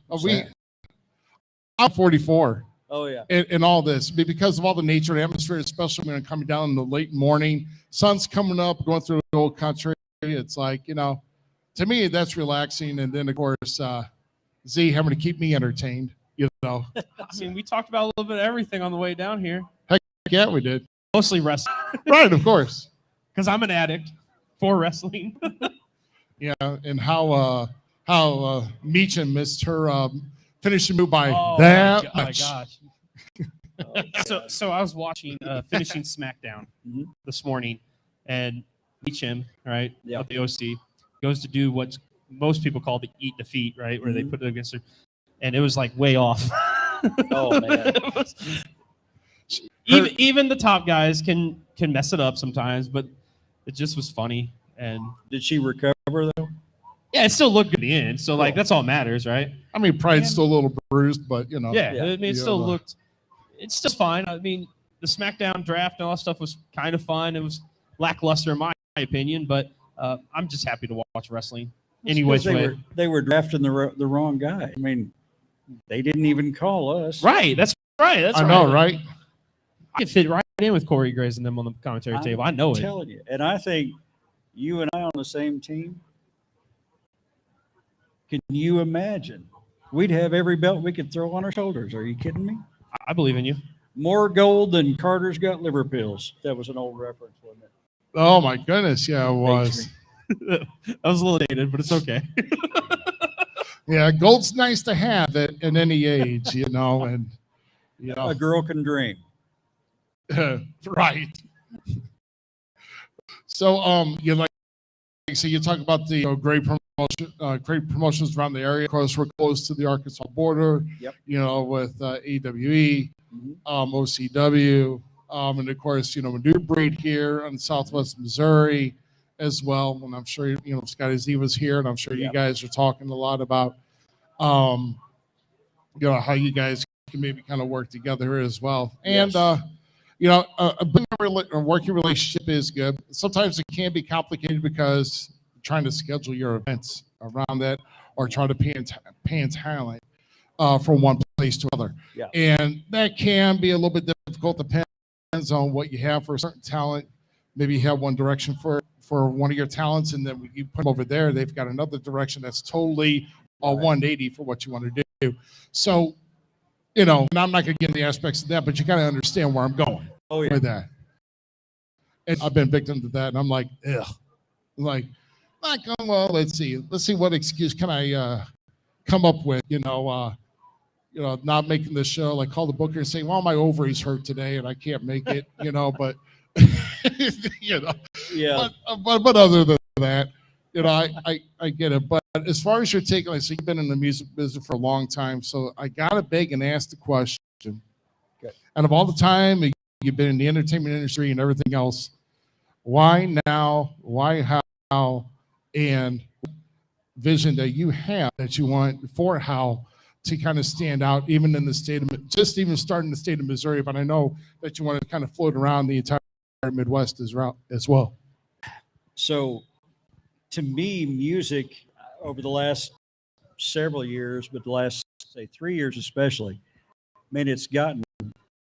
I'm 44. Oh yeah. In all this, because of all the nature and atmosphere, especially when I'm coming down in the late morning, sun's coming up, going through the whole country. It's like, to me, that's relaxing. And then, of course, Z having to keep me entertained, I mean, we talked about a little bit of everything on the way down here. Yeah, we did. Mostly wrestling, Right, of course. because I'm an addict for wrestling. Yeah, and how Meechin missed her finishing move by that my much. gosh. So I was watching finishing SmackDown Mhm. this morning, and Meechim, right, Yeah. of the OC, goes to do what most people call the eat defeat, right, where they Mhm. put it against her, and it was like way off. Oh man. It was- even the top guys can mess it up sometimes, but it just was funny, and Did she recover though? yeah, it still looked good in the end. So like Cool. that's all matters, right? I mean, pride's still a little bruised, but Yeah, Yeah. I mean, it still Yeah. looked. It's just fine. I mean, the SmackDown draft and all that stuff was kind of fun. It was lackluster in my opinion, but I'm just happy to watch wrestling. Any which Because way. they were drafting the wrong guy. I mean, they didn't even call us. Right. That's right. That's I right. know, right? I could fit right in with Corey Graves and them on the commentary I'm table. I know I'm it. telling you. And I think you and I on the same team. Can you imagine? We'd have every belt we could throw on our shoulders. Are you kidding me? I believe in you. More gold than Carter's got liver pills. That was an old reference, wasn't it? Oh my goodness, yeah, it was. That was a little dated, but it's okay. Yeah, gold's nice to have at any age, and A girl can dream. right. So, like so you talk about the great promotions around the area. Of course, we're close to the Arkansas border. Yep. You know, with AWE, Mhm. OCW, and of course, you know, New Breed here in Southwest Missouri as well. And I'm sure you know Scotty Z was here, and I'm sure you Yep. guys are talking a lot about, you know, how you guys can maybe kind of work together here as well. And Yes. you know, a working relationship is good. Sometimes it can be complicated because trying to schedule your events around that or trying to pan talent from one place to another. Yeah. And that can be a little bit difficult. Depends on what you have for a certain talent. Maybe you have one direction for one of your talents, and then when you put them over there, they've got another direction that's totally a Right. 180 for what you want to do. So, you know, and I'm not going to get into the aspects of that, but you got to understand where I'm going Oh yeah. with that. And I've been victim to that, and I'm like, ugh. I'm like, not going well. Let's see what excuse can I come up with. You know, not making the show. Like call the booker and say, well, my ovaries hurt today, and I can't make it. You know, but you know, Yeah. but other than that, you know, I get it. But as far as your take, like I said, you've been in the music business for a long time, so I gotta beg and ask the question. Okay. Out of all the time you've been in the entertainment industry and everything else, why now? Why how? And vision that you have that you want for how to kind of stand out, even in the state of just even starting the state of Missouri. But I know that you want to kind of float around the entire Midwest as well. So to me, music over the last several years, but the last say 3 years especially, man, it's gotten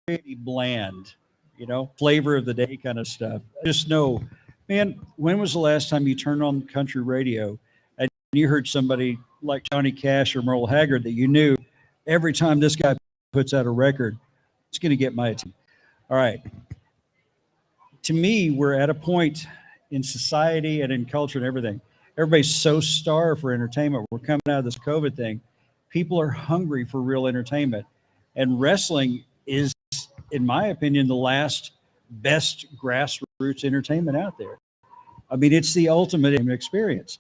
pretty bland, you know, flavor of the day kind of stuff. I just know, man, when was the last time you turned on country radio and you heard somebody like Johnny Cash or Merle Haggard that you knew every time this guy puts out a record, it's going to get my attention. All right. To me, we're at a point in society and in culture and everything. Everybody's so starved for entertainment. We're coming out of this COVID thing. People are hungry for real entertainment. And wrestling is, in my opinion, the last best grassroots entertainment out there. I mean, it's the ultimate experience.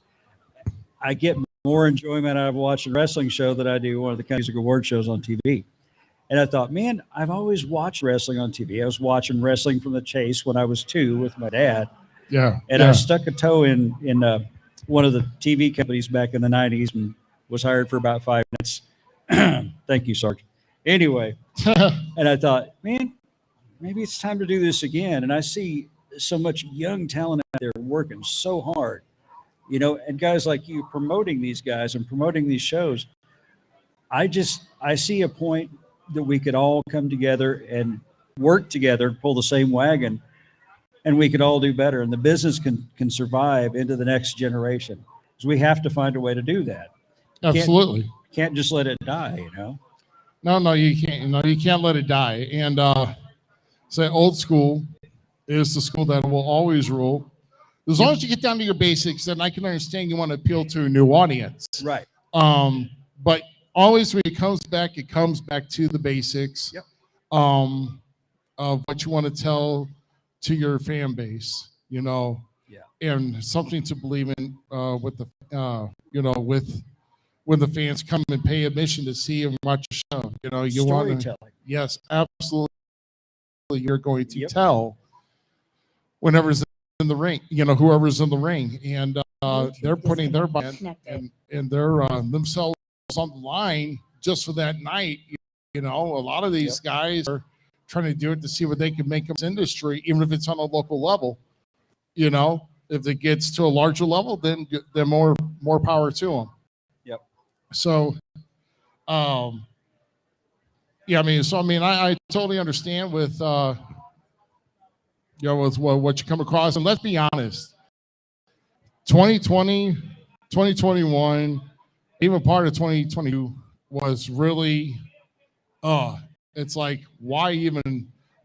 I get more enjoyment out of watching a wrestling show than I do one of the music award shows on TV. And I thought, man, I've always watched wrestling on TV. I was watching Wrestling from the Chase when I was 2 with my dad. Yeah. And I stuck a toe in one of the TV companies back in the 90s and was hired for about 5 minutes. Thank you, Sarge. Anyway, and I thought, man, maybe it's time to do this again. And I see so much young talent out there working so hard, you know, and guys like you promoting these guys and promoting these shows. I see a point that we could all come together and work together, pull the same wagon, and we could all do better. And the business can survive into the next generation. So we have to find a way to do that. Absolutely. Can't just let it die, you know? No, you can't. No, you can't let it die. And say old school is the school that will always rule. As long as you get down to your basics, then I can understand you want to appeal to a new audience. Right. But always when it comes back to the basics. Yep. Of what you want to tell to your fan base, you know. Yeah. And something to believe in with the you know, with when the fans come and pay admission to see and watch your show. You know, you want to, Storytelling. yes, absolutely. You're going to Yep. tell whenever's in the ring, you know, whoever's in the ring, and they're putting their body and their themselves on the line just for that night. You know, a lot of these guys are trying to do it to see what they can make in this industry, even if it's on a local level. You know, if it gets to a larger level, then more power to them. Yep. So, yeah, I totally understand with, you know, with what you come across. And let's be honest, 2020, 2021, even part of 2022 was really, it's like, why even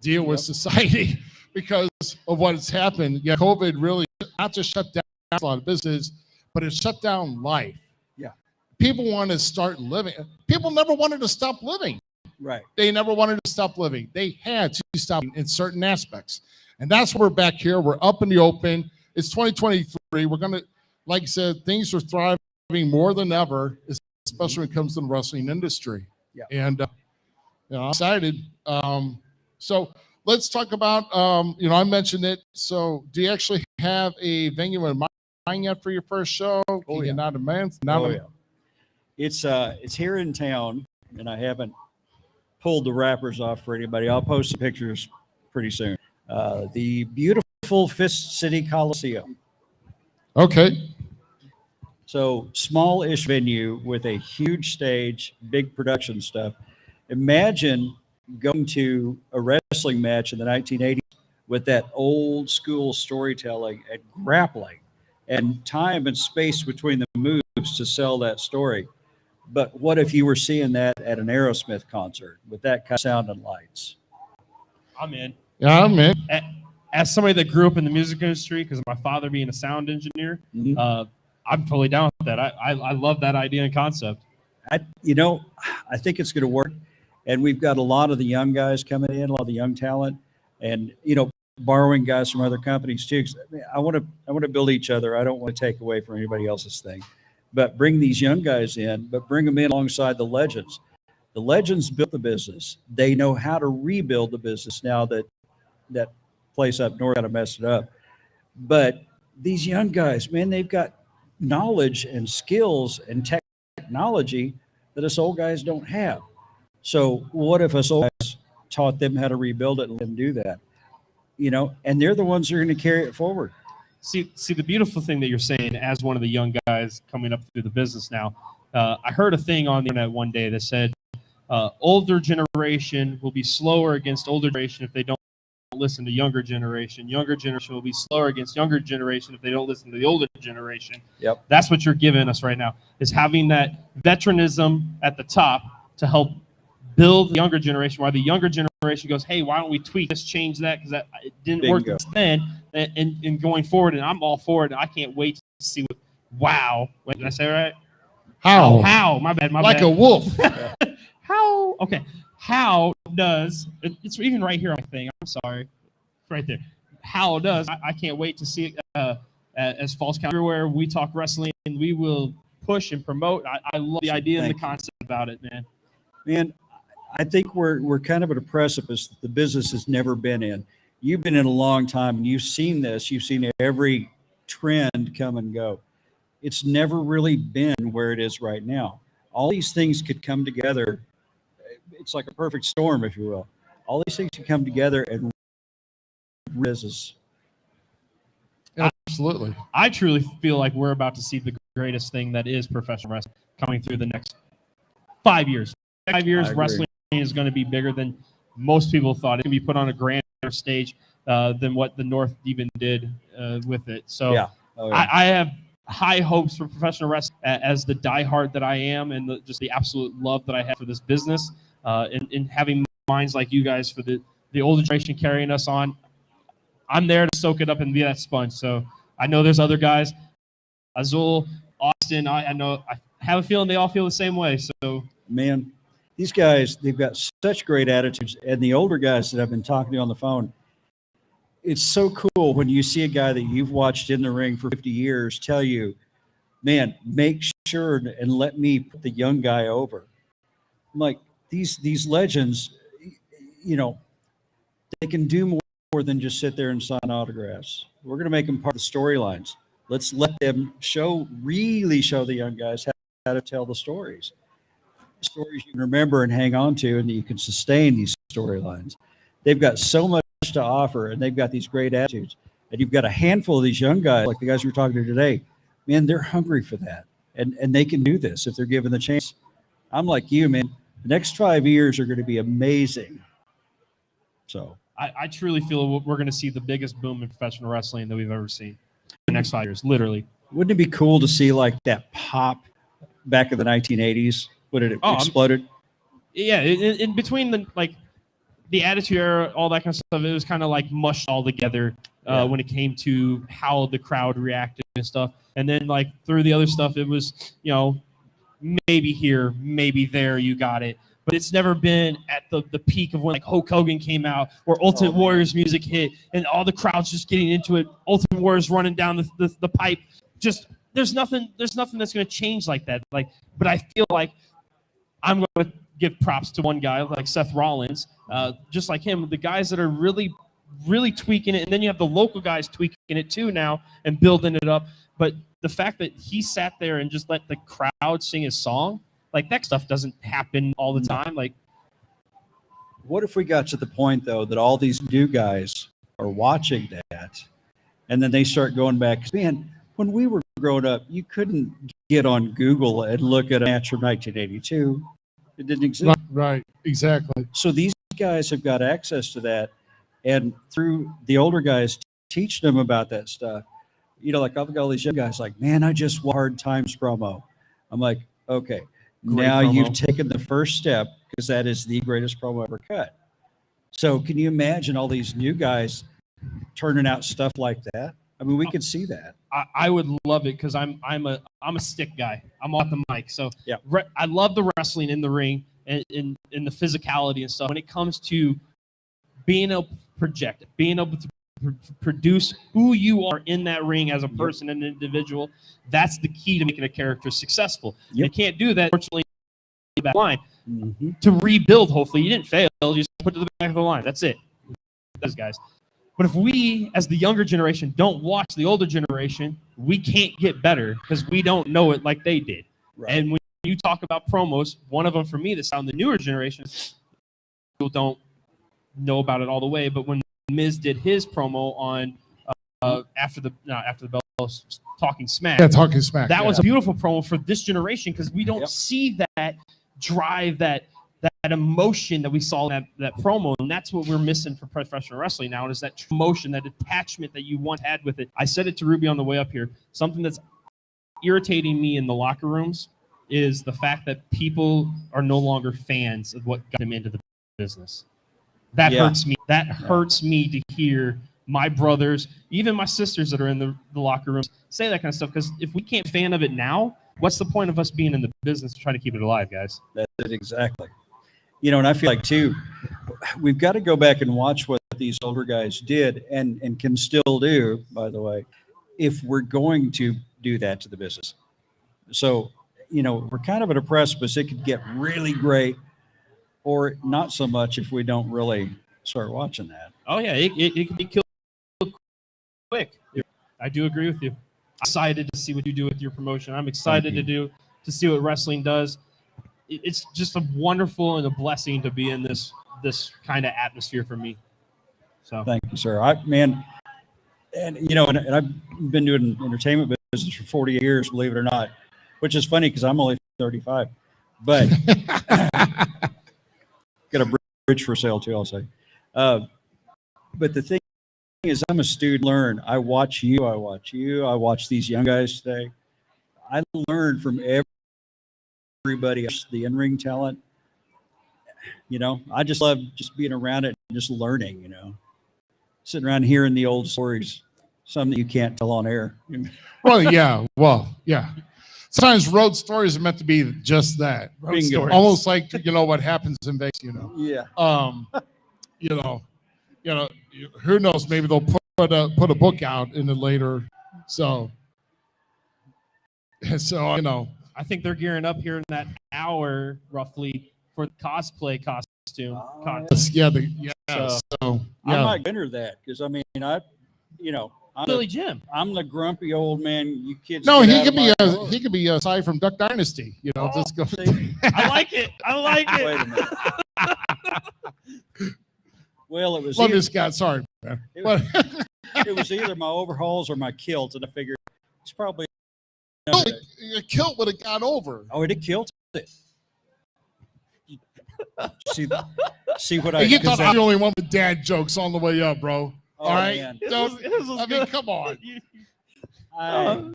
deal with society because of what has happened? Yeah, COVID really not just shut down a lot of business, but it shut down life. Yeah. People want to start living. People never wanted to stop living. Right. They never wanted to stop living. They had to stop in certain aspects. And that's why we're back here. We're up in the open. It's 2023. We're going to, like I said, things are thriving more than ever, especially when it comes to the wrestling industry. Yeah. And I'm excited. So let's talk about, I mentioned it. So do you actually have a venue in mind yet for your first show? Oh, yeah. Not a man. Oh, yeah. It's here in town, and I haven't pulled the wrappers off for anybody. I'll post some pictures pretty soon. The beautiful Fist City Coliseum. Okay. So small-ish venue with a huge stage, big production stuff. Imagine going to a wrestling match in the 1980s with that old school storytelling and grappling and time and space between the moves to sell that story. But what if you were seeing that at an Aerosmith concert with that kind of sound and lights? I'm in. Yeah, I'm in. As somebody that grew up in the music industry, because of my father being a sound engineer, Mhm. I'm totally down with that. I love that idea and concept. I think it's going to work. And we've got a lot of the young guys coming in, a lot of the young talent, and, borrowing guys from other companies too. 'Cause I want to build each other. I don't want to take away from anybody else's thing, but bring these young guys in, but bring them in alongside the legends. The legends built the business. They know how to rebuild the business now that place up north kind of messed it up. But these young guys, man, they've got knowledge and skills and technology that us old guys don't have. So what if us old guys taught them how to rebuild it and let them do that? And they're the ones who are going to carry it forward. See the beautiful thing that you're saying as one of the young guys coming up through the business now. I heard a thing on the internet one day that said older generation will be slower against older generation if they don't listen to younger generation. Younger generation will be slower against younger generation if they don't listen to the older generation. Yep. That's what you're giving us right now, is having that veteranism at the top to help build the younger generation, while the younger generation goes, hey, why don't we tweak this, change that, because it didn't work Bingo. then, and going forward, and I'm all for it, and I can't wait to see what, wow, wait, did I say it right? How? My bad, Like bad. a wolf. How? Okay. How does it's even right here on my thing? I'm sorry, it's right there. How does I can't wait to see it as Falls Count everywhere we talk wrestling, and we will push and promote. I love the idea and the concept about it, man. Man, I think we're kind of at a precipice that the business has never been in. You've been in a long time, and you've seen this. You've seen every trend come and go. It's never really been where it is right now. All these things could come together. It's like a perfect storm, if you will. All these things could come together and business. Absolutely. I truly feel like we're about to see the greatest thing that is professional wrestling coming through the next 5 years. 5 years, I agree. wrestling is going to be bigger than most people thought. It can be put on a grander stage than what the North even did with it. So Yeah. Oh, yeah. I have high hopes for professional wrestling as the diehard that I am, and just the absolute love that I have for this business, and having minds like you guys for the older generation carrying us on. I'm there to soak it up and be that sponge. So I know there's other guys, Azul, Austin. I know, I have a feeling they all feel the same way. So Man, these guys, they've got such great attitudes. And the older guys that I've been talking to on the phone, it's so cool when you see a guy that you've watched in the ring for 50 years tell you, man, make sure and let me put the young guy over. I'm like, these legends, they can do more than just sit there and sign autographs. We're going to make them part of the storylines. Let's let them really show the young guys how to tell the stories. Stories you can remember and hang on to, and you can sustain these storylines. They've got so much to offer, and they've got these great attitudes. And you've got a handful of these young guys, like the guys we're talking to today. Man, they're hungry for that, and they can do this if they're given the chance. I'm like you, man. The next 5 years are going to be amazing. So I truly feel we're going to see the biggest boom in professional wrestling that we've ever seen in the next 5 years, literally. wouldn't it be cool to see like that pop back in the 1980s when it exploded? Yeah, in between the Attitude Era, all that kind of stuff, it was kind of like mushed all together when it came to how the crowd reacted and stuff. And then like through the other stuff, it was, maybe here, maybe there, you got it. But it's never been at the peak of when like Hulk Hogan came out, or Ultimate Warriors music hit, and all the crowds just getting into it. Ultimate Warriors running down the pipe, just there's nothing that's going to change like that. Like, but I feel like I'm going to give props to one guy like Seth Rollins, just like him, the guys that are really tweaking it. And then you have the local guys tweaking it too now and building it up. But the fact that he sat there and just let the crowd sing his song, like that stuff doesn't happen all the time. Like, What if we got to the point though that all these new guys are watching that, and then they start going back? 'Cause, man, when we were growing up, you couldn't get on Google and look at a match from 1982. It didn't exist. Right. Exactly. So these guys have got access to that, and through the older guys teach them about that stuff. You know, like I've got all these young guys like, man, I just watched Hard Times promo. I'm like, okay, Great now promo. you've taken the first step, because that is the greatest promo ever cut. So can you imagine all these new guys turning out stuff like that? I mean, we could see that. I would love it because I'm a stick guy. I'm off the mic, so Yeah. I love the wrestling in the ring and in the physicality and stuff. When it comes to being able to project, being able to produce who you are in that ring as a person and an individual, that's the key to making a character successful. Yep. You can't do that. Fortunately, back line Mhm. to rebuild. Hopefully, you didn't fail. You just put it to the back of the line. That's it. Those guys. But if we, as the younger generation, don't watch the older generation, we can't get better because we don't know it like they did. Right. And when you talk about promos, one of them for me that's on the newer generations, people don't know about it all the way. But when Miz did his promo on after the bell, Talking Smack, Yeah. Talking smack. that yeah. was a beautiful promo for this generation because we don't Yep. see that drive, that emotion that we saw in that promo, and that's what we're missing for professional wrestling now. Is that emotion, that attachment that you once had with it. I said it to Ruby on the way up here. Something that's irritating me in the locker rooms is the fact that people are no longer fans of what got them into the business. That Yeah. hurts me. That hurts me to hear my brothers, even my sisters that are in the locker rooms, say that kind of stuff. Because if we can't fan of it now, what's the point of us being in the business to try to keep it alive, guys? That's it, exactly. You know, and I feel like too, we've got to go back and watch what these older guys did and can still do, by the way, if we're going to do that to the business. So, you know, we're kind of at a precipice. It could get really great or not so much if we don't really start watching that. Oh yeah, it can be killed quick. I do agree with you. I'm excited to see what you do with your promotion. I'm excited to see what wrestling does. It's just a wonderful and a blessing to be in this kind of atmosphere for me. So Thank you, sir. And you know, and I've been doing entertainment business for 40 years, believe it or not, which is funny because I'm only 35, but got a bridge for sale too, I'll say. But the thing is, I'm a student. Learn. I watch you. I watch these young guys today. I learn from everybody else, the in-ring talent. You know, I just love just being around it and just learning, you know, sitting around hearing the old stories, some that you can't tell on air. Well, yeah. Sometimes road stories are meant to be just that. Bingo. Almost like, you know, what happens in Vegas, you know. Yeah. You know, who knows? Maybe they'll put a book out in the later. So, you know, I think they're gearing up here in that hour roughly for the cosplay costume. so I might enter that because I'm Billy Jim. I'm the grumpy old man. You kids. No, get he out could of be my car. he could be aside from Duck Dynasty. You know, Oh, just go. see? I like it. Wait a minute. Well, it was Love either, this guy. Sorry, man. It But it was either my overalls or my kilt, and I figured it's probably. your kilt would have got over. Oh, it killed it. See what I. You 'cause thought I'm the only one with dad jokes on the way up, bro. Oh, All right, man. Don't- This was I mean, good. come on.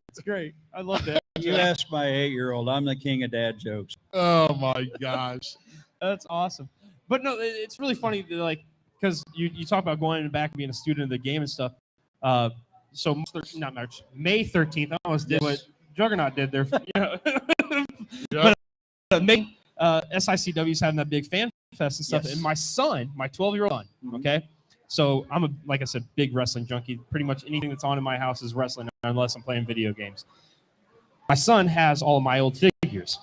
It's great. I love that. You asked my 8-year-old. I'm the king of dad jokes. Oh my gosh. That's awesome. But no, it's really funny, like, because you talk about going back and being a student of the game and stuff. So May 13th, I almost did what Juggernaut did there. Yeah. But May, SICW is having that big fan fest and stuff. Yes. And my son, my 12-year-old son, okay? So I'm like I said, big wrestling junkie. Pretty much anything that's on in my house is wrestling unless I'm playing video games. my son has all of my old figures.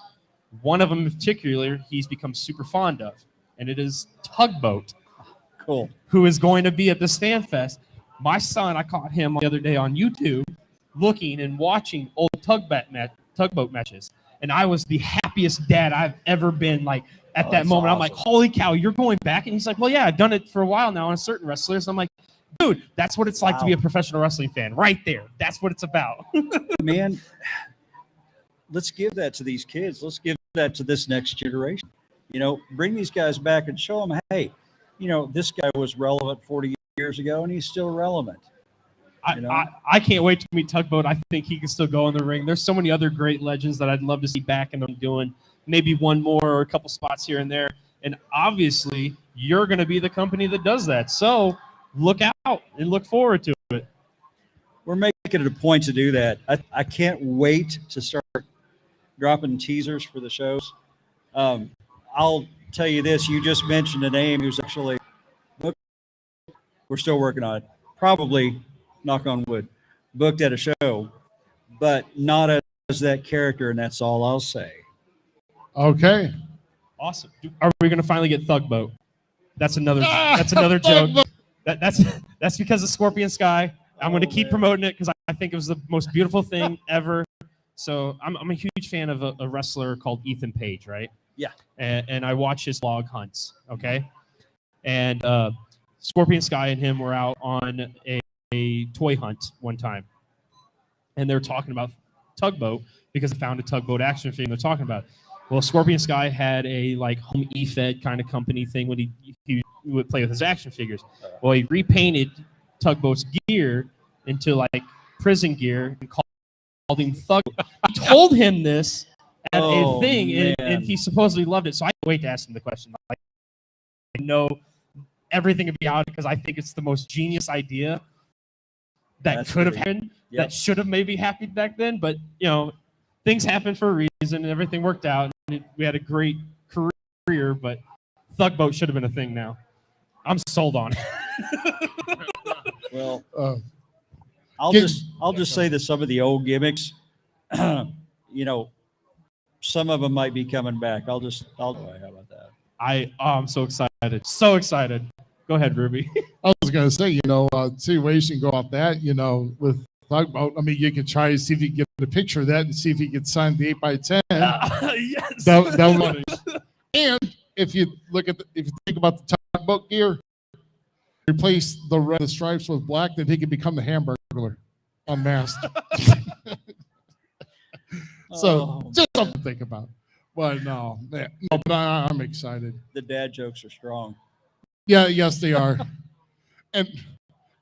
One of them in particular, he's become super fond of, and it is Tugboat, Cool. who is going to be at this fan fest. My son, I caught him the other day on YouTube looking and watching old tugboat matches. And I was the happiest dad I've ever been, like, at Oh, that that's moment. I'm like, awesome. holy cow, you're going back? And he's like, well, yeah, I've done it for a while now on certain wrestlers. I'm like, dude, that's what it's like to be a Wow. professional wrestling fan right there. That's what it's about. Man, let's give that to these kids. Let's give that to this next generation. You know, bring these guys back and show them, hey, you know, this guy was relevant 40 years ago and he's still relevant. You know? I can't wait to meet Tugboat. I think he can still go in the ring. There's so many other great legends that I'd love to see back and them doing maybe one more or a couple spots here and there. And obviously, you're going to be the company that does that. So look out and look forward to it. We're making it a point to do that. I can't wait to start dropping teasers for the shows. I'll tell you this. You just mentioned a name who's actually, we're still working on it. Probably, knock on wood, booked at a show, but not as that character, and that's all I'll say. Okay. Awesome. Are we going to finally get Thugboat? That's another joke. That's because of Scorpion Sky. I'm going to keep promoting it because I think it was the most beautiful thing ever. So I'm a huge fan of a wrestler called Ethan Page, right? Yeah. And I watch his log hunts, okay? And Scorpion Sky and him were out on a toy hunt one time. And they're talking about Tugboat because they found a Tugboat action figure. They're talking about it. Well, Scorpion Sky had a like home e-fed kind of company thing when he would play with his action figures. Well, he repainted Tugboat's gear into like prison gear and called him Thug. I told him this at Oh, a thing, and man. he supposedly loved it. So I can't wait to ask him the question. Like, I know everything about it because I think it's the most genius idea that That's could have great. happened, Yep. that should have maybe happened back then. But, you know, things happen for a reason, and everything worked out. And we had a great career, but Thugboat should have been a thing now. I'm sold on it. Well, Uh, I'll Get- just say that some of the old gimmicks, you know, some of them might be coming back. How about that? I'm so excited. So excited. Go ahead, Ruby. I was going to say, you know, see ways you can go off that, you know, with Tugboat. I mean, you can try to see if you can get a picture of that and see if you can sign the 8x10. Yes. That would, and if you if you think about the Tugboat gear, replace the red stripes with black, then he could become the Hamburglar unmasked. So Oh, just something to think about. But no, man, no, but I'm excited. the dad jokes are strong. Yeah, yes, they are. And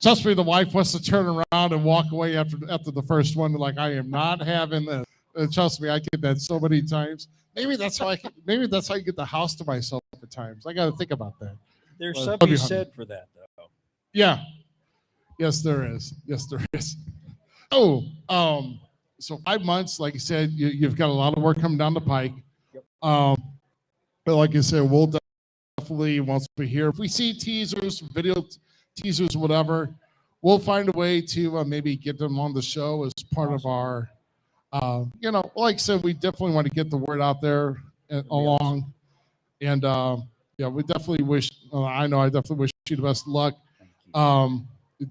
trust me, the wife wants to turn around and walk away after the first one. Like, I am not having this. Trust me, I get that so many times. Maybe that's how maybe that's how you get the house to myself at times. I got to think about that. There's Well, something I'll be said for that, though. Yeah. Yes, there is. Yes, there is. Oh, so 5 months, like you said, you've got a lot of work coming down the pike. Yep. But like I said, we'll definitely, once we're here, if we see teasers, video teasers, whatever, we'll find a way to maybe get them on the show as part of our, you know, like I said, we definitely want to get the word out there along. And yeah, we definitely wish, I know I definitely wish you the best of luck.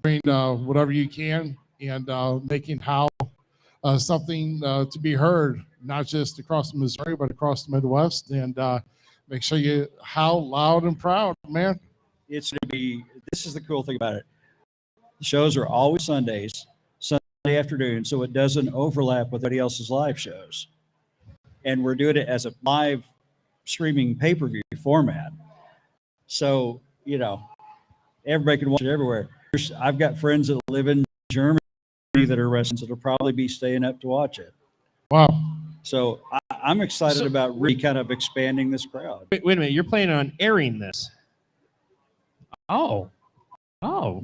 Doing whatever you can and making how something to be heard, not just across Missouri, but across the Midwest. And make sure you howl loud and proud, man. It's going to be, this is the cool thing about it. The shows are always Sundays, Sunday afternoon, so it doesn't overlap with anybody else's live shows. And we're doing it as a live streaming pay-per-view format. So, you know, everybody can watch it everywhere. I've got friends that live in Germany that are wrestlers that'll probably be staying up to watch it. Wow. So I'm excited So- about really kind of expanding this crowd. Wait a minute. You're planning on airing this? Oh.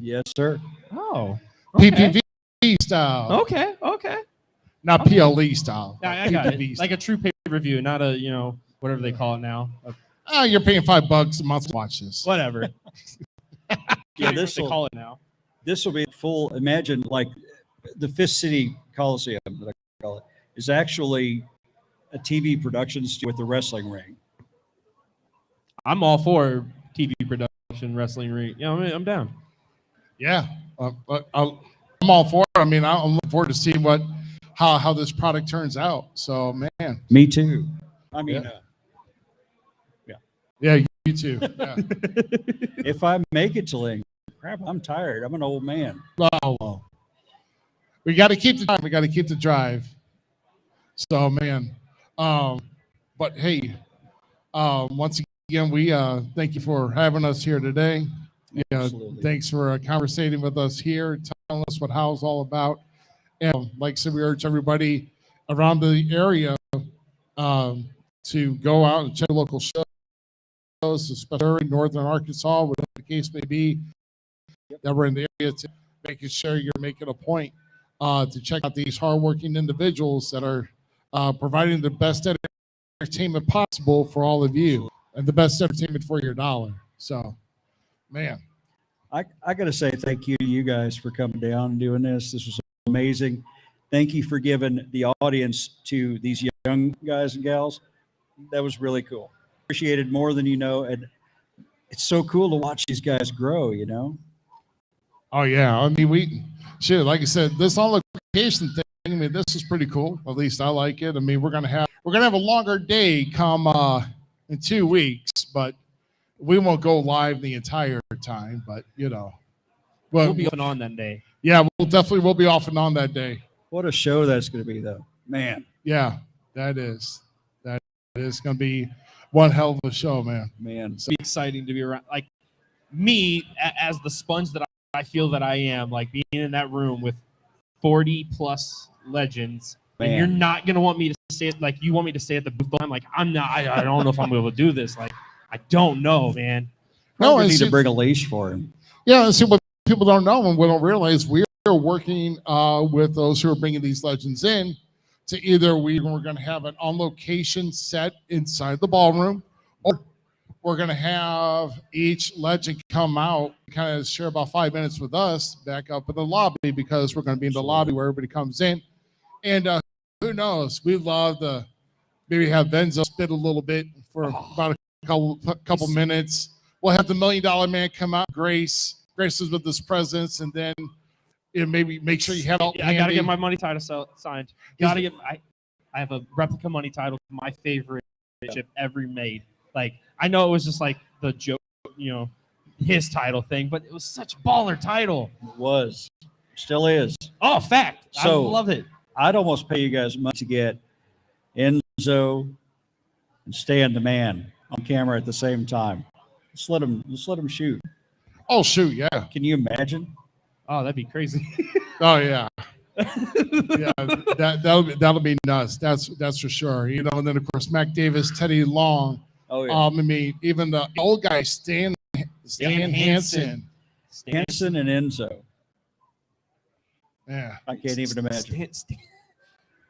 Yes, sir. Oh. Okay. PPV style, Okay. not PLE style. I got it. PPV Like a true pay-per-view, not a, you know, whatever they call it now. You're paying $5 a month to watch this. Whatever. Yeah, What this they will call it now. this will be full. Imagine like the Fifth City Coliseum that I call it. is actually a TV production studio with the wrestling ring. I'm all for TV production, wrestling ring. Yeah, I'm down. Yeah, I'm all for it. I mean, I'm looking forward to seeing how this product turns out. So, man, Me too. I mean, yeah, you too. Yeah. if I make it to Lincoln, crap, I'm tired. I'm an old man. Oh, well. We got to keep the drive. We got to keep the drive. So, man, but hey, once again, we thank you for having us here today. Yeah, Absolutely. thanks for conversating with us here, telling us what HOW's all about. And like I said, we urge everybody around the area to go out and check local shows, especially Northern Arkansas, whatever the case may be, that we're in the area, to making sure you're making a point to check out these hardworking individuals that are providing the best entertainment possible for all of you and the best entertainment for your dollar. So, man. I got to say thank you to you guys for coming down and doing this. This was amazing. Thank you for giving the audience to these young guys and gals. That was really cool. Appreciated more than you know. And it's so cool to watch these guys grow, you know? Oh yeah, I mean like I said, this on location thing. I mean, this is pretty cool. At least I like it. I mean, we're gonna have a longer day come in 2 weeks, but we won't go live the entire time. But We'll be off and on that day. Yeah, we'll be off and on that day. What a show that's going to be, though. Man, Yeah, that is gonna be one hell of a show, man. man. Be exciting to be around. Like me, as the sponge that I feel that I am, like being in that room with 40 plus legends, and Man. you're not gonna want me to stay like you want me to stay at the booth. I'm like, I'm not. I don't know if I'm able to do this. Like, I don't know, man. No, We and need see, to bring a leash for him. yeah, and see what people don't know and we don't realize, we are working with those who are bringing these legends in to either we're going to have an on location set inside the ballroom, or we're going to have each legend come out, kind of share about 5 minutes with us back up in the lobby, because we're going to be in the lobby where everybody comes in. And who knows? We love to maybe have Venzo spit a little bit for about a couple minutes. We'll have the $1 Million Man come out, graces with his presence, and then maybe make sure you have all. Yeah, I gotta get my money title signed. Gotta get. I have a replica money title, my favorite chip ever made. Like, I know it was just like the joke, his title thing, but it was such a baller title. It was. Still is. Oh, fact. So- I love it. I'd almost pay you guys money to get Enzo and Stan the Man on camera at the same time. Let's let them shoot. Oh shoot, yeah. Can you imagine? Oh, that'd be crazy. Oh yeah. Yeah, that'll be nuts. That's for sure. And then of course Mac Davis, Teddy Long. Oh yeah. I mean, even the old guy Stan Hansen. Hanson and Enzo. Yeah. I can't even imagine.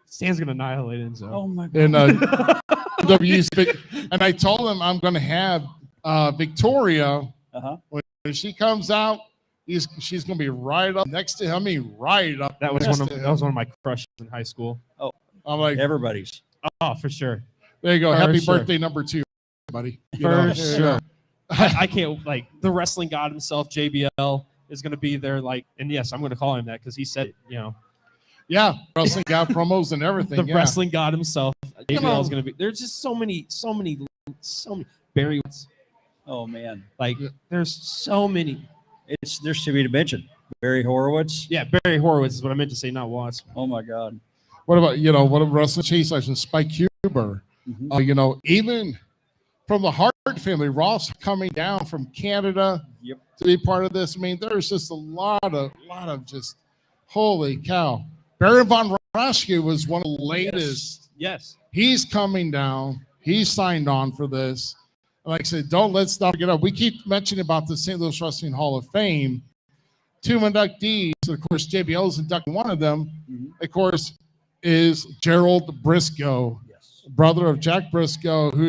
Stan's gonna annihilate Enzo. Oh my God. And and I told him I'm going to have Victoria Uh-huh. when she comes out. She's going to be right up next to him. I mean, right up. That was next one to of him. that was one of my crushes in high school. I'm like, Everybody's. Oh, for sure. there you go. For Happy sure. birthday number 2, buddy. For sure. I can't, like, the wrestling god himself, JBL, is gonna be there. Like, and yes, I'm gonna call him that because he said, Yeah, wrestling got promos and everything. the yeah. wrestling god himself. JBL on. is gonna be. There's just so many Barry. Oh man. Like, Yeah. there's so many. There's to be mentioned. Barry Horowitz. Yeah, Barry Horowitz is what I meant to say, not Watts. Oh my God. What about what about wrestling chase legend Spike Huber? Mhm. Even from the Hart family, Ross coming down from Canada Yep. to be part of this. I mean, there's just a lot of just holy cow. Baron von Raschke was one of the latest. Yes. He's coming down. He's signed on for this. And like I said, let's not forget. We keep mentioning about the St. Louis Wrestling Hall of Fame. 2 inductees. Of course, JBL is inducting one of them. Mhm. Of course, is Gerald Briscoe, Yes. brother of Jack Briscoe, who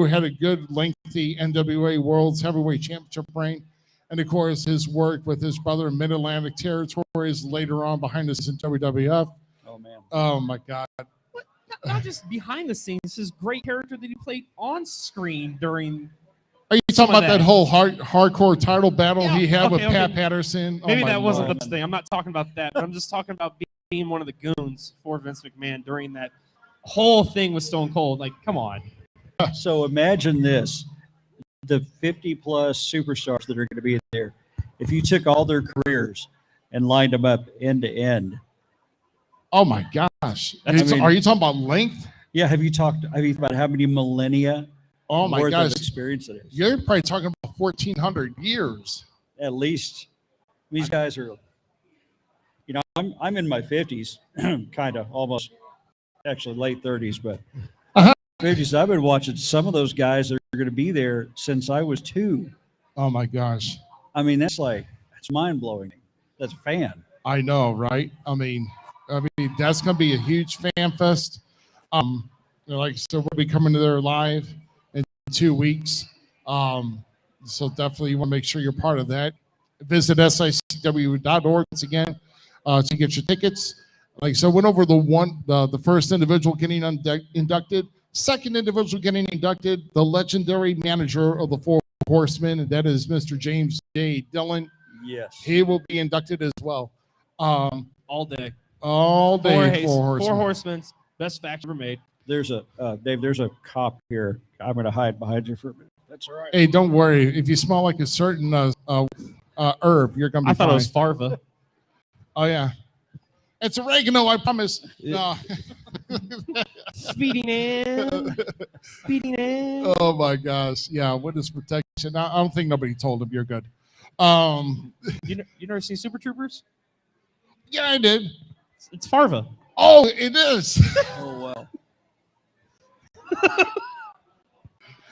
had a good lengthy NWA World's Heavyweight Championship reign. And of course, his work with his brother in Mid-Atlantic Territories later on behind us in WWF. Oh Oh man. Oh my God. Not just behind the scenes, his great character that he played on screen during. Are you Some talking of about that that. whole hardcore title battle Yeah, he had with okay, Pat okay. Patterson? Oh Maybe my that wasn't Lord. the thing. I'm not talking about that, but I'm just talking about being one of the goons for Vince McMahon during that whole thing with Stone Cold. Like, come on. So imagine this: the 50 plus superstars that are going to be there. If you took all their careers and lined them up end to end, Oh my gosh. I mean- Are you talking about length? yeah. Have you thought about how many millennia Oh my worth gosh. of experience it is? You're probably talking about 1,400 years. At least these guys are. You know, I'm in my 50s, kind of almost, actually late 30s, but Uh-huh. 50s. I've been watching some of those guys that are going to be there since I was 2. Oh my gosh. I mean, that's mind blowing. That's a fan. I know, right? I mean, that's going to be a huge fan fest. Like I said, we'll be coming to there live in 2 weeks. So definitely you want to make sure you're part of that. Visit sicw.org once again to get your tickets. Like I said, went over the first individual getting inducted, second individual getting inducted, the legendary manager of the Four Horsemen, and that is Mr. James J. Dillon. Yes. He will be inducted as well. All day. All day, Four Horsemen. Best faction ever made. There's a Dave. There's a cop here. I'm going to hide behind you for a minute. That's all right. Hey, don't worry. If you smell like a certain herb, you're gonna be I thought fine. it was Farva. Oh yeah, it's oregano. I promise. No. Speeding in. Speeding in. Oh my gosh. Yeah. Witness protection. I don't think nobody told him you're good. You never seen Super Troopers? Yeah, I did. It's Farva. Oh, it is. Oh well.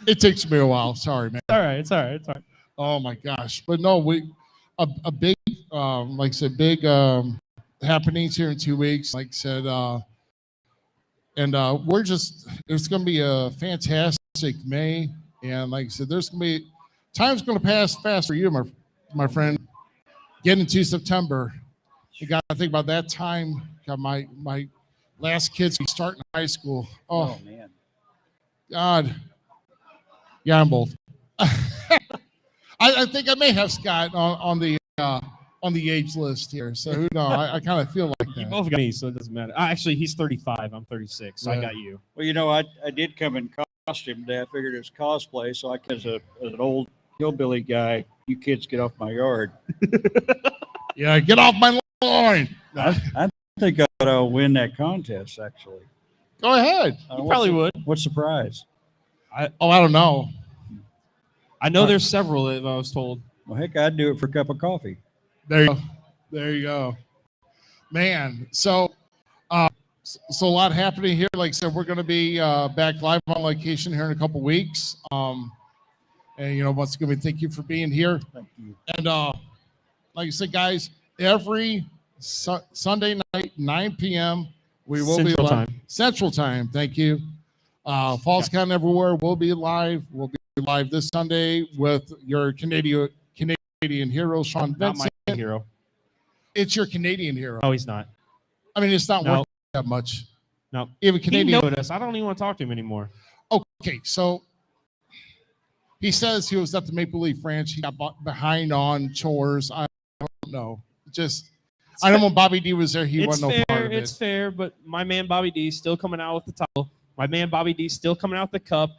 It takes me a while. Sorry, man. All right. It's all right. It's all right. Oh my gosh. But no, a big like I said, big happenings here in 2 weeks. Like I said, and it's gonna be a fantastic May. And like I said, time's gonna pass fast for you, my friend. Getting to September. You gotta think about that time. Got my last kids be starting high school. Oh man. God. Yeah, I'm bold. I think I may have Scott on the age list here. So who knows? I kind of feel like You that. both got me, so it doesn't matter. Actually, he's 35. I'm 36, so I Yeah. got you. Well, you know, I did come in costume today. I figured it was cosplay, so as an old hillbilly guy, you kids get off my yard. Yeah, get off my line. I think I'll win that contest. Actually, Go ahead. You probably would. What's the prize? I don't know. I know there's several that I was told. Well, heck, I'd do it for a cup of coffee. There you go. There you go. Man, so a lot happening here. Like I said, we're going to be back live on location here in a couple weeks. And once again, we thank you for being here. Thank you. And like I said, guys, every Sunday night, 9 p.m., we will Central be live. Time. Central Time. Thank you. Falls Count Everywhere will be live. We'll be live this Sunday with your Canadian hero, Sean Not Vincent. my hero. It's your Canadian hero. No, he's not. I mean, it's not No. worth that much. No. Even He Canadian. knows us. I don't even want to talk to him anymore. Okay, so he says he was at the Maple Leaf Ranch. He got behind on chores. I don't know. I know when Bobby D was there, he It's wasn't no fair. part of It's it. fair, but my man Bobby D is still coming out with the title. My man Bobby D is still coming out with the cup.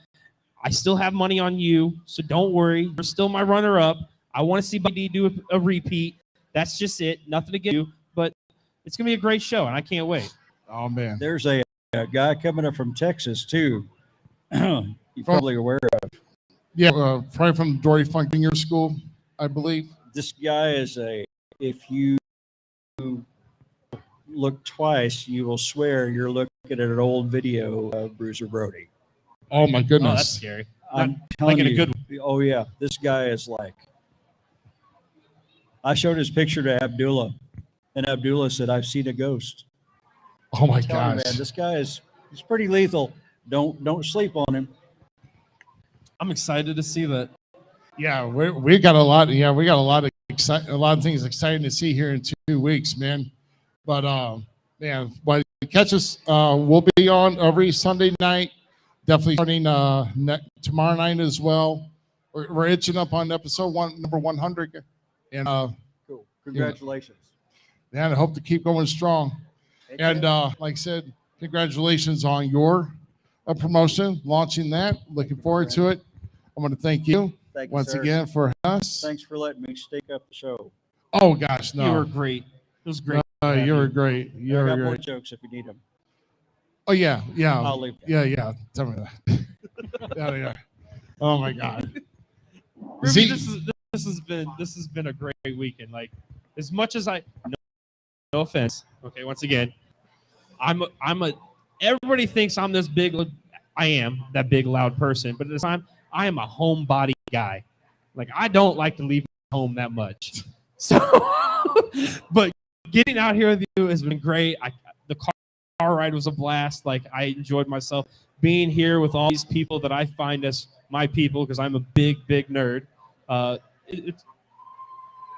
I still have money on you, so don't worry. You're still my runner-up. I want to see Bobby D do a repeat. That's just it. Nothing to get you, but it's gonna be a great show, and I can't wait. Oh man, There's a guy coming up from Texas too. You're probably aware of. yeah, probably from Dory Funk Junior School, I believe. This guy is if you look twice, you will swear you're looking at an old video of Bruiser Brody. Oh my Oh, goodness. that's scary. I'm telling in a you. good Oh yeah, this guy is like. I showed his picture to Abdullah, and Abdullah said, "I've seen a ghost." Oh my Tell him, gosh. man, this guy he's pretty lethal. Don't sleep on him. I'm excited to see that. Yeah, we got a lot. Yeah, we got a lot of things exciting to see here in 2 weeks, man. But man, by catch us. We'll be on every Sunday night. Definitely starting tomorrow night as well. We're itching up on episode number 100, and Cool. Congratulations. I hope to keep going strong. Take And care. like I said, congratulations on your promotion, launching that. Looking forward to it. I want to thank you Thank you, once sir. again for us. Thanks for letting me stake up the show. Oh gosh, You were no, great. It was great. you were great. I You were got more great. jokes if you need them. Oh yeah, yeah, I'll leave that. yeah. Tell me that. yeah. Oh my God. Ruby, Z- this has been a great weekend. Like, as much as no offense. Okay, once again, everybody thinks I'm this big. I am that big loud person, but at the time, I am a homebody guy. Like, I don't like to leave home that much. So, but getting out here with you has been great. The car ride was a blast. Like, I enjoyed myself being here with all these people that I find as my people, because I'm a big nerd.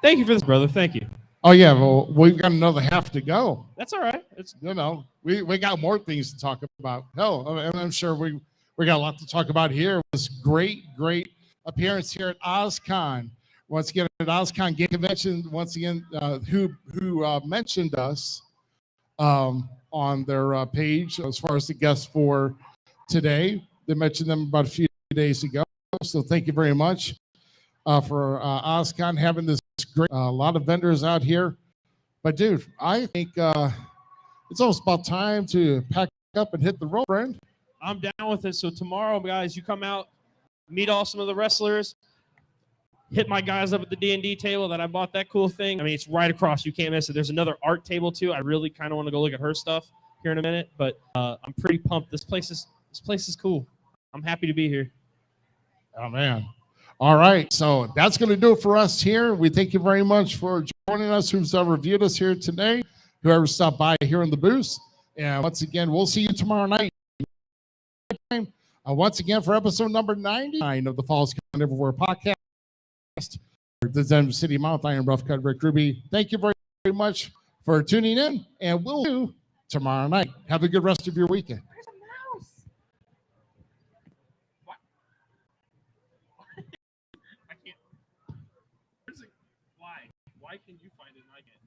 Thank you for this, brother. Thank you. Oh yeah, well we've got another half to go. That's all right. It's We got more things to talk about. Hell, I'm sure we got a lot to talk about here. It was great appearance here at OzCon. Once again at OzCon Game Convention. Once again, who mentioned us on their page as far as the guests for today. They mentioned them about a few days ago. So thank you very much for OzCon having this great lot of vendors out here. But dude, I think it's almost about time to pack up and hit the road, friend. I'm down with it. So tomorrow, guys, you come out, meet all some of the wrestlers, hit my guys up at the D&D table that I bought that cool thing. I mean, it's right across. You can't miss it. There's another art table too. I really kind of want to go look at her stuff here in a minute, but I'm pretty pumped. This place is cool. I'm happy to be here. Oh man. All right. So that's going to do it for us here. We thank you very much for joining us, who's ever viewed us here today, whoever stopped by here in the booth. And once again, we'll see you tomorrow night. Once again, for episode number 99 of the Falls Count Everywhere podcast. The Denver City Mouth Iron Rough Cut Rick Ruby. Thank you very much for tuning in, and we'll see you tomorrow night. Have a good rest of your weekend. Why can you find it and I can't?